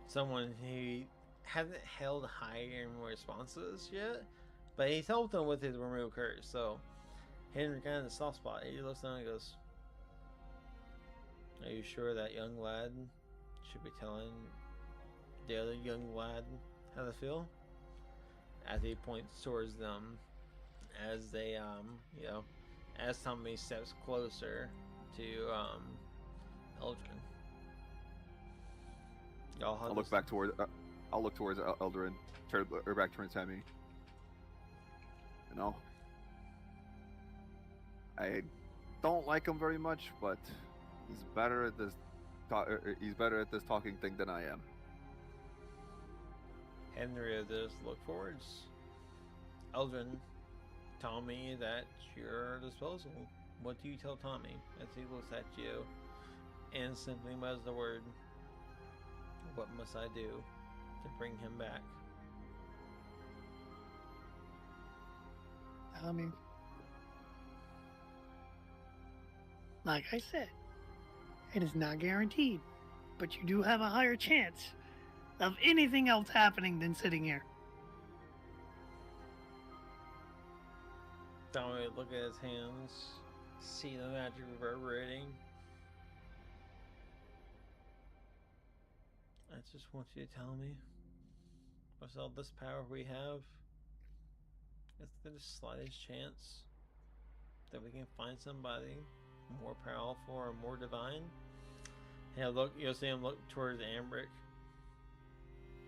S1: someone he hasn't held higher in responses yet, but he's helped him with his remove curse. So Henry kind of the soft spot. He looks down and goes, "Are you sure that young lad should be telling the other young lad how to feel?" as he points towards them, as they as Tommy steps closer to Eldrin. Y'all have
S3: I'll look
S1: this-
S3: back toward. I'll look towards Eldrin, or back towards Hemi. You know, I don't like him very much, but he's better at this. He's better at this talking thing than I am.
S1: Henry just look forwards. Eldrin, Tommy is at your disposal. What do you tell Tommy as he looks at you and simply mutters the word, "What must I do to bring him back?"
S2: I mean, like I said, it is not guaranteed, but you do have a higher chance of anything else happening than sitting here.
S1: Tommy look at his hands, see the magic reverberating. I just want you to tell me, with all this power we have, is there the slightest chance that we can find somebody more powerful or more divine? Yeah, look, you'll see him look towards Ambric.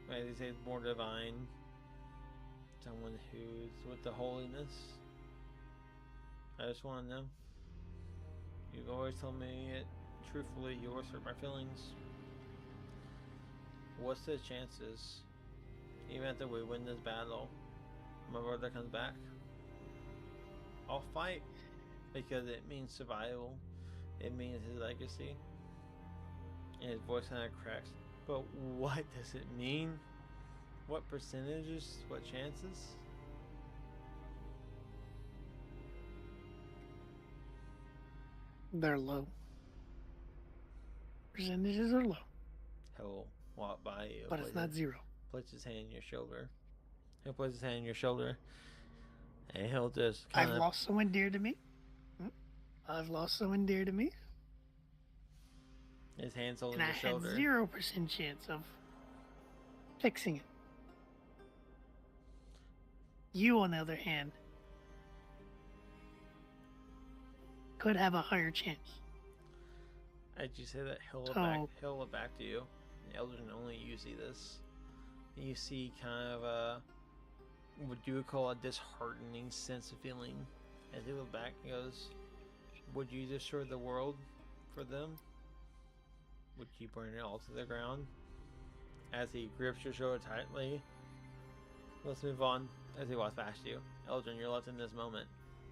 S1: Right, he says more divine. Someone who's with the holiness. I just want to know. You've always told me it truthfully. You always hurt my feelings. What's the chances, even after we win this battle, my brother comes back? I'll fight because it means survival. It means his legacy. And his voice kind of cracks. But what does it mean? What percentages? What chances?
S2: They're low. Percentages are low,
S1: He'll walk by you.
S2: but it's not zero.
S1: Puts his hand on your shoulder. He'll put his hand on your shoulder. And he'll just
S2: I've
S1: kind of...
S2: lost someone dear to me. I've lost someone dear to me.
S1: His hand's holding
S2: And I
S1: your shoulder.
S2: had 0% chance of fixing it. You, on the other hand, could have a higher chance.
S1: As you say that, he'll look
S2: Oh.
S1: back to you. Eldrin, only you see this. You see kind of a, what you would call a disheartening sense of feeling. As he looks back, he goes, would you destroy the world for them? Would you burn it all to the ground? As he grips your shoulder tightly. Let's move on as he walks past you. Eldrin, you're left in this moment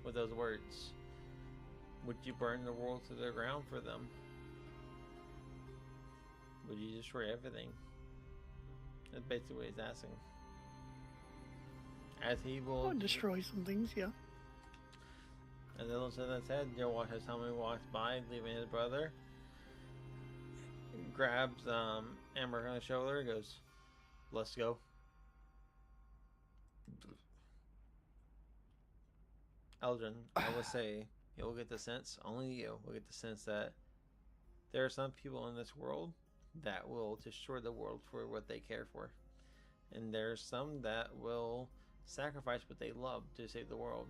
S1: with those words. Would you burn the world to the ground for them? Would you destroy everything? That's basically what he's asking. As he will...
S2: I'll destroy some things, yeah.
S1: As Eldrin said that said, you'll watch as Tommy walks by, leaving his brother. Grabs Amber on the shoulder and goes, let's go. Eldrin, I would say you'll get the sense, only you will get the sense that there are some people in this world that will destroy the world for what they care for. And there's some that will sacrifice what they love to save the world.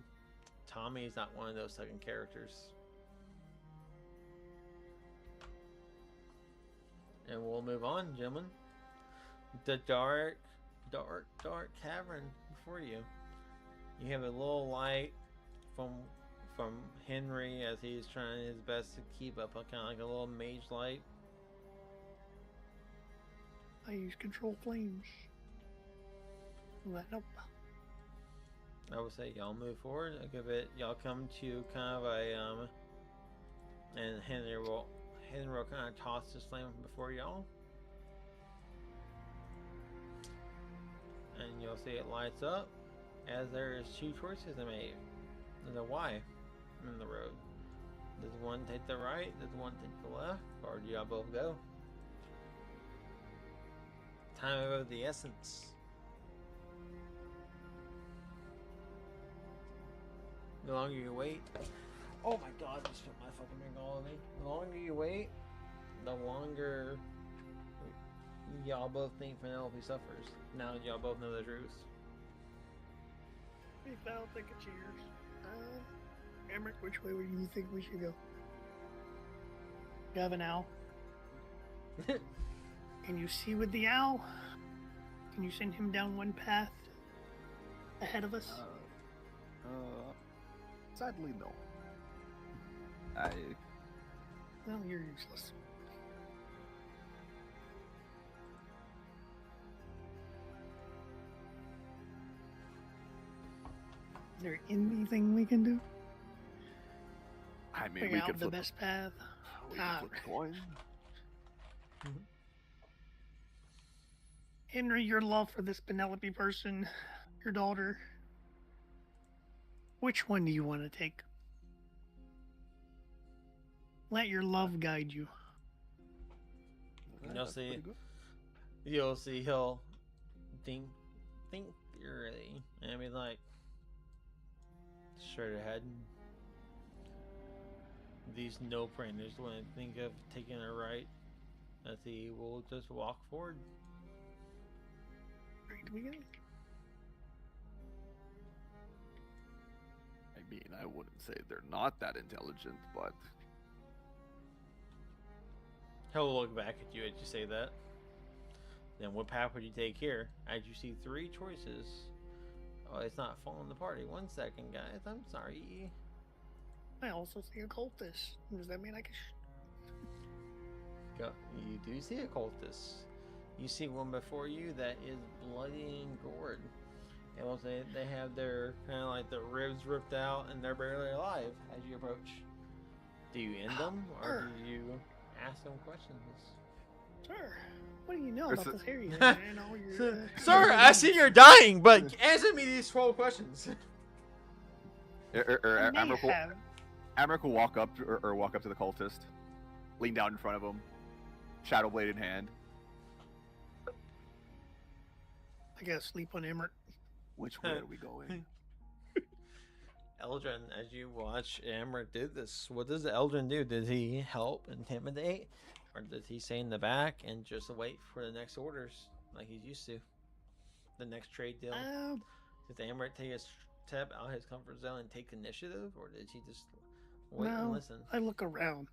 S1: Tommy is not one of those second characters. And we'll move on, gentlemen. The dark cavern before you. You have a little light from Henry as he's trying his best to keep up, kind of like a little mage light.
S2: I use control flames. Let up.
S1: I would say y'all move forward a good bit. Y'all come to kind of a and Henry will kind of toss his flame before y'all, and you'll see it lights up as there is two choices to make. There's a Y in the road. Does one take the right? Does one take the left? Or do y'all both go? Time of the essence. The longer you wait, oh my god, I just spit my fucking drink all over me. The longer you wait, the longer y'all both think Penelope suffers. Now y'all both know the truth.
S2: We fell, take a cheers. Emmerich, which way would you think we should go? You have an owl. Can you see with the owl? Can you send him down one path ahead of us?
S3: Sadly, no.
S2: Well, you're useless. Is there anything we can do?
S3: I mean,
S2: Figure
S3: we
S2: out
S3: could
S2: the
S3: flip.
S2: best path.
S3: We could flip a coin.
S2: Henry, your love for this Penelope person, your daughter. Which one do you want to take? Let your love guide you.
S1: You'll see. You'll see. He'll think thoroughly, and be like, straight ahead. These no-brainers, when I think of taking a right, that he will just walk forward.
S2: Where do we go?
S3: I mean, I wouldn't say they're not that intelligent, but
S1: He'll look back at you as you say that. Then what path would you take here? As you see 3 choices. Oh, it's not following the party. 1 second, guys. I'm sorry.
S2: I also see a cultist. Does that mean I can
S1: Go. You do see a cultist. You see one before you that is bloody and gored. And also they have their kind of like the ribs ripped out and they're barely alive as you approach. Do you end them or do you ask them questions?
S2: Sir, what do you know
S3: This
S2: about
S3: is-
S2: this area? I know you're,
S1: Sir, I see you're dying, but answer me these 12 questions.
S2: I may
S3: Amric will,
S2: have.
S3: Amric will walk up or walk up to the cultist, lean down in front of him, shadow blade in hand.
S2: I gotta sleep on Emmerich.
S3: Which way are we going?
S1: Eldrin, as you watch Amric do this, what does Eldrin do? Does he help intimidate? Or does he stay in the back and just wait for the next orders like he's used to? The next trade deal? Did Amric take a step out of his comfort zone and take initiative? Or did he just wait and
S2: No.
S1: listen?
S2: I look around.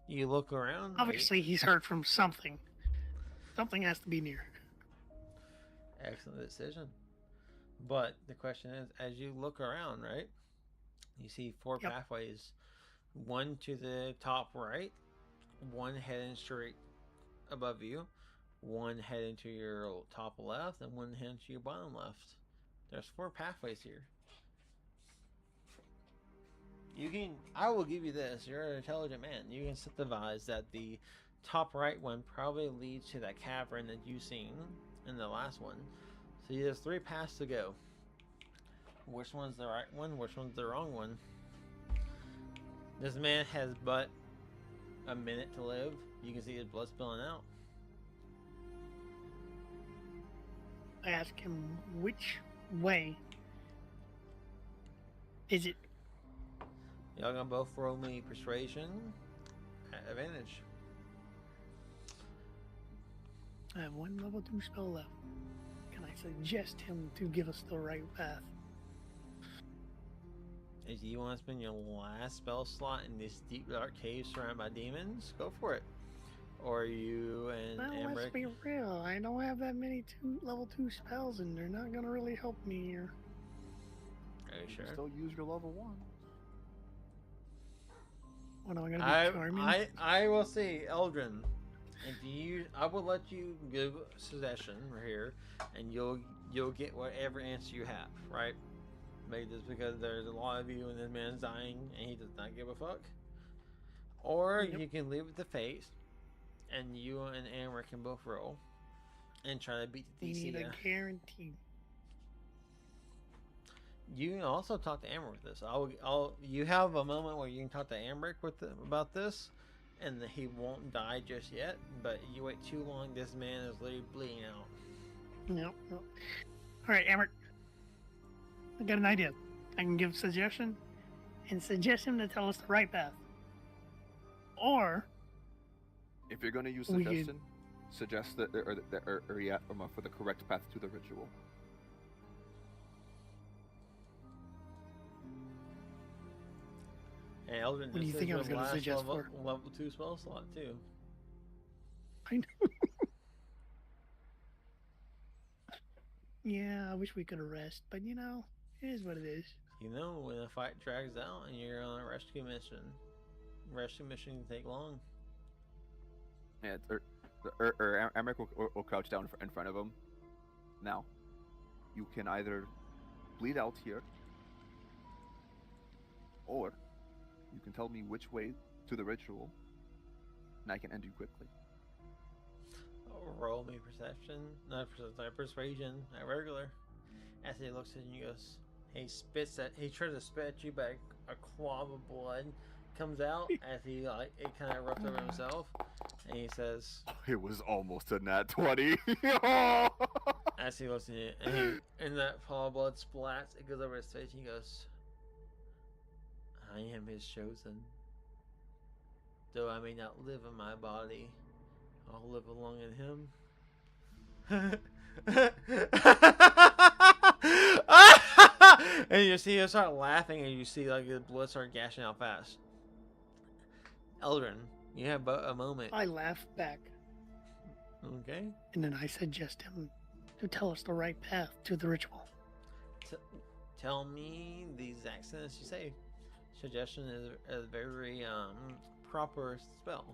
S1: You look around.
S2: Obviously, he's heard from something. Something has to be near.
S1: Excellent decision. But the question is, as you look around, right? You see 4
S2: Yep.
S1: pathways. 1 to the top right, 1 heading straight above you, 1 heading to your top left, and 1 heading to your bottom left. There's 4 pathways here. You can, I will give you this, you're an intelligent man. You can sympathize that the top right one probably leads to that cavern that you've seen in the last one. So there's 3 paths to go. Which one's the right one? Which one's the wrong one? This man has but a minute to live. You can see his blood spilling out.
S2: I ask him, which way is it?
S1: Y'all gonna both roll me persuasion at advantage.
S2: I have 1 level 2 spell left. Can I suggest him to give us the right path?
S1: If you want to spend your last spell slot in this deep dark cave surrounded by demons, go for it. Or you and
S2: Well, let's
S1: Amric.
S2: be real. I don't have that many level 2 spells, and they're not gonna really help me here.
S1: Are you
S3: You
S1: sure?
S3: still use your level 1.
S2: What am I gonna be charming?
S1: I will see, Eldrin. If you, I will let you give suggestion right here, and you'll get whatever answer you have, right? Maybe just because there's a lot of you and this man's dying and he does not give a fuck. Or
S2: Yep.
S1: you can live with the fate, and you and Amber can both roll and try to beat the
S2: We
S1: DC.
S2: need a guarantee.
S1: You can also talk to Amber with this. You have a moment where you can talk to Amber about this, and he won't die just yet. But you wait too long, this man is literally bleeding out.
S2: No. All right, Emmerich. I got an idea. I can give a suggestion and suggest him to tell us the right path. Or
S3: If you're going to use
S2: We could-
S3: suggestion, suggest that for the correct path to the ritual.
S1: And Eldrin,
S2: What do you
S1: this
S2: think
S1: is
S2: I was
S1: your
S2: gonna
S1: last
S2: suggest
S1: level,
S2: for?
S1: level 2 spell slot, too.
S2: I know. Yeah, I wish we could rest, but you know, it is what it is.
S1: You know, when a fight drags out and you're on a rescue mission can take long.
S3: Yeah, Emmerich will crouch down in front of him. Now, you can either bleed out here, or you can tell me which way to the ritual, and I can end you quickly.
S1: Roll me perception, not persuasion, at regular. As he looks at you, he tries to spit at you, but a clog of blood comes out as it kind of erupts over himself, and he says,
S3: It was almost a nat 20.
S1: as he looks at you, and that fall of blood splats, it goes over his face, and he goes, I am his chosen. Though I may not live in my body, I'll live along in him. And you see him start laughing, and you see like the blood start gashing out fast. Eldrin, you have a moment.
S2: I laugh back,
S1: Okay.
S2: and then I suggest him to tell us the right path to the ritual.
S1: Tell me the exact sentence you say. Suggestion is a very proper spell.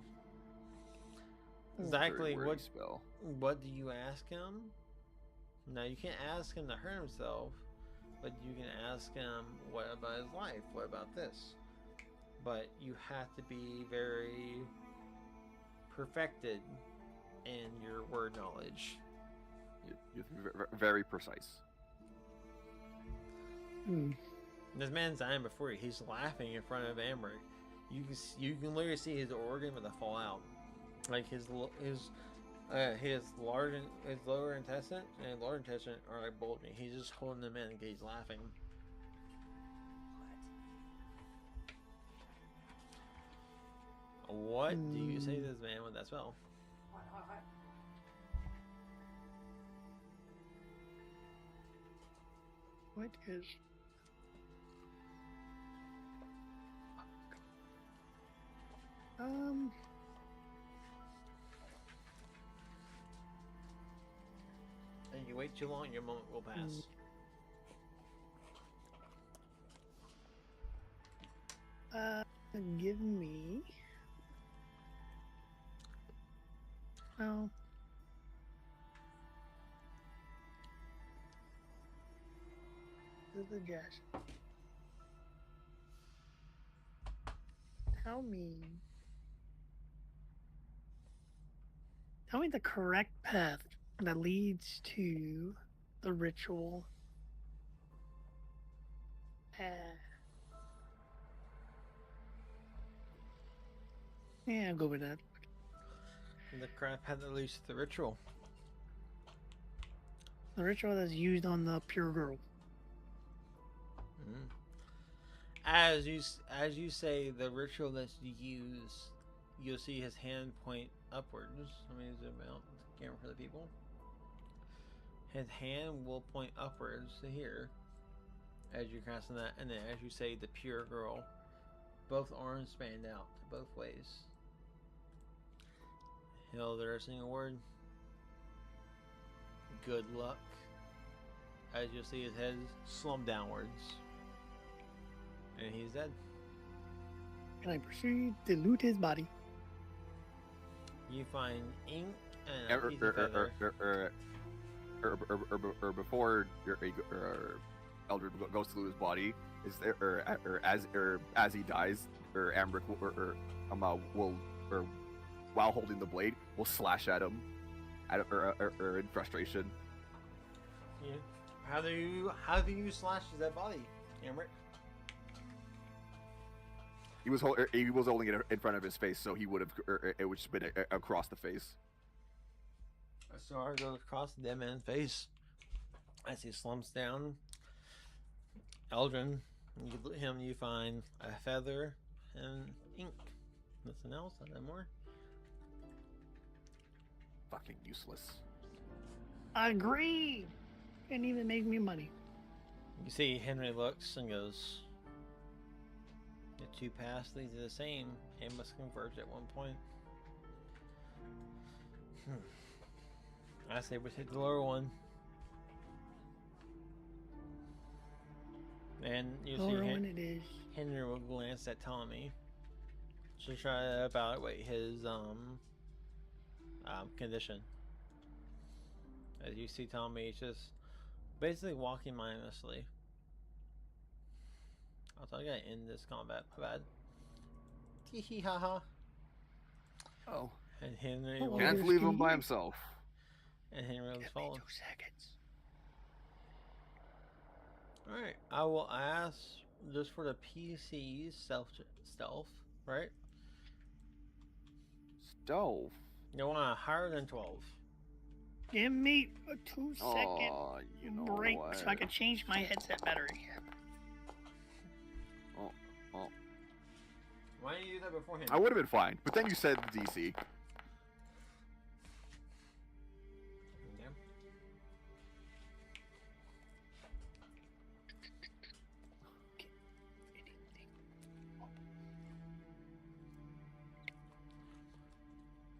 S1: Exactly
S3: Very spell.
S1: what do you ask him? Now you can't ask him to hurt himself, but you can ask him what about his life, what about this? But you have to be very perfected in your word knowledge.
S3: You're very precise.
S2: Hmm.
S1: This man's dying before you. He's laughing in front of Amber. You can literally see his organ with a fall out, like his lower intestine and lower intestine are like bulging. He's just holding them in because he's laughing. What do you say to this man with that spell?
S2: What is? And you wait too long, your moment will pass. Give me. Oh. This is a guess. Tell me the correct path that leads to the ritual. Yeah, I'll go with that.
S1: The crap had to leads to the ritual.
S2: The ritual that's used on the pure girl.
S1: Mm. As you say the ritual that you use, you'll see his hand point upwards. Let me zoom out the camera for the people. His hand will point upwards to here as you're casting that, and then as you say the pure girl, both arms span out to both ways. He'll utter a single word. Good luck. As you'll see his head slump downwards. And he's dead.
S2: And I proceed to loot his body.
S1: You find ink and a piece of feather.
S3: Before Eldred goes to lose his body, is there as he dies, Ambrick will while holding the blade will slash at him, in frustration.
S1: Yeah. How do you slash that body, Ambrick?
S3: He was holding it in front of his face, so he would have it would have been across the face.
S1: A sword goes across the dead man's face as he slumps down. Eldrin, you find a feather and ink. Nothing else? Nothing more?
S3: Fucking useless.
S2: I agree. Can't even make me money.
S1: You see Henry looks and goes, The two paths lead to the same and must converge at one point. I say we take the lower one. And you
S2: Lower
S1: see
S2: one it is.
S1: Henry will glance at Tommy to try to evaluate his condition. As you see Tommy just basically walking mindlessly. Also, I gotta end this combat. My bad. Tee hee ha ha.
S3: Oh,
S1: And Henry
S2: Oh,
S1: will.
S2: yeah.
S3: can't leave him by himself.
S1: And Henry will
S2: Give me
S1: follow.
S2: 2 seconds.
S1: Alright, I will ask just for the PC stealth, right?
S3: Stove.
S1: You want higher than 12.
S2: Give me a 2-second
S3: Oh, you know
S2: break
S3: what?
S2: so I can change my headset battery.
S3: Oh, oh.
S1: Why didn't you do that beforehand?
S3: I would have been fine, but then you said DC.
S1: Okay.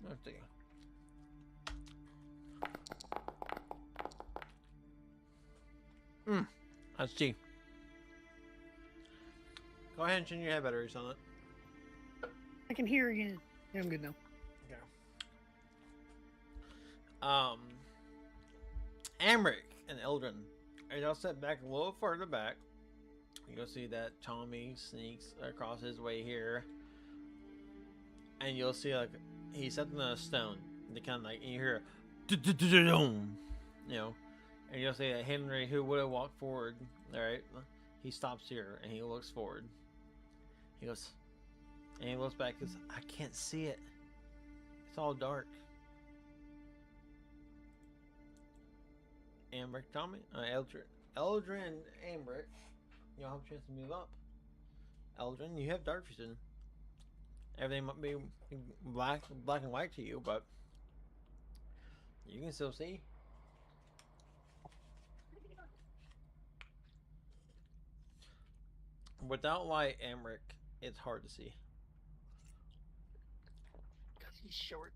S1: Let's see. Let's see. Go ahead and change your head batteries on it.
S2: I can hear again. Yeah, I'm good now.
S1: Amric and Eldrin. And I'll step back a little further back. You'll see that Tommy sneaks across his way here. And you'll see like he's stepping on a stone. The kind of like and you hear you know, and you'll see that Henry, who would have walked forward, alright, he stops here and he looks forward. He goes, and he looks back and goes, I can't see it. It's all dark. Ambric, Tommy, Eldrin, Ambric, you'll have a chance to move up. Eldrin, you have dark vision. Everything might be black and white to you, but you can still see. Without light, Amric, it's hard to see.
S2: Because he's short.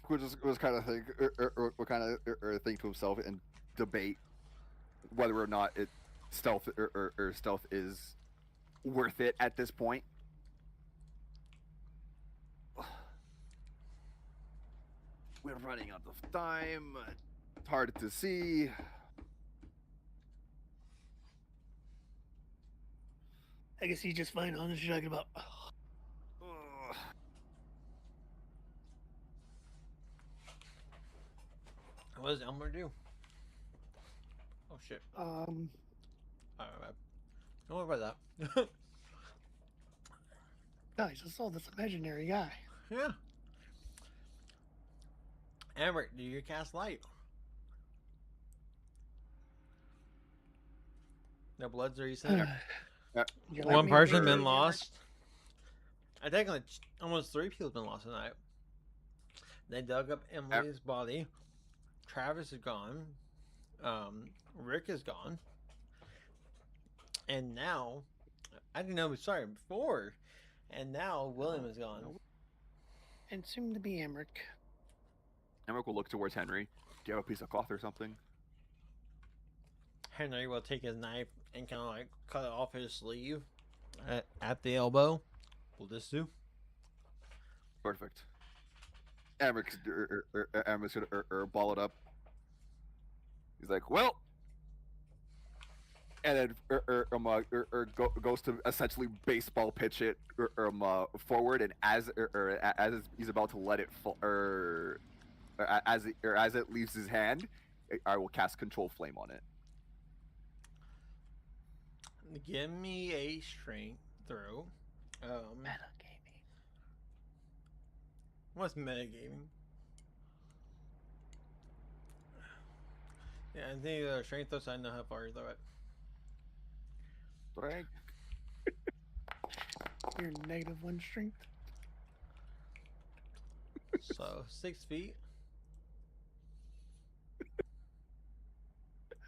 S3: Was kind of think, think to himself and debate whether or not stealth stealth is worth it at this point. We're running out of time. It's hard to see.
S2: I guess he's just fine on what you're talking about.
S1: What is Elmer do? Oh shit. Alright, don't worry about that.
S2: Guys, I saw this imaginary guy.
S1: Yeah. Amber, do you cast light? No bloods are you saying?
S2: You let
S1: One
S2: me
S1: person
S2: be
S1: been
S2: again?
S1: lost. I think like almost 3 people have been lost tonight. They dug up Emily's body. Travis is gone. Rick is gone. And now, I didn't know. Sorry, before. And now William is gone.
S2: And soon to be Emmerich.
S3: Emmerich will look towards Henry. Do you have a piece of cloth or something?
S1: Henry will take his knife and kind of like cut off his sleeve at the elbow. Will this do?
S3: Perfect. Emmerich's gonna ball it up. He's like, well, and then goes to essentially baseball pitch it forward, and as he's about to let it fall, as it leaves his hand, I will cast Control Flame on it.
S1: Give me a strength throw.
S2: Metagaming.
S1: What's metagaming? Yeah, I think strength throw, so I know how far you throw it.
S3: Drag.
S2: You're -1 strength.
S1: So 6 feet.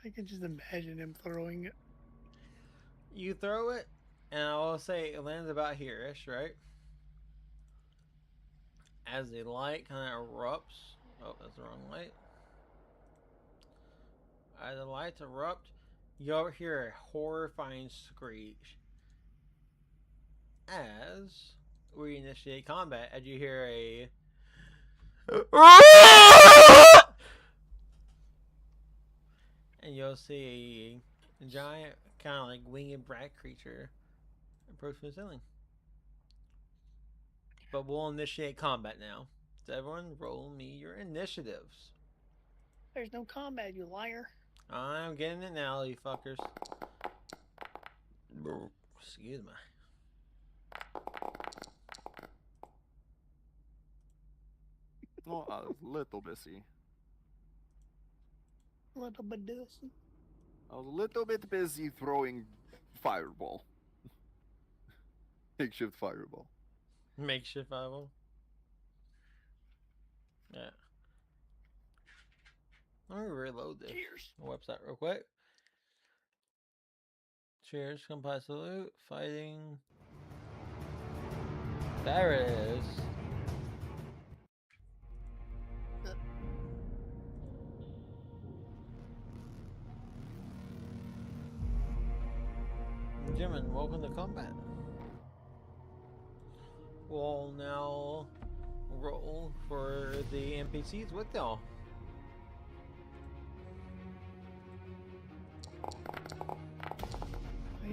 S2: I can just imagine him throwing it.
S1: You throw it, And I will say it lands about here-ish, right? As the light kind of erupts. Oh, that's the wrong light. As the lights erupt, you'll hear a horrifying screech. As we initiate combat, as you hear a and you'll see a giant, kind of like winged rat creature approach from the ceiling. But we'll initiate combat now. So everyone, roll me your initiatives.
S2: There's no combat, you liar.
S1: I'm getting it now, you fuckers. Excuse me.
S3: Oh, a little busy.
S2: Little bit dusty.
S3: I was a little bit busy throwing fireball. Makeshift fireball.
S1: Makeshift fireball. Yeah. Let me reload this
S2: Cheers.
S1: website real quick. Cheers, compile salute, fighting. There it is. Jimin, welcome to combat. We'll now roll for the NPCs with y'all.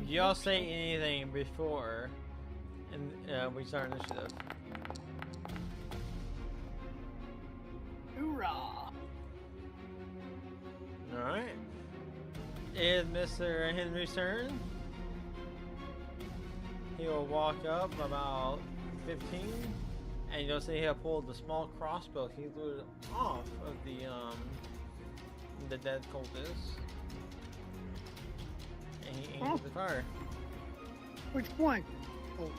S1: Y'all say anything before and we start initiative.
S2: Hoorah!
S1: Alright. Is Mr. Henry's turn. He'll walk up about 15 and you'll see he'll pull the small crossbow he threw it off of the dead cultist. And he aims the fire.
S2: Which one? Oh,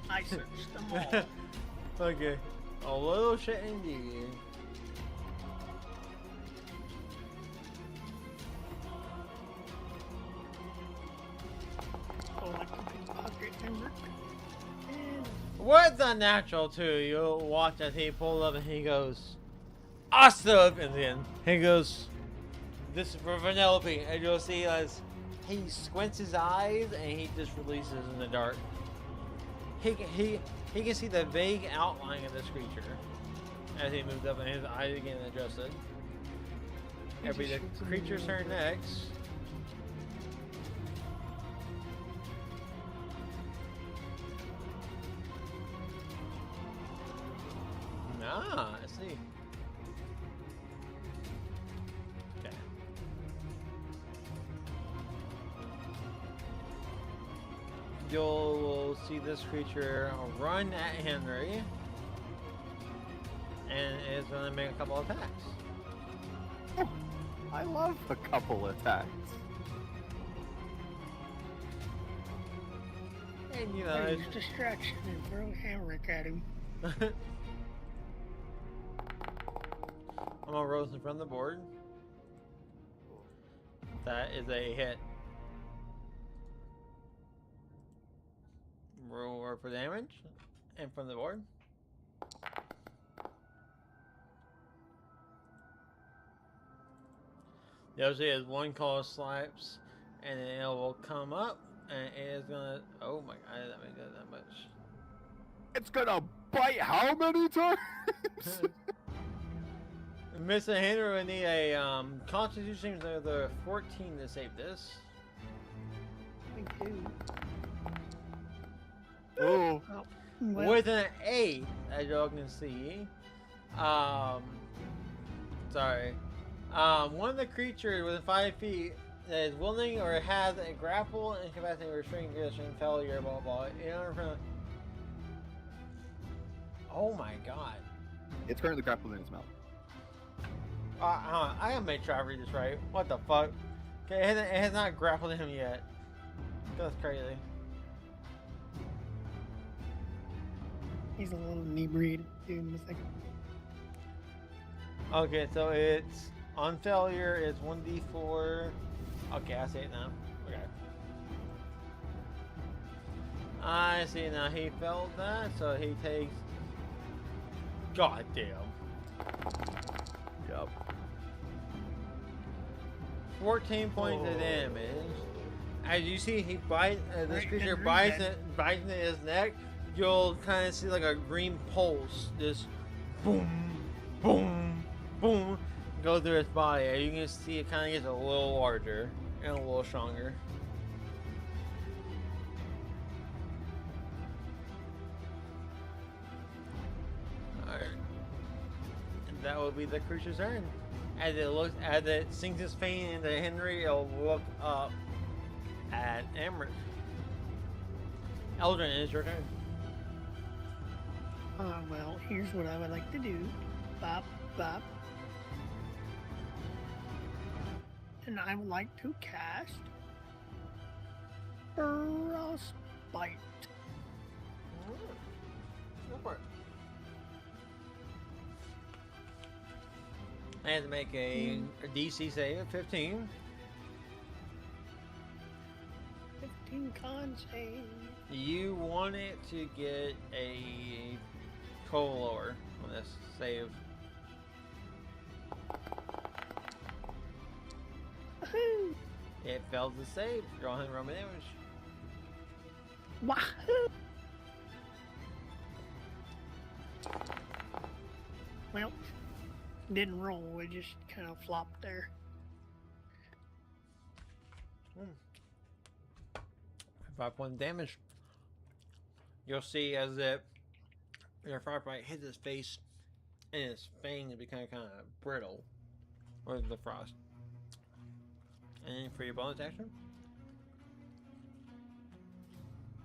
S2: I searched them all.
S1: Okay. A little shit indeed.
S2: Oh, I can pocket number. And
S1: What's unnatural too? You'll watch as he pulls up and he goes, awesome! And then he goes, this is for Vanellope. And you'll see as he squints his eyes and he just releases in the dark. He can see the vague outline of this creature as he moves up and his eyes again adjusted. It'll be the creature's turn next. Ah, I see. Okay. You'll see this creature run at Henry and is going to make a couple attacks.
S3: I love a couple attacks.
S1: And you know,
S2: I use distraction and throw a hamrick at him.
S1: I'm gonna roll this in front of the board. That is a hit. Roll for damage in front of the board. The other is one call swipes, and then it will come up, and it is gonna. Oh my god, that makes that much.
S3: It's gonna bite how many times?
S1: Mr. Henry would need a Constitution of the 14 to save this.
S2: I do.
S3: Oh,
S2: Oh, well,
S1: With an 8, as y'all can see. Sorry. One of the creatures within 5 feet that is willing or has a grapple, incapacity, or restraining condition, failure, blah blah. Oh my god.
S3: it's currently grappled in its mouth.
S1: I gotta make sure I read this right. What the fuck? Okay, it has not grappled him yet. That's crazy.
S2: he's a little inebriated in a second.
S1: Okay, so it's on failure. It's 1d4. Okay, I see it now. Okay. I see. Now he failed that, so he takes. God damn.
S3: Yep.
S1: 14 points of
S3: Oh.
S1: damage. As you see, he bites. This
S2: Right,
S1: creature
S2: and
S1: bites
S2: reset.
S1: it, bites into his neck. You'll kind of see like a green pulse, just boom, boom, boom, go through his body. And you can see it kind of gets a little larger and a little stronger. Alright. And that will be the creature's turn. As it sinks its face into Henry, it'll look up at Emmerich. Eldrin, it is your turn.
S2: Well, here's what I would like to do. Bop, bop. And I would like to cast Frostbite.
S1: Go for it. I had to make a DC save of 15.
S2: 15 con save.
S1: You want it to get a 12 lower on this save.
S2: Woohoo!
S1: It failed to save. Drawing Roman damage.
S2: Wahoo! Well, didn't roll, it just kind of flopped there.
S1: 5 points of damage. You'll see as your frostbite hits his face and his fangs become kind of brittle with the frost. And then for your bonus action,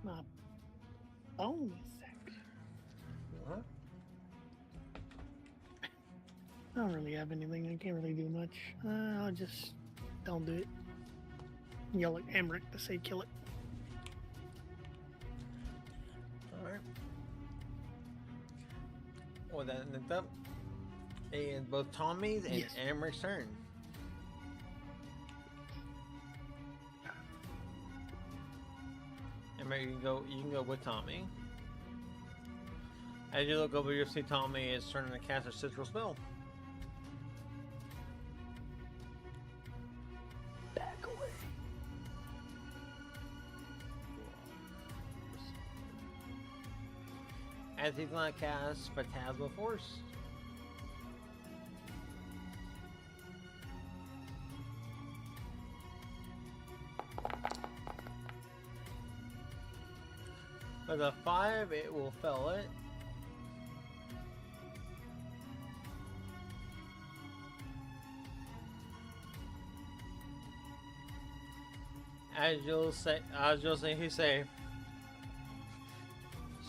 S2: My bonus action. I don't really have anything. I can't really do much. I'll just don't do it. Yell at Emmerich to say kill it.
S1: Alright. Well, that ends up in both Tommy's and
S2: Yes.
S1: Emmerich's turn. Emmerich, you can go with Tommy. As you look over, you'll see Tommy is turning to cast a citral spell.
S2: Back away.
S1: As he's gonna cast Phantasmal Force. With a 5, it will fail it. As you'll say,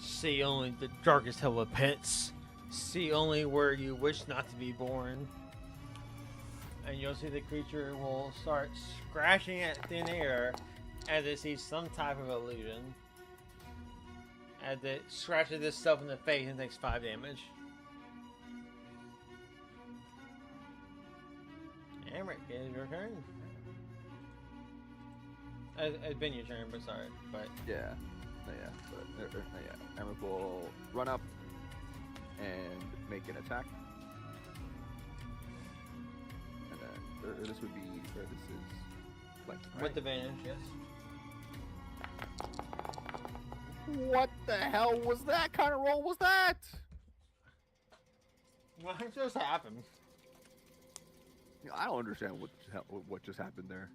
S1: see only the darkest hell of pits. See only where you wish not to be born. And you'll see the creature will start scratching at thin air as it sees some type of illusion. As it scratches itself in the face and takes 5 damage. Emmerich, it is your turn. It's been your turn, but sorry. But
S3: Yeah. Yeah. Emmerich will run up and make an attack. And then this would be, this is flank, right?
S1: with advantage, yes.
S3: What the hell was that? Kind of roll was that?
S1: What just happened?
S3: I don't understand what just happened there.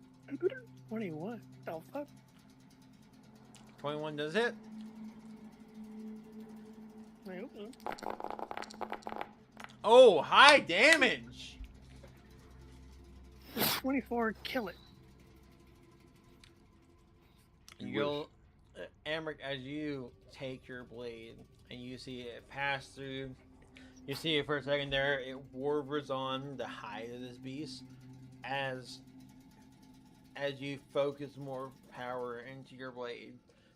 S2: 21. The fuck?
S1: 21 does hit.
S2: I hope so.
S1: Oh, high damage!
S2: 24, kill it.
S1: You'll, Emmerich, as you take your blade and you see it pass through, you see it for a second there, it warbers on the hide of this beast as you focus more power into your blade.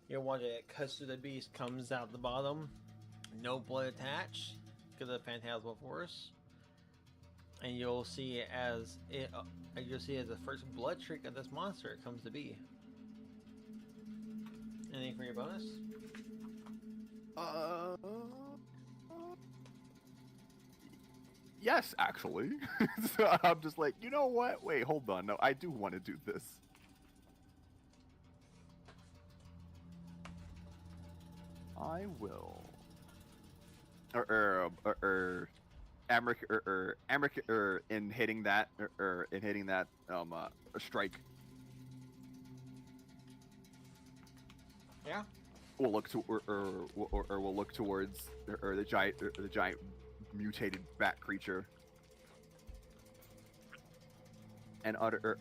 S1: You'll watch it cuts through the beast, comes out the bottom, no blood attached because of Phantasmal Force. And you'll see it as the first blood trick of this monster comes to be. Anything for your bonus?
S3: Uh, yes, actually. So I'm just like, you know what? Wait, hold on. No, I do want to do this. I will. Amric, Amric, in hitting that, strike.
S1: Yeah.
S3: We'll look to, or we'll look towards, the giant mutated bat creature, and utter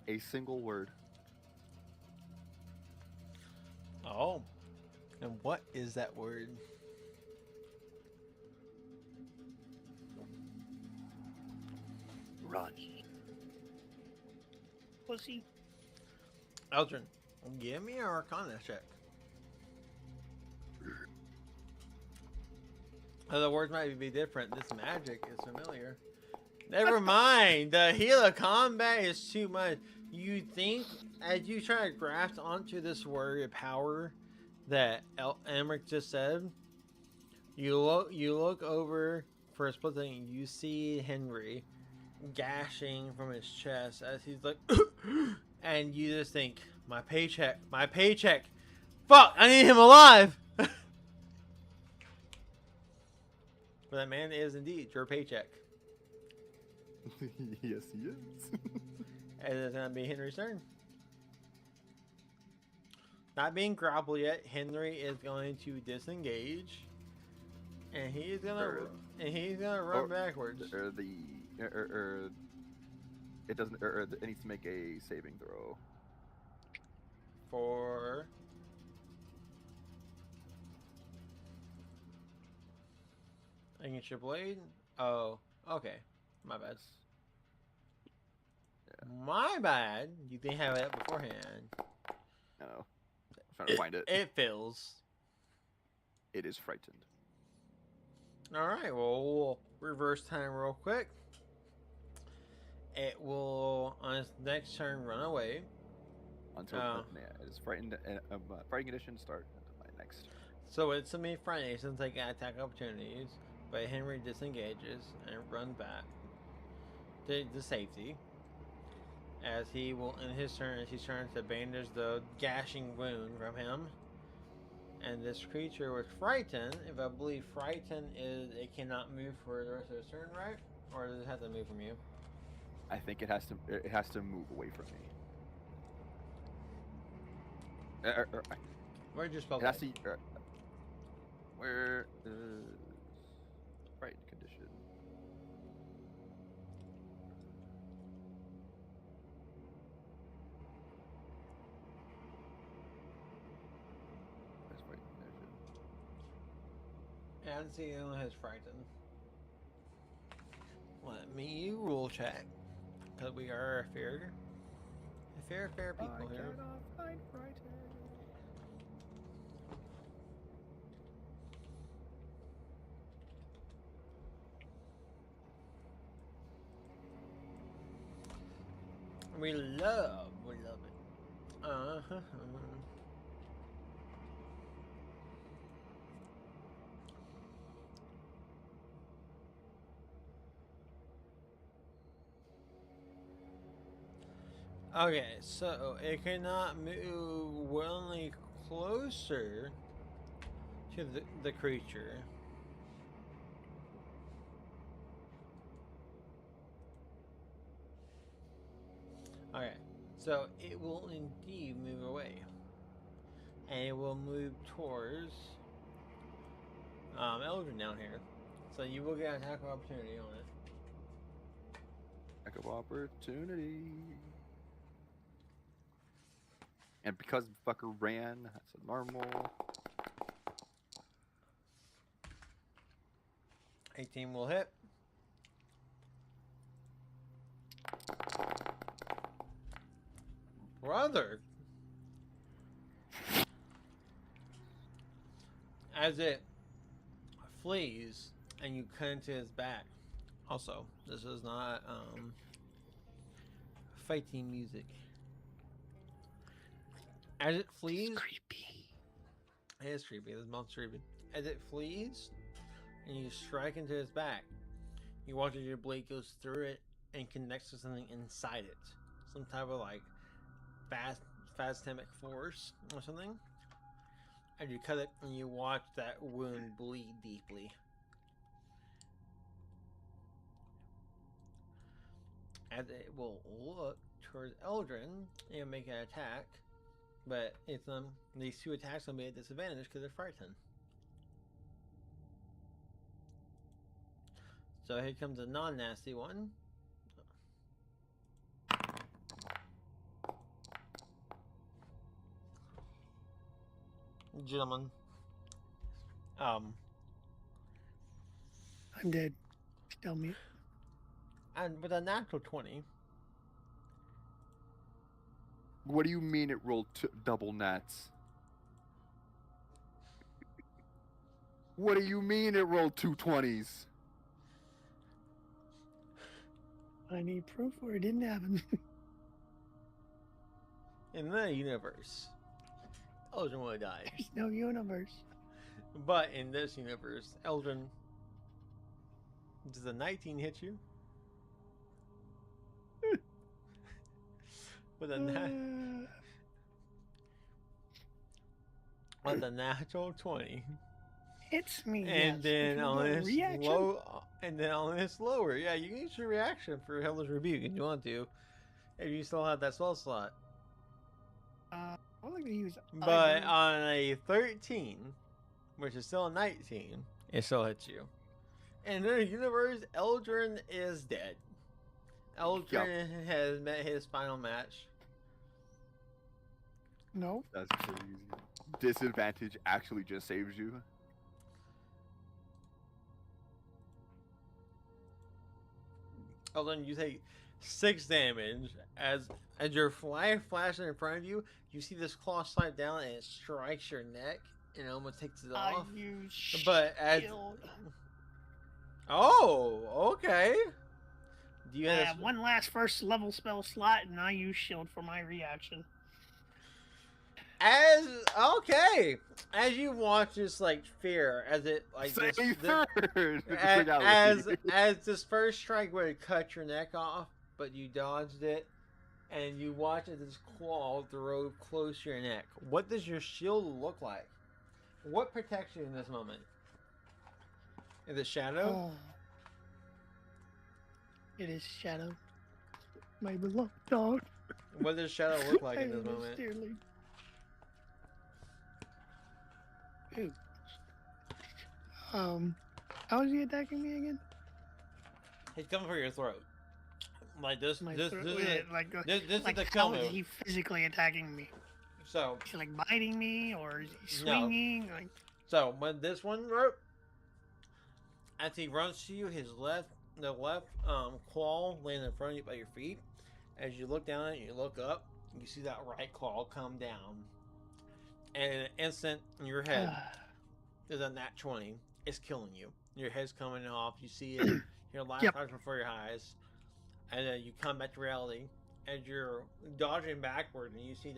S3: a single word.
S1: Oh. And what is that word?
S2: Run. Pussy.
S1: Eldrin, give me an Arcana check. The words might be different. This magic is familiar. Never mind. The heal of combat is too much. You think, as you try to grasp onto this word of power that Emmerich just said, you look over for a split second. You see Henry gashing from his chest as he's like, and you just think, my paycheck, fuck, I need him alive. But that man is indeed your paycheck.
S3: Yes, he is.
S1: And it's gonna be Henry's turn. Not being grappled yet, Henry is going to disengage, and he's gonna run backwards.
S3: It doesn't. It needs to make a saving throw.
S1: For against your blade. Oh, okay. My bad.
S3: Yeah.
S1: My bad. You didn't have it beforehand.
S3: No. I'm trying to find it.
S1: It fails.
S3: It is frightened.
S1: Alright, well, we'll reverse time real quick. It will, on its next turn, run away.
S3: Until it is frightened. Frightened condition start until my next turn.
S1: So it's to be frightened since they got attack opportunities. But Henry disengages and runs back to safety. As he will, in his turn, as he's trying to bandage the gashing wound from him. And this creature was frightened. If I believe frightened is it cannot move for the rest of its turn, right? Or does it have to move from you?
S3: I think it has to. It has to move away from me.
S1: Where'd your spell
S3: It has
S1: go?
S3: to. Where is frightened condition? That's frightened condition.
S1: And see, it only has frightened. Let me rule check. Because we are fair people here.
S3: Cannot find frightened.
S1: We love it. Uh-huh. Okay, so it cannot move willingly closer to the creature. Okay, so it will indeed move away. And it will move towards Eldrin down here. So you will get an attack of opportunity on it.
S3: Attack of opportunity. And because the fucker ran, that's a normal.
S1: 18 will hit. Brother! As it flees and you cut into his back. Also, this is not fighting music. As it flees,
S2: Creepy.
S1: It is creepy. This monster's creepy. As it flees, and you strike into its back, you watch as your blade goes through it and connects to something inside it. Some type of like phasmic force or something. And you cut it and you watch that wound bleed deeply. As it will look towards Eldrin and make an attack, but it's these two attacks will be at disadvantage because they're frightened. So here comes a non-nasty one. Gentlemen.
S2: I'm dead. Tell me.
S1: And with a natural 20.
S3: What do you mean it rolled double nats? What do you mean it rolled 2 20s?
S2: I need proof or it didn't happen.
S1: In the universe, Eldrin would have died.
S2: There's no universe.
S1: But in this universe, Eldrin, does a 19 hit you? With a with a natural 20.
S2: Hits me.
S1: And
S2: yes.
S1: then on this
S2: reaction.
S1: on this lower, yeah, you can use your reaction for Hellish Rebuke if you want to, if you still have that spell slot.
S2: I'm going to use.
S1: But on a 13, which is still a 19, it still hits you. In the universe, Eldrin is dead. Eldrin has met his final match.
S2: No.
S3: That's crazy. Disadvantage actually just saves you.
S1: Eldrin, you take 6 damage as your fly flashes in front of you. You see this claw slide down and it strikes your neck and it almost takes it off. But as
S2: shield.
S1: oh, okay. Do you
S2: I have one last first level spell slot, and I use shield for my reaction.
S1: As you watch this like fear as it like
S3: Say
S1: this,
S3: third.
S1: as this first strike would cut your neck off, but you dodged it, and you watch as this claw throw close to your neck. What does your shield look like? What protects you in this moment? Is it shadow?
S2: Oh. It is shadow. My beloved dog.
S1: What does shadow look like in this
S2: I love it
S1: moment?
S2: dearly. Ooh. How is he attacking me again?
S1: He's coming for your throat. Like this.
S2: My
S1: This
S2: throat-
S1: is
S2: like
S1: the
S2: how
S1: kill
S2: is
S1: move.
S2: he physically attacking me?
S1: So
S2: Is he like biting me or is he
S1: No.
S2: swinging? Like
S1: So when this one rope, as he runs to you, the left claw laying in front of you by your feet. As you look down and you look up, you see that right claw come down, and in an instant, your head is a nat 20. It's killing you. Your head's coming off. You see it. Your life flash before your eyes, and then you come back to reality. As you're dodging backward, and you see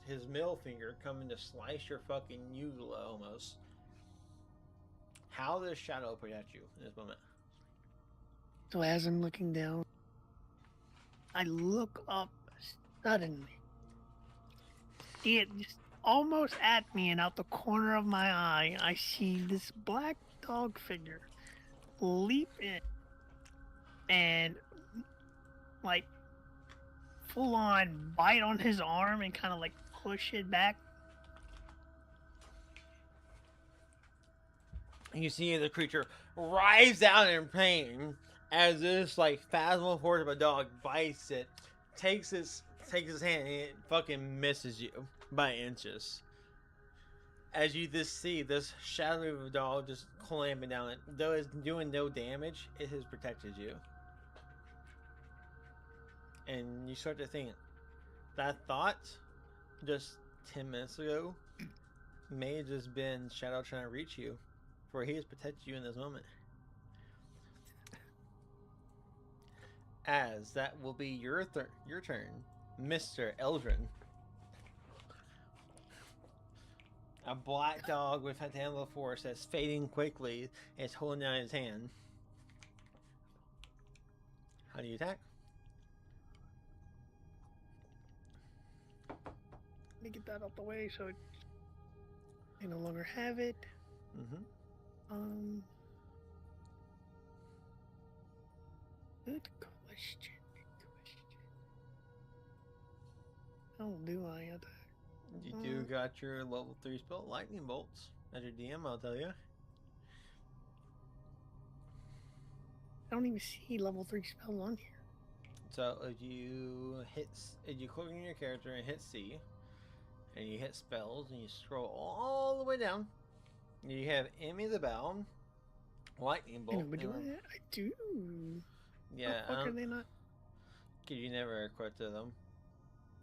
S1: his middle finger coming to slice your fucking uvula almost. How does shadow protect you in this moment?
S2: so as I'm looking down, I look up suddenly. See it just almost at me, and out the corner of my eye, I see this black dog figure leap in and like full on bite on his arm and kind of like push it back.
S1: You see the creature writhes out in pain as this like phasmal force of a dog bites it, takes his hand, and it fucking misses you by inches. As you just see this shadow of a dog just clamping down it, though it's doing no damage, it has protected you. And you start to think, that thought just 10 minutes ago may have just been Shadow trying to reach you, for he has protected you in this moment. As that will be your turn, Mr. Eldrin. A black dog with a tail of force that's fading quickly and is holding out his hand. How do you attack?
S2: Let me get that out the way so I no longer have it.
S1: Mm-hmm.
S2: Good question. How do I attack?
S1: You do got your level 3 spell, Lightning Bolts. As your DM, I'll tell you.
S2: I don't even see level 3 spell on here.
S1: So if you click on your character and hit C, and you hit spells, and you scroll all the way down, you have Enemy of the Bound, Lightning
S2: I
S1: Bolt.
S2: know, but do I do.
S1: Yeah.
S2: How the fuck are they not?
S1: Cause you never equipped them,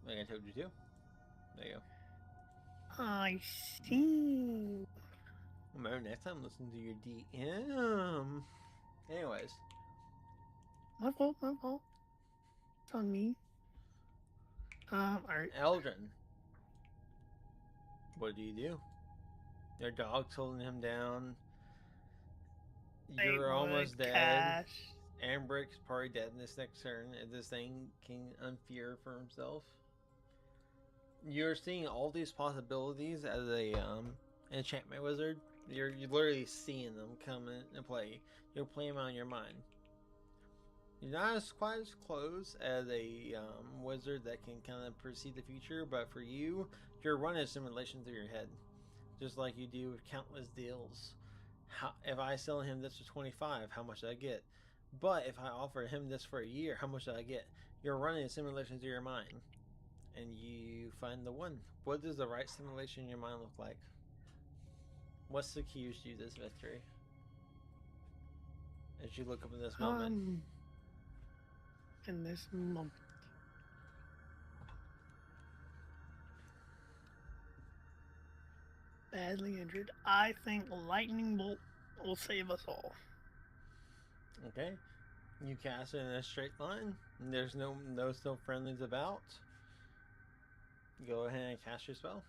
S1: like I told you to. There you go.
S2: I see.
S1: Remember, next time, listen to your DM. Anyways.
S2: My fault. It's on me. Alright.
S1: Eldrin. What do you do? Your dog's holding him down. You're almost dead. Ambrick's probably dead in this next turn if this thing can unfear for himself. You're seeing all these possibilities as a enchantment wizard. You're literally seeing them come into play. You're playing them out in your mind. You're not quite as close as a wizard that can kind of perceive the future, but for you, you're running a simulation through your head, just like you do with countless deals. If I sell him this for 25, how much did I get? But if I offer him this for a year, how much did I get? You're running a simulation through your mind, and you find the one. What does the right simulation in your mind look like? What secures you this victory? As you look up in this moment.
S2: In this moment. Badly injured. I think Lightning Bolt will save us all.
S1: Okay. You cast it in a straight line. There's no still friendlies about. Go ahead and cast your spell.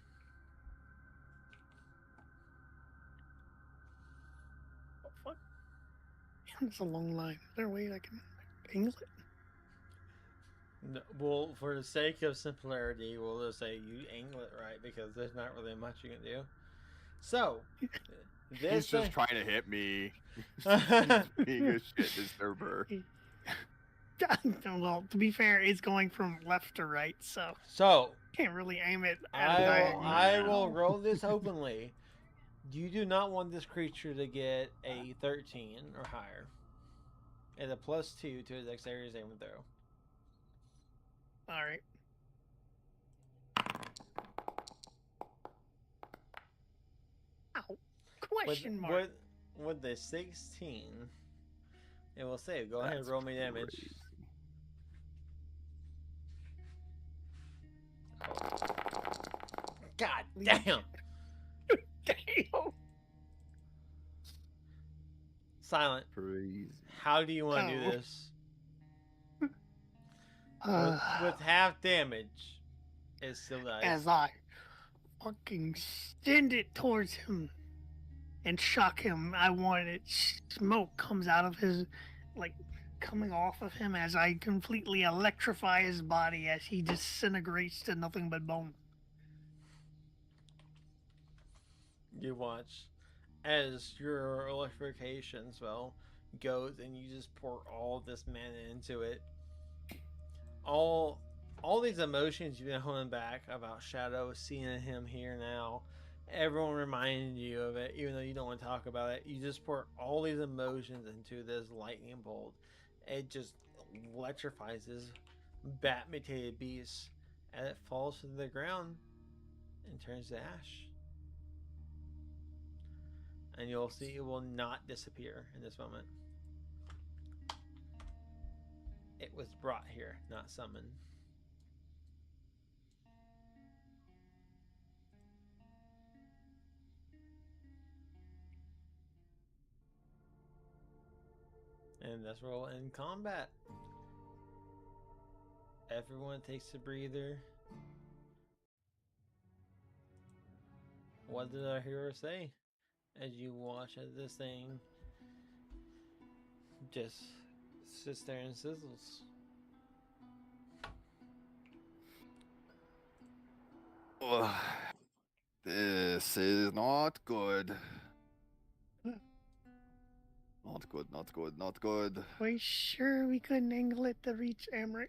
S2: Oh, fuck. It's a long line. Is there a way I can angle it?
S1: No, well, for the sake of simplicity, we'll just say you angle it right because there's not really much you can do. So,
S3: He's just trying to hit me. Being a shit disturber.
S2: Well, to be fair, it's going from left to right, so can't really aim it.
S1: I will roll this openly. You do not want this creature to get a 13 or higher. And a +2 to his dexterity saving throw.
S2: Alright. Ow. Question mark.
S1: With the 16, it will save. Go ahead and roll me damage.
S3: Crazy.
S1: God damn!
S2: Damn!
S1: Silent.
S3: Crazy.
S1: How do you want to do this? With half damage, it still dies.
S2: As I fucking send it towards him and shock him, I want it. Smoke comes out of his, coming off of him as I completely electrify his body as he disintegrates to nothing but bone.
S1: You watch as your electrification spell goes and you just pour all this mana into it. All these emotions you've been holding back about Shadow, seeing him here now, everyone reminded you of it, even though you don't want to talk about it. You just pour all these emotions into this lightning bolt. It just electrifies this bat-mutated beast, and it falls to the ground and turns to ash. And you'll see it will not disappear in this moment. It was brought here, not summoned. And that's where we'll end combat. Everyone takes a breather. What did our hero say as you watch as this thing just sits there and sizzles?
S3: Ugh. This is not good. Not good, not good, not good.
S2: We sure we couldn't angle it to reach Amric?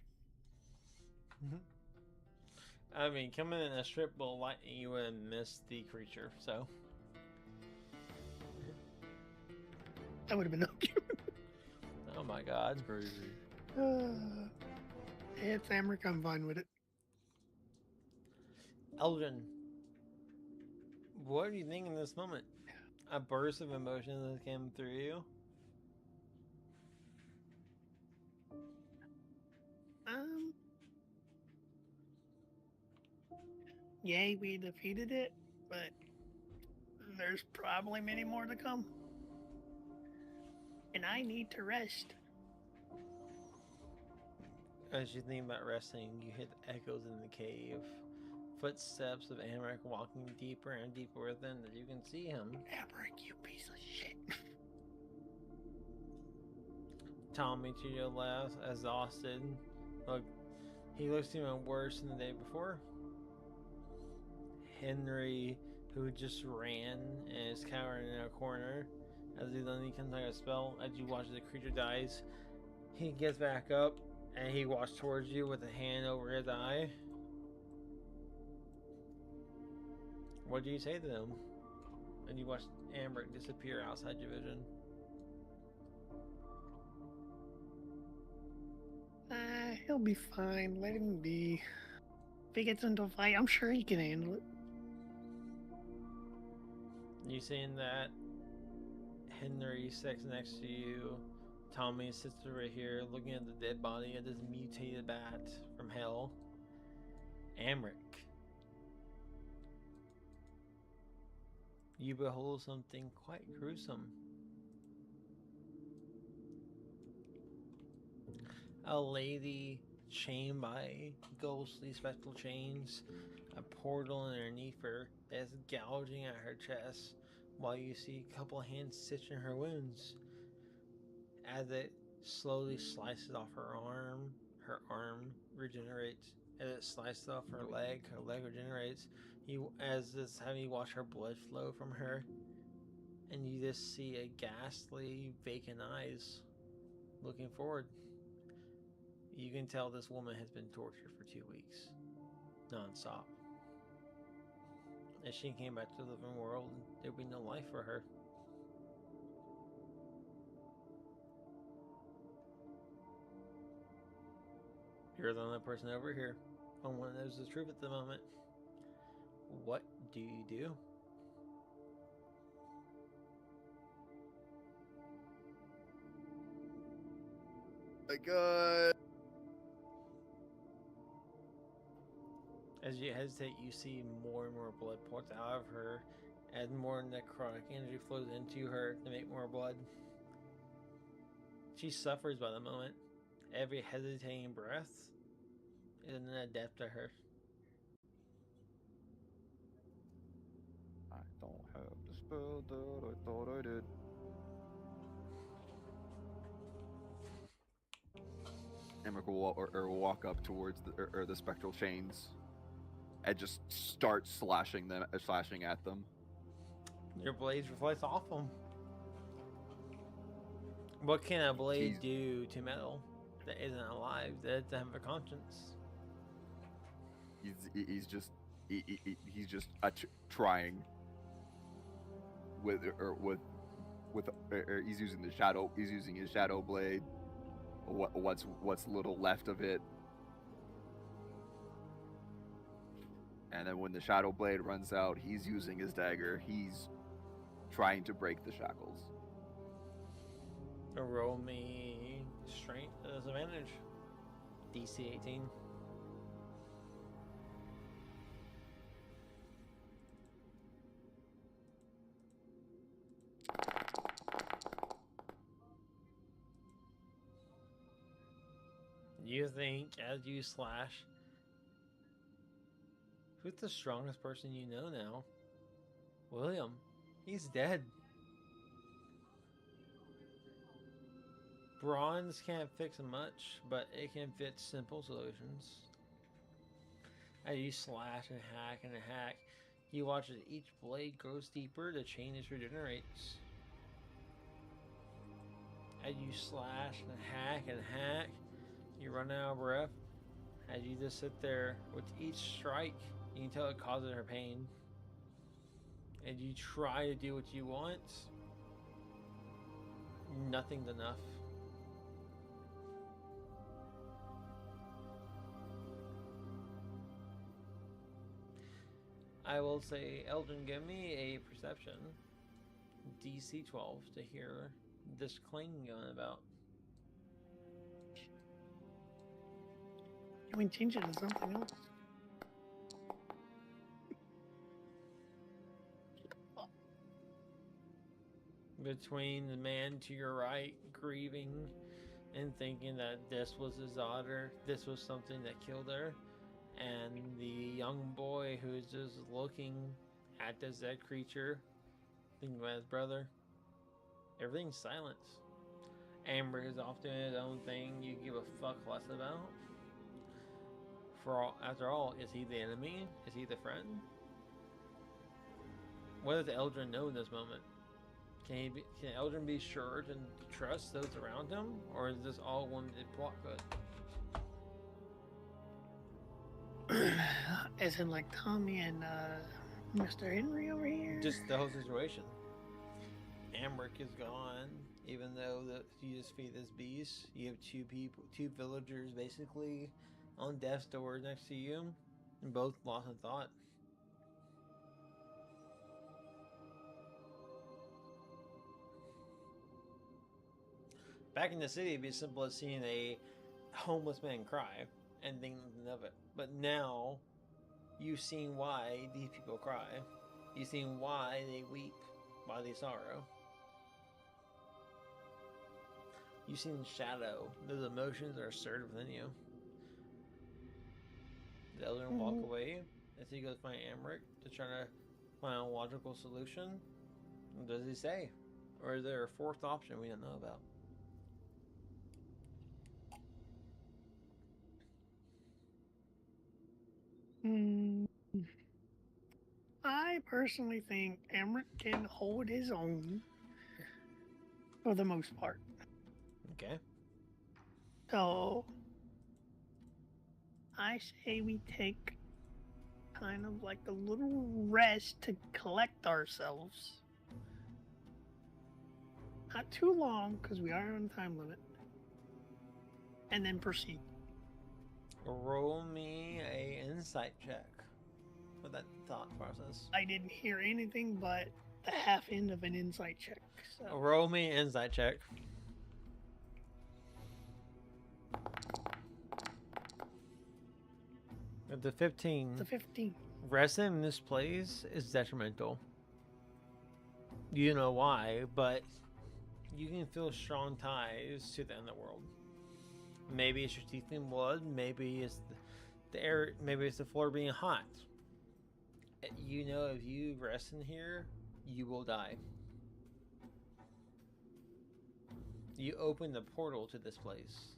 S1: I mean, coming in a strip of lightning, you would have missed the creature, so.
S2: That would have been no good.
S1: Oh my god.
S3: Crazy.
S2: It's Amric, I'm fine with it.
S1: Eldrin, what are you thinking in this moment? A burst of emotion that came through you?
S2: Yay, we defeated it, but there's probably many more to come. And I need to rest.
S1: As you think about resting, you hear the echoes in the cave. Footsteps of Amric walking deeper and deeper within that you can see him.
S2: Amric, you piece of shit.
S1: Tommy to your left, exhausted. Look, he looks even worse than the day before. Henry, who just ran and is cowering in a corner as he suddenly comes like a spell. As you watch the creature dies, he gets back up and he walks towards you with a hand over his eye. What do you say to them? And you watch Amric disappear outside your vision.
S2: He'll be fine. Let him be. If he gets into a fight, I'm sure he can handle it.
S1: You seeing that Henry sits next to you. Tommy sits over here looking at the dead body of this mutated bat from hell. Amric. You behold something quite gruesome. A lady chained by ghostly spectral chains, a portal underneath her that's gouging at her chest, while you see a couple hands stitching her wounds. As it slowly slices off her arm regenerates. As it slices off her leg regenerates. As this time you watch her blood flow from her, and you just see a ghastly, vacant eyes looking forward. You can tell this woman has been tortured for 2 weeks, non-stop. If she came back to the living world, there'd be no life for her. You're the only person over here. No one knows the truth at the moment. What do you do?
S3: My God.
S1: As you hesitate, you see more and more blood pours out of her, as more necrotic energy flows into her to make more blood. She suffers by the moment. Every hesitating breath is a death to her.
S3: I don't have the spell that I thought I did. Amric will walk up towards the spectral chains and just start slashing at them.
S1: Your blades reflect off them. What can a blade do to metal that isn't alive, that doesn't have a conscience?
S3: He's just trying he's using his shadow blade, what's little left of it, and then when the shadow blade runs out, he's using his dagger. He's trying to break the shackles.
S1: Roll me strength as advantage. DC 18. You think as you slash, who's the strongest person you know now? William, he's dead. Bronze can't fix much, but it can fix simple solutions. As you slash and hack, you watch as each blade grows deeper, the chain is regenerates. As you slash and hack, you run out of breath. As you just sit there, with each strike, you can tell it causes her pain. And you try to do what you want, nothing's enough. I will say, Eldrin, give me a perception, DC 12, to hear this clanging going about.
S2: Can we change it to something else?
S1: Between the man to your right, grieving and thinking that this was his daughter, this was something that killed her, and the young boy who's just looking at this dead creature, thinking about his brother, everything's silent. Amber is off doing his own thing you give a fuck less about. After all, is he the enemy? Is he the friend? What does Eldrin know in this moment? Can Eldrin be sure to trust those around him, or is this all one big plot good?
S2: As in like Tommy and Mr. Henry over here?
S1: Just the whole situation. Amric is gone, even though you just feed this beast. You have two villagers basically on death's door next to you, and both lost in thought. Back in the city, it'd be as simple as seeing a homeless man cry and thinking of it. But now, you've seen why these people cry. You've seen why they weep, why they sorrow. You've seen shadow. Those emotions are stirred within you. The elder walk away as he goes find Amric to try to find a logical solution. What does he say? Or is there a fourth option we don't know about?
S2: I personally think Amric can hold his own for the most part.
S1: Okay.
S2: So I say we take kind of like a little rest to collect ourselves. Not too long, because we are on time limit. And then proceed.
S1: Roll me a insight check for that thought process.
S2: I didn't hear anything but the half end of an insight check. So.
S1: Roll me an insight check. With the 15.
S2: The 15.
S1: Resting in this place is detrimental. You know why, but you can feel strong ties to the underworld. Maybe it's your teeth in blood. Maybe it's the air. Maybe it's the floor being hot. You know, if you rest in here, you will die. You open the portal to this place.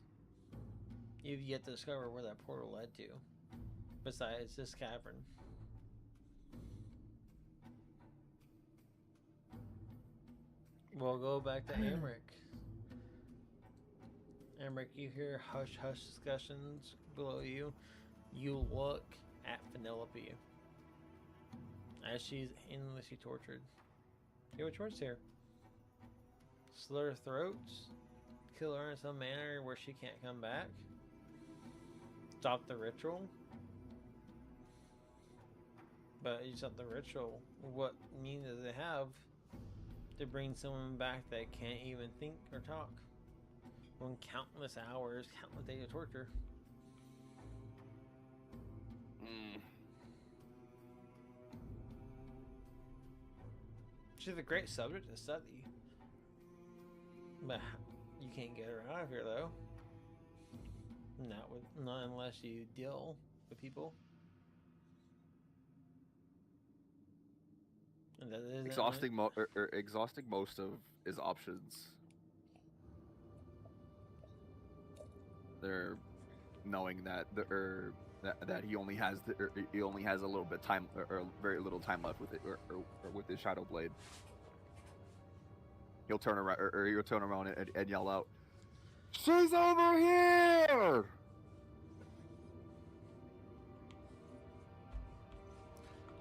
S1: You've yet to discover where that portal led to, besides this cavern. We'll go back to Amric. Amric, you hear hush-hush discussions below you. You look at Penelope as she's endlessly tortured. You have a choice here. Slit her throats, kill her in some manner where she can't come back, stop the ritual. But you stop the ritual. What meaning does it have to bring someone back that can't even think or talk? When countless hours, countless days of torture. She's a great subject to study. But you can't get her out of here, though. Not unless you deal with people. And that isn't
S3: exhausting most of his options. They're knowing that that he only has a little bit time or very little time left with it or with his Shadow Blade. He'll turn around or he'll turn around and yell out, "She's over here!"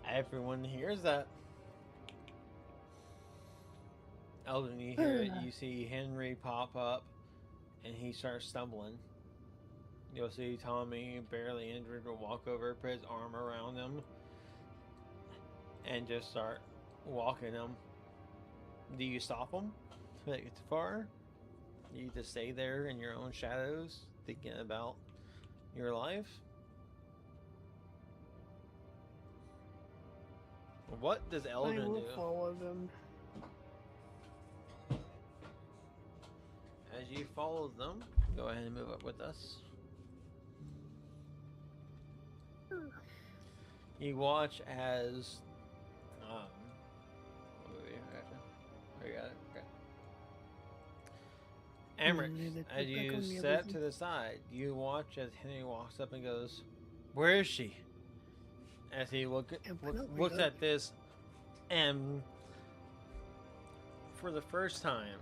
S1: Everyone hears that. Eldon, you hear it. You see Henry pop up, and he starts stumbling. You'll see Tommy, barely injured, will walk over, put his arm around him, and just start walking him. Do you stop him? Make it too far? Do you just stay there in your own shadows, thinking about your life? What does Eldon
S2: I will
S1: do?
S2: follow them.
S1: As you follow them, go ahead and move up with us. You watch as I got it. Okay. Emmerich, as you step to the side, you watch as Henry walks up and goes, "Where is she?" As he looks at this, and for the first time,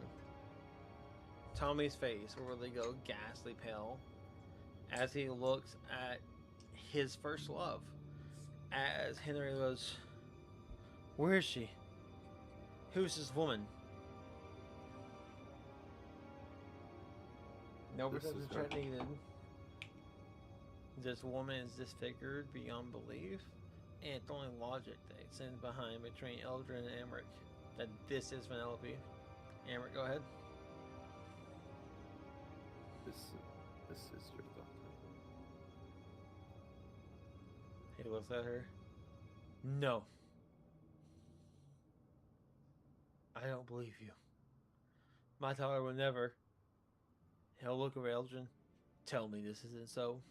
S1: Tommy's face will really go ghastly pale as he looks at his first love. As Henry goes, "Where is she? Who's this woman?" No protective check needed. This woman is disfigured beyond belief, and it's only logic that extends behind between Eldrin and Emmerich that this is Vanellope. Emmerich, go ahead.
S3: This is your daughter.
S1: He looks at her. No. I don't believe you. My daughter will never. He'll look at Eldrin. Tell me this isn't so.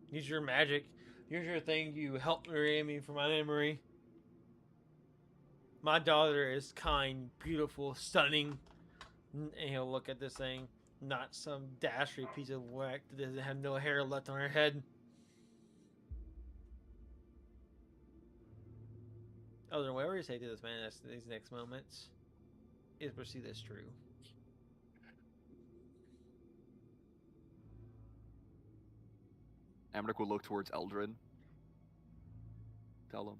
S1: Use your magic. Use your thing. You help me for my memory. My daughter is kind, beautiful, stunning. And he'll look at this thing. Not some dastardly piece of whack that doesn't have no hair left on her head. Eldrin, whatever you say to this man in these next moments is perceived as true.
S3: Emmerich will look towards Eldrin. Tell him.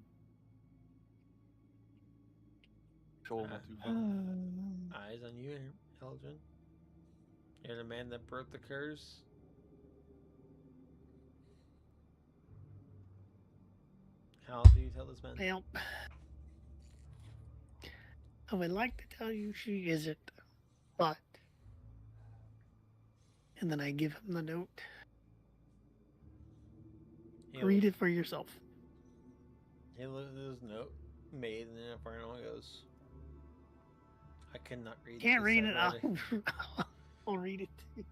S3: Show him what to do.
S1: Eyes on you, Eldrin. You're the man that broke the curse. How do you tell this man?
S2: Well, I would like to tell you she isn't, but... And then I give him the note. Read it for yourself.
S1: He looks at his note, made in the Inferno, and goes, I cannot read this.
S2: Can't read it. I'll read it to you.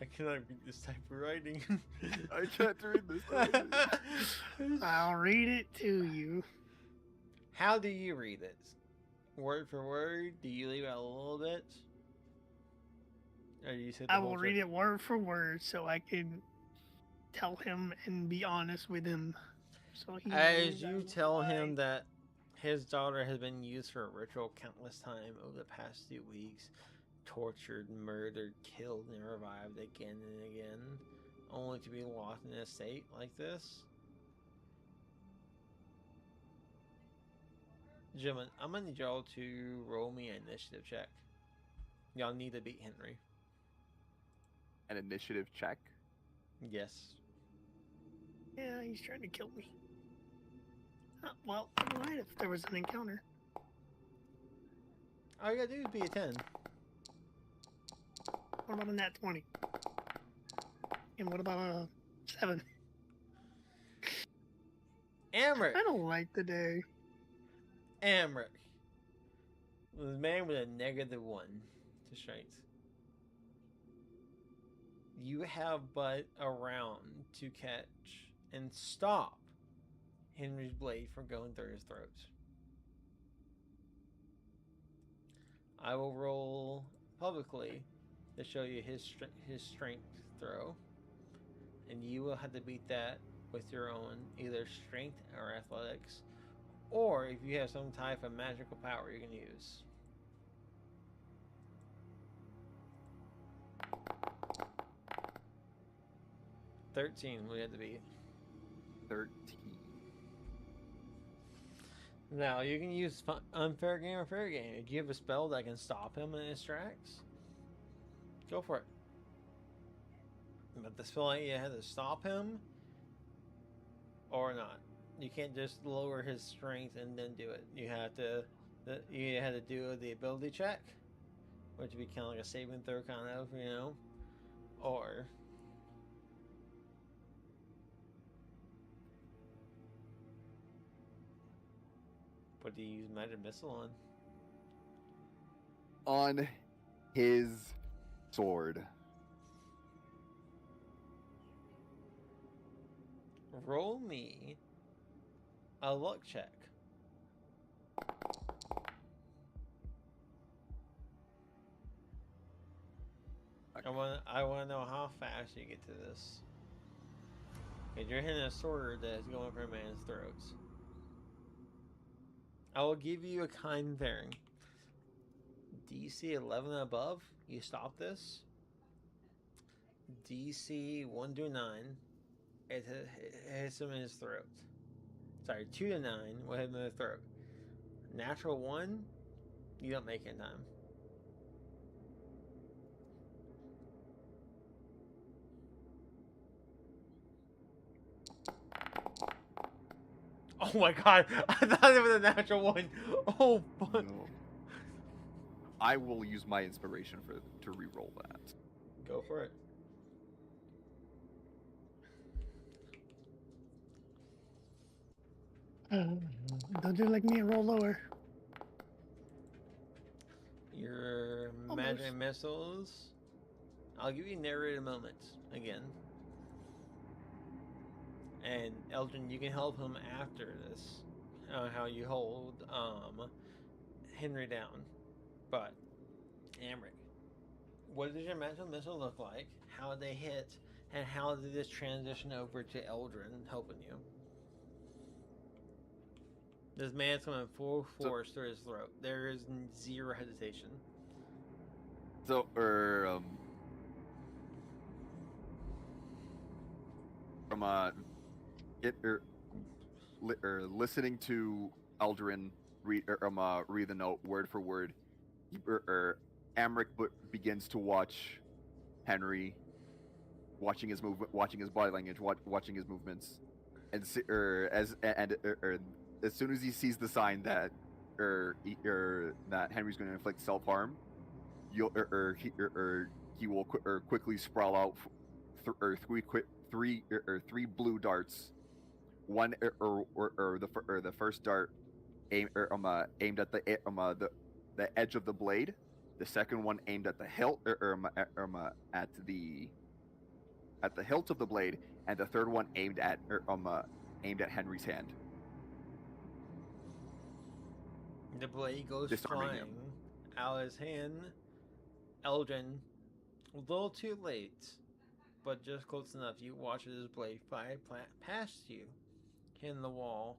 S1: I cannot read this type of writing.
S3: I can't read this.
S2: I'll read it to you.
S1: How do you read it? Word for word? Do you leave out a little bit? Or do you say
S2: I will read it word for word so I can tell him and be honest with him. So he
S1: as you tell him that his daughter has been used for a ritual countless times over the past few weeks, tortured, murdered, killed, and revived again and again, only to be lost in a state like this. Gentlemen, I'm gonna need y'all to roll me an initiative check. Y'all need to beat Henry.
S3: An initiative check?
S1: Yes.
S2: Yeah, he's trying to kill me. Well, alright, if there was an encounter.
S1: All you gotta do is be a 10.
S2: What about a nat 20? And what about a 7?
S1: Emmerich!
S2: I don't like the day.
S1: Emmerich. The man with a -1 to strength. You have but a round to catch and stop Henry's blade from going through his throat. I will roll publicly to show you his strength throw, and you will have to beat that with your own either strength or athletics, or if you have some type of magical power you can use. $13 we had to beat.
S3: 13.
S1: Now you can use unfair game or fair game. If you have a spell that can stop him in his tracks, go for it. But the spell you had to stop him or not. You can't just lower his strength and then do it. You had to do the ability check, which would be kind of like a saving throw, kind of, or. What do you use magic missile on?
S3: On his sword.
S1: Roll me a luck check. I want to know how fast you get to this. Because you're hitting a sword that's going for a man's throats. I will give you a kind pairing. DC 11 and above, you stop this. DC 1 to 9, it hits him in his throat. Sorry, 2 to 9 will hit him in the throat. Natural 1, you don't make it in time. Oh my god, I thought it was a natural 1. Oh, fuck.
S3: No. I will use my inspiration to re-roll that.
S1: Go for it.
S2: Don't do like me and roll lower.
S1: Your
S2: Almost.
S1: magic missiles. I'll give you narrated moments again. And Eldrin, you can help him after this. How you hold Henry down. But Amric, what does your magical missile look like? How did they hit? And how did this transition over to Eldrin helping you? This man's coming full force through his throat. There is zero hesitation.
S3: So, from listening to Eldrin read the note word for word, Amric begins to watch Henry, watching his movement, watching his body language, watching his movements, and as soon as he sees the sign that that Henry's going to inflict self-harm, he will quickly sprawl out three blue darts. One the first dart aimed at the edge of the blade. The second one aimed at the hilt at the hilt of the blade, and the third one aimed at Henry's hand.
S1: The blade goes
S3: Disarming
S1: flying
S3: him.
S1: out of his hand. Eldrin, a little too late, but just close enough. You watch his blade fly past you, hitting the wall,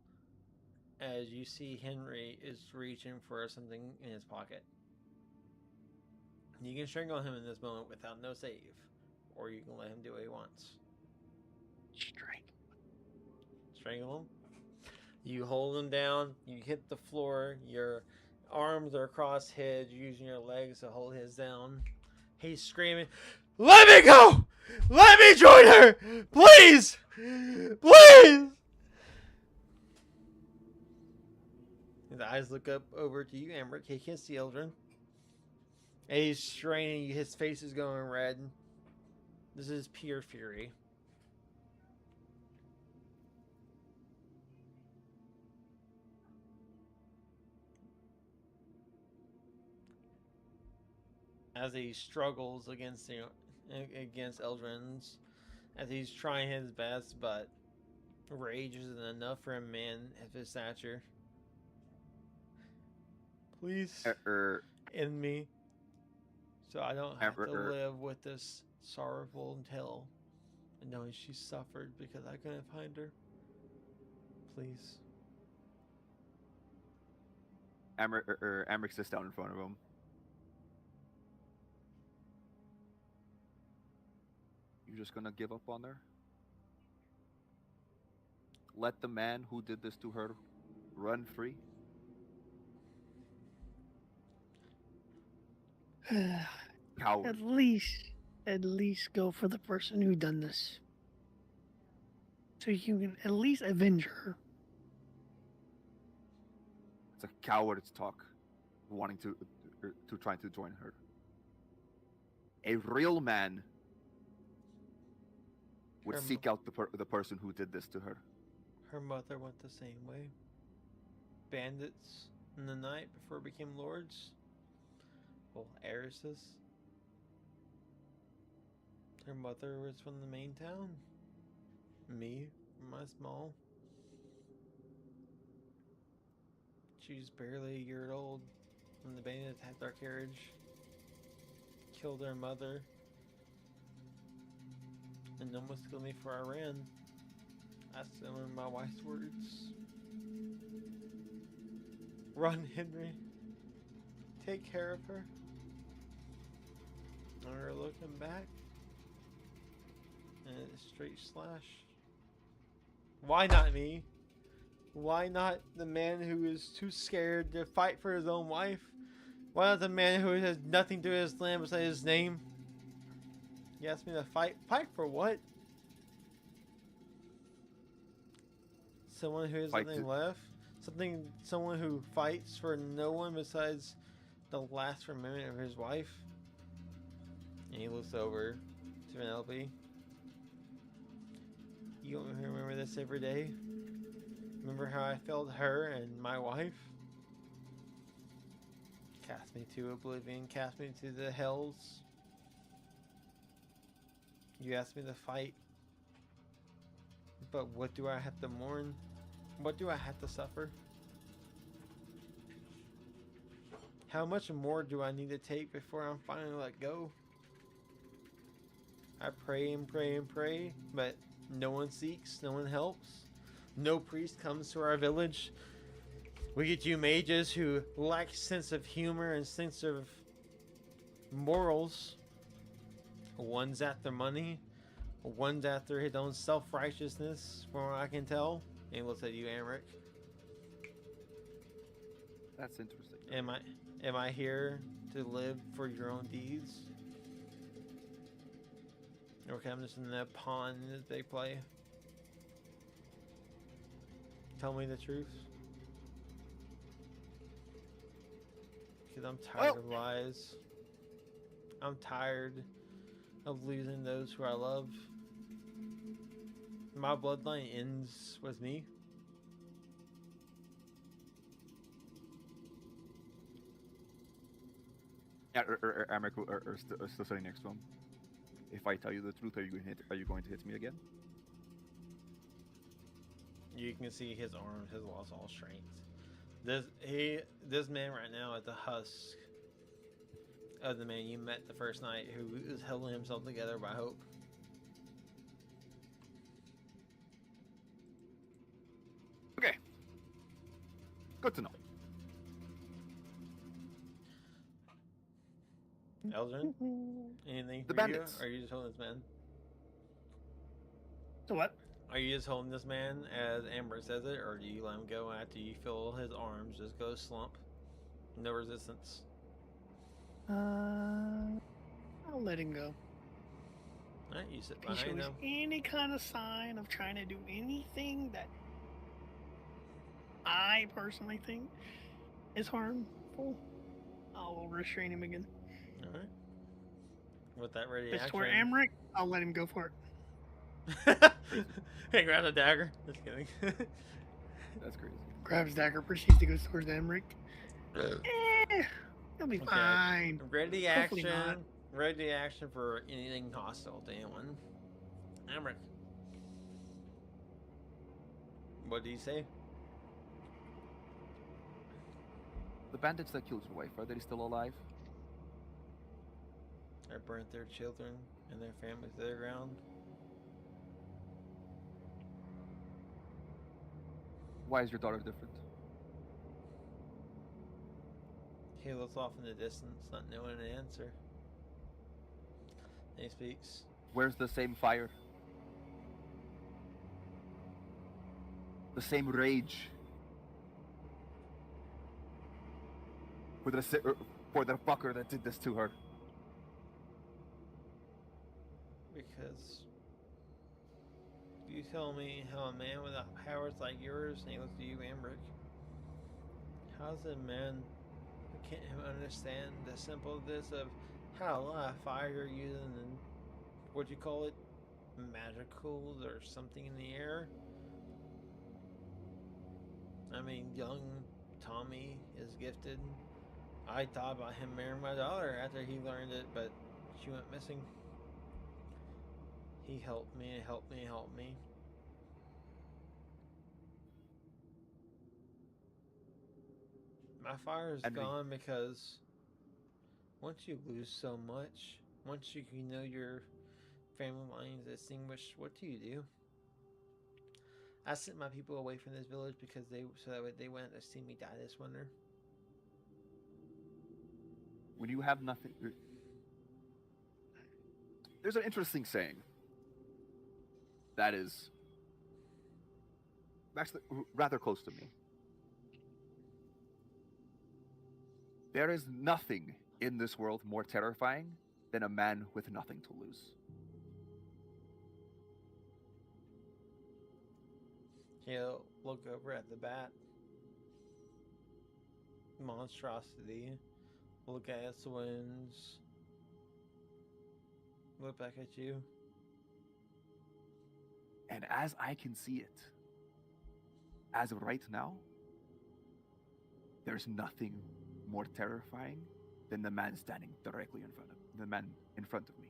S1: as you see Henry is reaching for something in his pocket. You can strangle him in this moment without no save, or you can let him do what he wants. Strangle him. You hold him down, you hit the floor, your arms are cross-head, using your legs to hold his down. He's screaming, "Let me go! Let me join her! Please! Please!" His eyes look up over to you, Amber. He can't see Eldrin. And he's straining, his face is going red. This is pure fury. As he struggles against Eldrin's, as he's trying his best, but rage isn't enough for a man of his stature. Please, in me, so I don't have to
S3: Amber-
S1: live with this sorrowful tale and knowing she suffered because I couldn't find her. Please.
S3: Amric sits down in front of him. You're just gonna give up on her? Let the man who did this to her run free? Coward.
S2: At least go for the person who done this. So you can at least avenge her.
S3: It's a coward's talk, wanting to trying to join her. A real man would
S1: Her
S3: seek out the person who did this to her.
S1: Her mother went the same way. Bandits in the night before it became lords. Well, heiresses. Her mother was from the main town. Me, from my small. She was barely a year old when the bandits attacked our carriage. Killed her mother. And almost killed me before I ran. That's some of my wife's words. Run, Henry. Take care of her. And we're looking back. And it's straight slash. Why not me? Why not the man who is too scared to fight for his own wife? Why not the man who has nothing to his land besides his name? You asked me to fight? Fight for what? Someone who has nothing left? Someone who fights for no one besides the last remnant of his wife? And he looks over to Penelope. You want me to remember this every day? Remember how I failed her and my wife? Cast me to oblivion, cast me to the hells. You asked me to fight. But what do I have to mourn? What do I have to suffer? How much more do I need to take before I'm finally let go? I pray and pray and pray, but no one seeks, no one helps. No priest comes to our village. We get you mages who lack sense of humor and sense of morals. One's after money. One's after his own self-righteousness, from what I can tell. And he looks at you, Amric.
S3: That's interesting.
S1: Am I here to live for your own deeds? Or can I just in that pawn that they play? Tell me the truth. Because I'm tired of lies. I'm tired of losing those who I love. My bloodline ends with me.
S3: Yeah, Amric are still sitting next to him. If I tell you the truth, are you going to hit me again?
S1: You can see his arms has lost all strength. This man right now is the husk of the man you met the first night, who is holding himself together by hope.
S3: Okay. Good to know.
S1: Eldrin, anything
S3: The
S1: for you?
S3: bandits.
S1: Or are you just holding this man?
S2: So what?
S1: Are you just holding this man as Amber says it, or do you let him go after you feel his arms just go slump? No resistance.
S2: I'll let him go.
S1: Alright, you sit
S2: If he
S1: behind
S2: shows
S1: him.
S2: any kind of sign of trying to do anything that I personally think is harmful, I'll restrain him again.
S1: Alright. With that ready
S2: If it's
S1: action.
S2: toward Amric, I'll let him go for it.
S1: Hey, grab the dagger. Just kidding.
S3: That's crazy.
S2: Grabs dagger, proceeds to go towards Amric. He'll be
S1: Okay.
S2: fine.
S1: Ready
S2: Hopefully
S1: action.
S2: not.
S1: Ready action for anything hostile to anyone. Amric. What do you say?
S3: The bandits that killed your wife, are they still alive?
S1: Or burnt their children and their families to the ground.
S3: Why is your daughter different?
S1: He looks off in the distance, not knowing an answer. And he speaks.
S3: Where's the same fire? The same rage? For the fucker that did this to her.
S1: Because you tell me how a man with powers like yours, and he looks at you, Ambrick, how's a man who can't understand the simple this of how a lot of fire you're using and what you call it, magical or something in the air? I mean, young Tommy is gifted. I thought about him marrying my daughter after he learned it, but she went missing. He helped me, helped me, helped me. My fire is gone because once you lose so much, once you know your family line is extinguished, what do? I sent my people away from this village because so that they wouldn't have seen me die this winter.
S3: When you have nothing, there's an interesting saying that is actually rather close to me. There is nothing in this world more terrifying than a man with nothing to lose.
S1: He'll look over at the bat. Monstrosity. Look at its wings. Look back at you.
S3: And as I can see it, as of right now, there's nothing more terrifying than the man standing directly in front of me.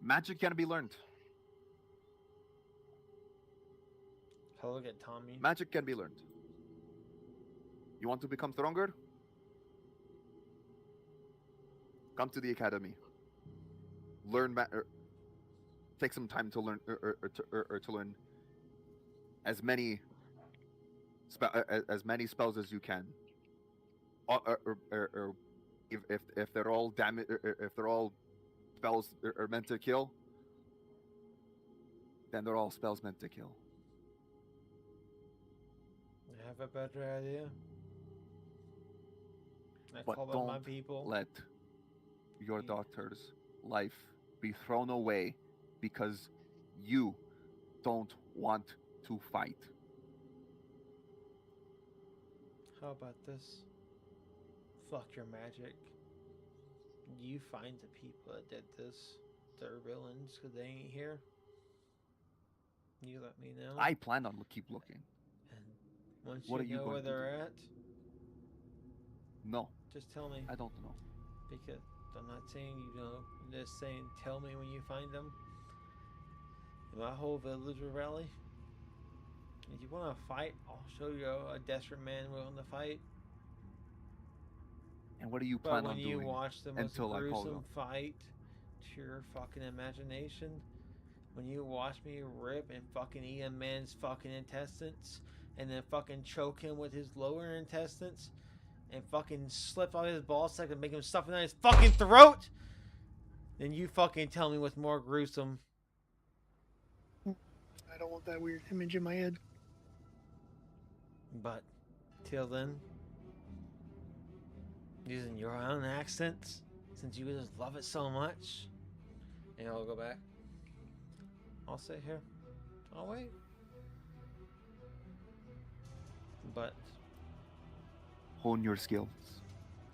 S3: Magic can be learned.
S1: I'll look at Tommy.
S3: Magic can be learned. You want to become stronger? Come to the academy. Learn take some time to learn to learn as many spells as you can. Or if they're all if they're all spells are meant to kill, then they're all spells meant to kill.
S1: I have a better idea.
S3: But
S1: call my people.
S3: Let your daughter's life be thrown away because you don't want to fight.
S1: How about this? Fuck your magic. You find the people that did this. They're villains because they ain't here. You let me know.
S3: I plan on keep looking.
S1: And once
S3: What
S1: you
S3: are you
S1: know
S3: going
S1: where
S3: to
S1: they're
S3: do?
S1: at,
S3: No,
S1: just tell me.
S3: I don't know.
S1: Because I'm not saying you know. I'm just saying tell me when you find them. And my whole village will rally. If you want to fight, I'll show you a desperate man willing to fight.
S3: And what do you
S1: But
S3: plan
S1: when
S3: on
S1: you
S3: doing
S1: watch the most
S3: until I call
S1: gruesome
S3: you?
S1: fight to your fucking imagination, when you watch me rip and fucking eat a man's fucking intestines, and then fucking choke him with his lower intestines, and fucking slip out his ball sack and make him stuff it down his fucking throat, then you fucking tell me what's more gruesome.
S2: I don't want that weird image in my head.
S1: But till then, using your own accents, since you just love it so much, and I'll go back. I'll sit here. I'll wait. But
S3: Hone your skills.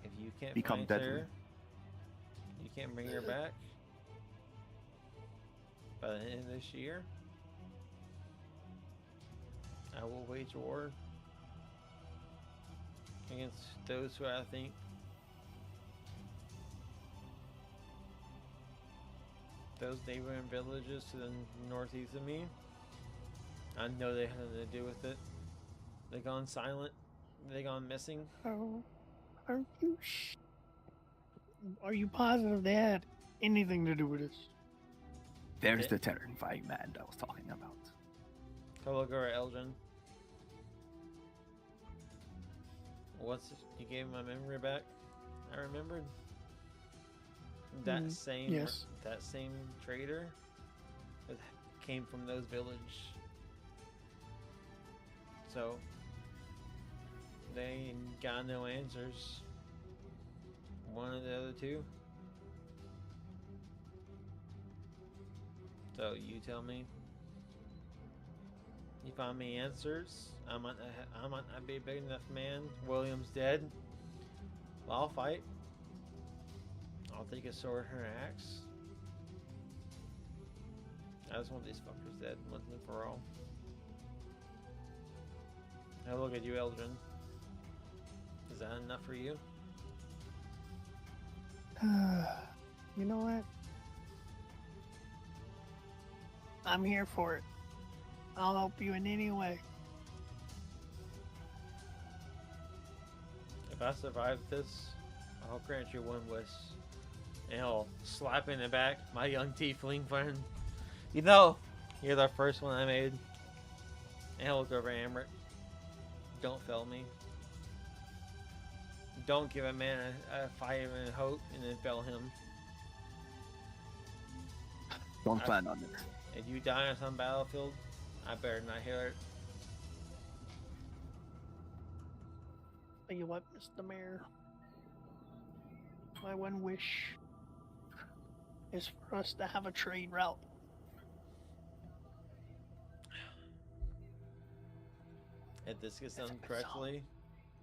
S1: if you can't
S3: Become
S1: find
S3: deadly.
S1: her, you can't bring her back by the end of this year, I will wage war against those who I think those neighboring villages to the northeast of me I know they had nothing to do with it. They gone silent. They gone missing.
S2: Oh, are you positive they had anything to do with this?
S3: There's
S1: Okay.
S3: the terrifying man I was talking about.
S1: Go look over at Eldrin. You gave my memory back? I remembered. That
S2: yes.
S1: that same trader that came from those village. So they got no answers. One of the other two. So you tell me. You find me answers. I might not be a big enough man. William's dead. Well, I'll fight. I'll take a sword and an axe. I just want these fuckers dead once and for all. Now look at you, Eldrin. Is that enough for you?
S2: You know what? I'm here for it. I'll help you in any way.
S1: If I survive this, I'll grant you one wish. And he'll slap in the back, my young tiefling friend. You know, you're the first one I made. And he'll look over at Amrit. Don't fail me. Don't give a man a fight and hope and then fail him.
S3: Don't plan on it.
S1: If you die on some battlefield, I better not hear it.
S2: Tell you what, Mr. Mayor. My one wish is for us to have a trade route.
S1: If this gets done
S2: That's a good
S1: correctly,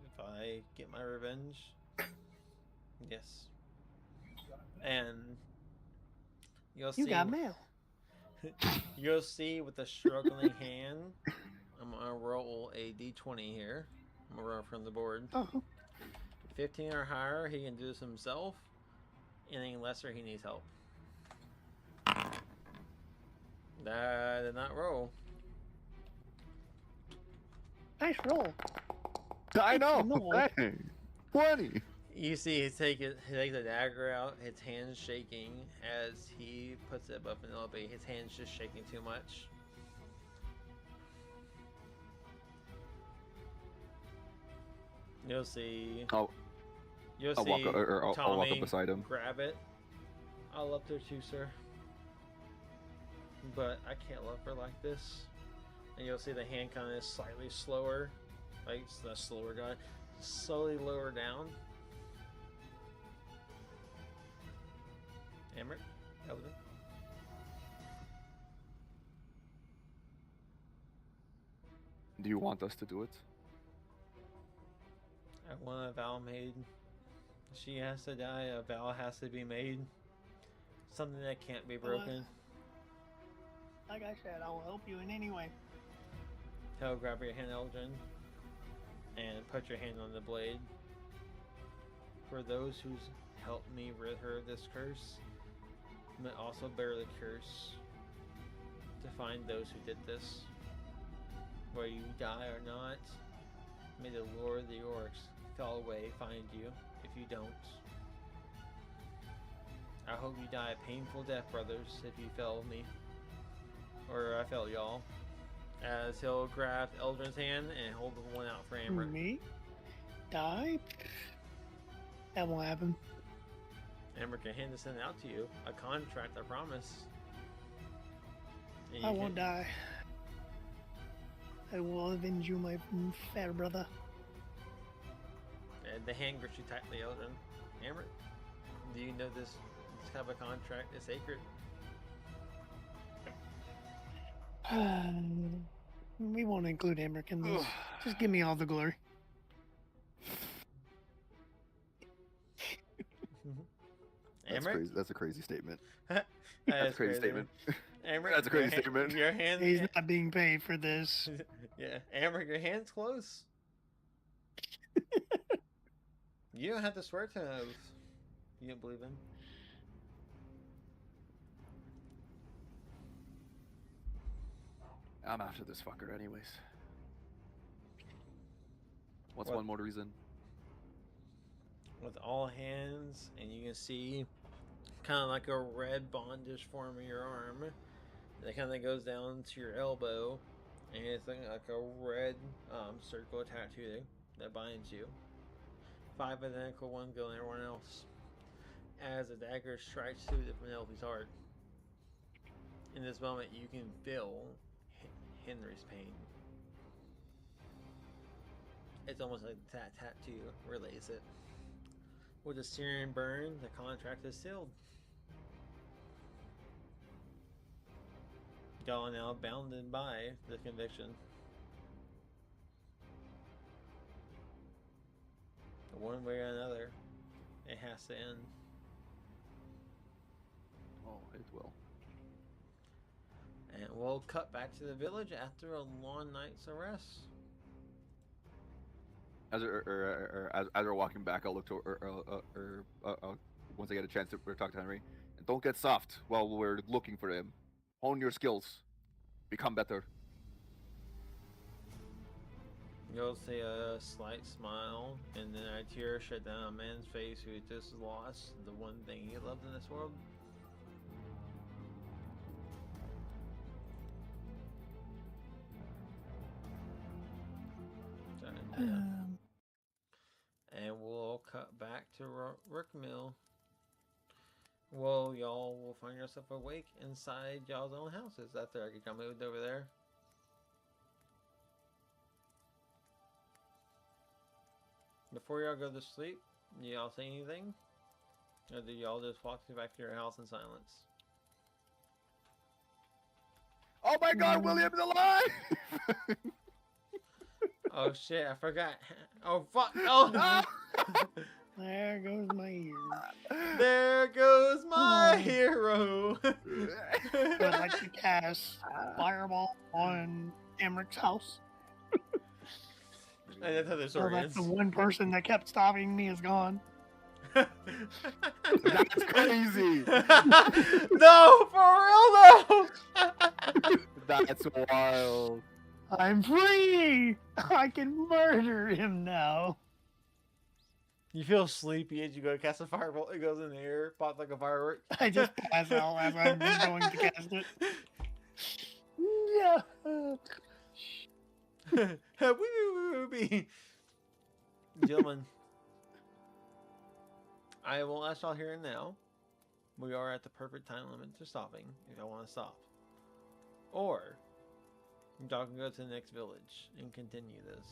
S1: if I get my revenge, yes. And you'll
S2: You
S1: see.
S2: got mail.
S1: You'll see with a struggling hand. I'm gonna roll a d20 here. I'm gonna roll from the board.
S2: Oh,
S1: 15 or higher, he can do this himself. Anything lesser, he needs help. That did not roll.
S2: nice roll.
S3: I know.
S2: No.
S3: Dang. 20.
S1: You see, he takes the dagger out. His hands shaking as he puts it above Penelope. His hands just shaking too much. You'll see.
S3: I'll
S1: You'll
S3: I'll
S1: see.
S3: walk or I'll walk
S1: Tommy
S3: up beside him.
S1: grab it. I'll love her too, sir. But I can't love her like this. And you'll see the hand kind of slightly slower, like it's the slower guy, slowly lower down. Amrit, Eldrin.
S3: Do you want us to do it?
S1: I want a vow made. She has to die. A vow has to be made. Something that can't be broken.
S2: Like I said, I will help you in any way.
S1: He'll grab your hand, Eldrin, and put your hand on the blade. For those who's helped me rid her of this curse, but also bear the curse to find those who did this. Whether you die or not, may the Lord of the Orcs fell away find you if you don't. I hope you die a painful death, brothers, if you fail me. Or I fail y'all. As he'll grab Eldrin's hand and hold the one out for Amrit.
S2: Me? Die? That won't happen.
S1: Amrit can hand this thing out to you. A contract, I promise. And
S2: I
S1: you
S2: won't
S1: can-
S2: die. I will avenge you, my fair brother.
S1: And the hand grips you tightly, Eldrin. Amrit, do you know this type of contract is sacred?
S2: We won't include Emmerich in this. Just give me all the glory.
S3: That's
S1: Amrit?
S3: crazy. That's a crazy statement.
S1: That
S3: That's
S1: is
S3: a crazy statement.
S1: Amrit,
S3: That's a
S1: your
S3: crazy statement.
S1: Your hand.
S2: He's not being paid for this.
S1: Yeah, Amrit, your hand's close. You don't have to swear to an oath. You don't believe in.
S3: I'm after this fucker anyways. What's
S1: What?
S3: one more reason?
S1: With all hands, and you can see kind of like a red bondage forming your arm. And it kind of goes down to your elbow, and it's like a red circle tattoo that binds you. 5 identical ones go on everyone else. As a dagger strikes through the Penelope's heart. In this moment, you can feel Henry's pain. It's almost like that tattoo relays it. With a searing burn, the contract is sealed. Y'all are now bounded by the conviction. One way or another, it has to end.
S3: Oh, it will.
S1: And we'll cut back to the village after a long night's arrest.
S3: As we're walking back, I'll look to once I get a chance to talk to Henry. And don't get soft while we're looking for him. Hone your skills. Become better.
S1: You'll see a slight smile, and then a tear shed down a man's face who just lost the one thing he loved in this world. And we'll cut back to Rookmill. Well, y'all will find yourself awake inside y'all's own houses after I got moved over there. Before y'all go to sleep, do y'all say anything? Or do y'all just walk back to your house in silence?
S3: Oh my God, William's alive!
S1: Oh shit, I forgot. Oh fuck, oh!
S2: There goes my ears.
S1: There goes my
S2: Oh.
S1: hero!
S2: I'd like to cast Fireball on Emmerich house.
S1: And that's how the
S2: So
S1: story
S2: that's
S1: ends.
S2: the one person that kept stopping me is gone.
S3: That's crazy!
S1: No, for real though!
S3: That's wild.
S2: I'm free! I can murder him now.
S1: You feel sleepy as you go to cast a fireball. It goes in the air, pops like a firework.
S2: I just pass out as I'm going to cast it. Yeah.
S1: Woo-woo-woo-wee. Gentlemen, I will ask y'all here and now. We are at the perfect time limit to stopping if y'all want to stop. Or y'all can go to the next village and continue this.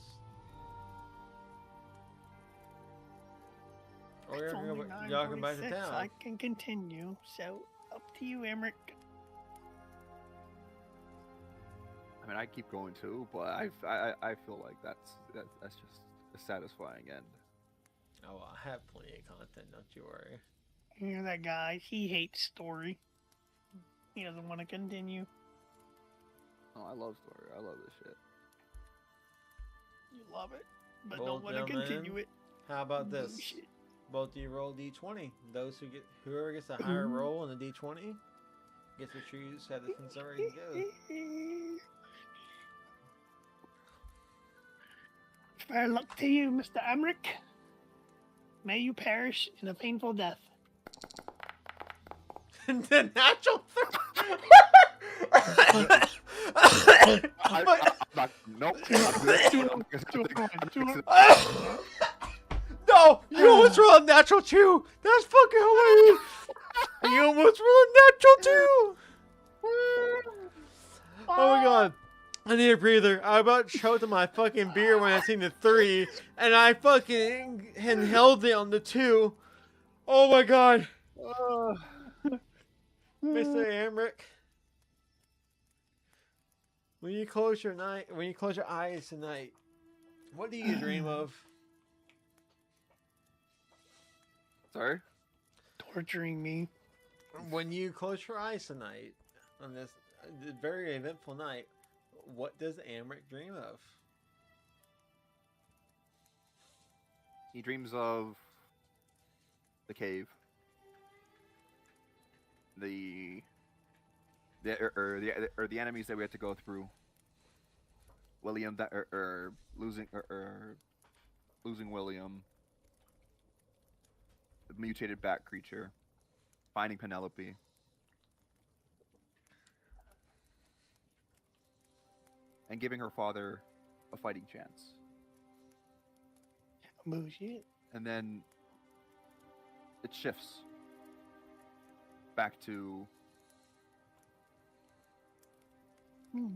S1: Or
S2: It's
S1: y'all can
S2: only
S1: go, y'all can back to
S2: 9:46.
S1: town.
S2: I can continue. So up to you, Emmerich.
S3: I mean, I keep going too, but I feel like that's just a satisfying end.
S1: Oh, I have plenty of content, don't you worry.
S2: You hear that guy? He hates story. He doesn't want to continue.
S3: Oh, I love story. I love this shit.
S2: You love it, but
S1: Well,
S2: don't want to
S1: gentlemen,
S2: continue it.
S1: How about this?
S2: Bullshit.
S1: Both of you roll d20. Whoever gets a higher roll on the d20 gets to choose how the story goes.
S2: Fair luck to you, Mr. Emmerich. May you perish in a painful death.
S1: The natural.
S3: I'm not, nope.
S1: No, you almost rolled a natural 2. That's fucking hilarious. You almost rolled a natural 2. Oh my god. I need a breather. I about choked on my fucking beer when I seen the 3, and I fucking inhaled it on the 2. Oh my god. Mr. Emmerich. When you close your eyes tonight, what do you dream of?
S3: Sorry?
S2: Torturing me.
S1: When you close your eyes tonight, on this very eventful night, what does Emmerich dream of?
S3: He dreams of the cave, the enemies that we had to go through, William that losing William, the mutated bat creature, finding Penelope, and giving her father a fighting chance.
S2: Bullshit.
S3: And then it shifts back to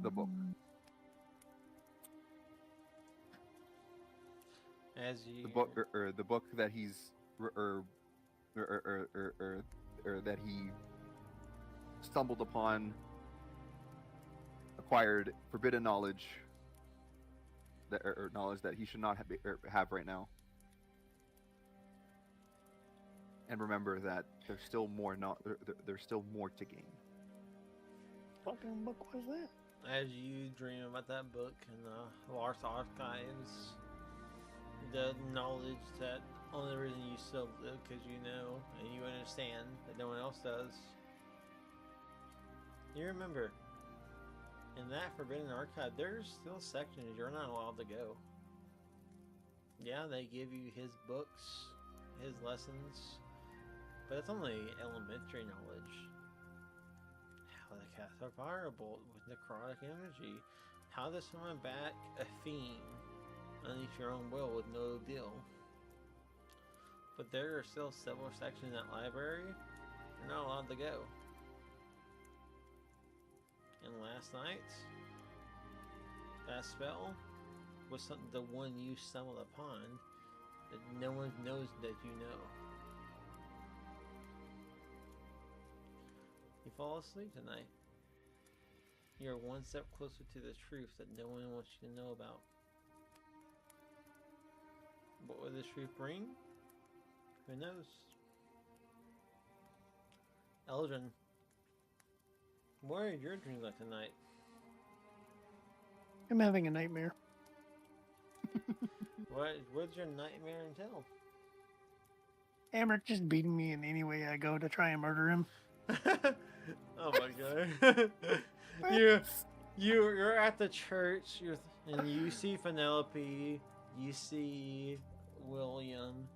S3: the book.
S1: As you
S3: The book, or the book that he's, or that he stumbled upon, acquired forbidden knowledge, that or knowledge that he should not have right now. And remember that there's still more there's still more to gain.
S2: What fucking book was that?
S1: As you dream about that book in the Lost Archives, the knowledge that only reason you still live because you know and you understand that no one else does. You remember, in that Forbidden Archive, there's still sections you're not allowed to go. Yeah, they give you his books, his lessons, but it's only elementary knowledge. How to cast a firebolt with necrotic energy, how to summon back a fiend underneath your own will with no deal. But there are still several sections in that library you're not allowed to go. And last night, that spell was something, the one you stumbled upon that no one knows that you know. You fall asleep tonight. You're one step closer to the truth that no one wants you to know about. What will this truth bring? Who knows? Eldrin, what are your dreams like tonight?
S2: I'm having a nightmare.
S1: What's your nightmare entail?
S2: Amric just beating me in any way I go to try and murder him.
S1: Oh my god. You're at the church, and you see Penelope, you see William.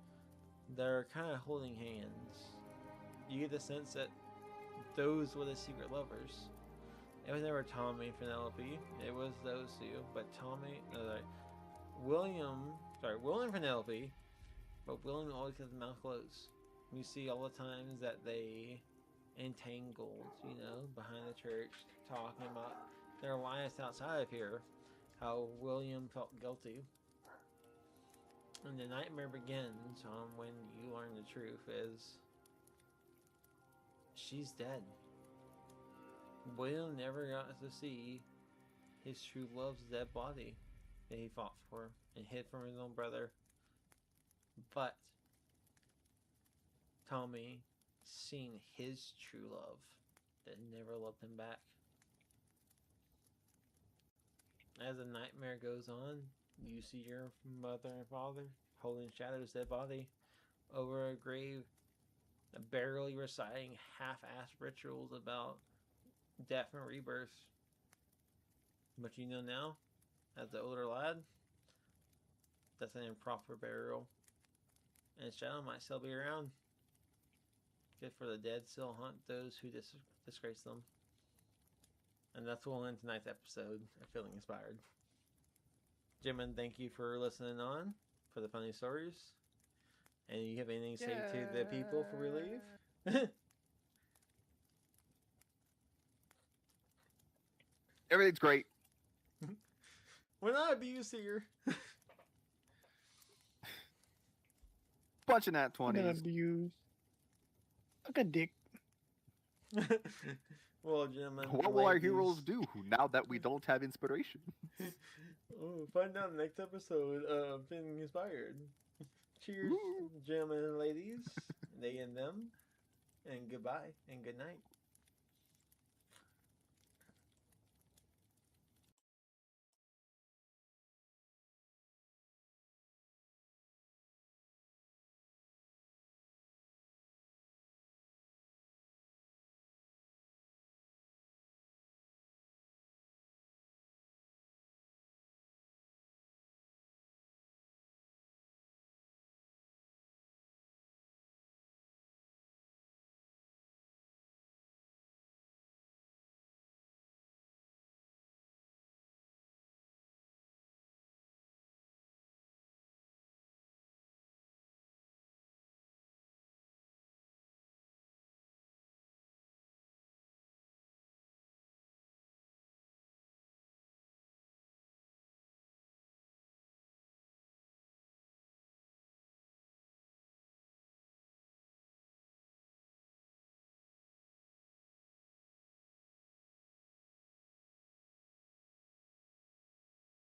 S1: They're kind of holding hands. You get the sense that those were the secret lovers. It was never Tommy and Penelope. It was those two. But William and Penelope. But William always has his mouth closed. You see all the times that they entangled, behind the church, talking about their alliance outside of here. How William felt guilty. And the nightmare begins on when you learn the truth is she's dead. William never got to see his true love's dead body that he fought for and hid from his own brother. But Tommy seen his true love that never loved him back. As the nightmare goes on, you see your mother and father holding Shadow's dead body over a grave, barely reciting half-assed rituals about death and rebirth. But you know now, as the older lad, that's an improper burial. And Shadow might still be around. Good for the dead still hunt those who disgrace them. And that's what we'll end tonight's episode of Feeling Inspired. Jimin, thank you for listening on for the funny stories. And you have anything to say to the people before we leave?
S3: Everything's great.
S1: We're not abused here.
S3: Bunch of nat
S2: I'm
S3: 20s.
S2: abused. Like a dick.
S1: Well, gentlemen,
S3: What will our heroes do now that we don't have inspiration?
S1: Find out next episode of Feeling Inspired. Cheers, gentlemen and ladies, they and them, and goodbye and good night.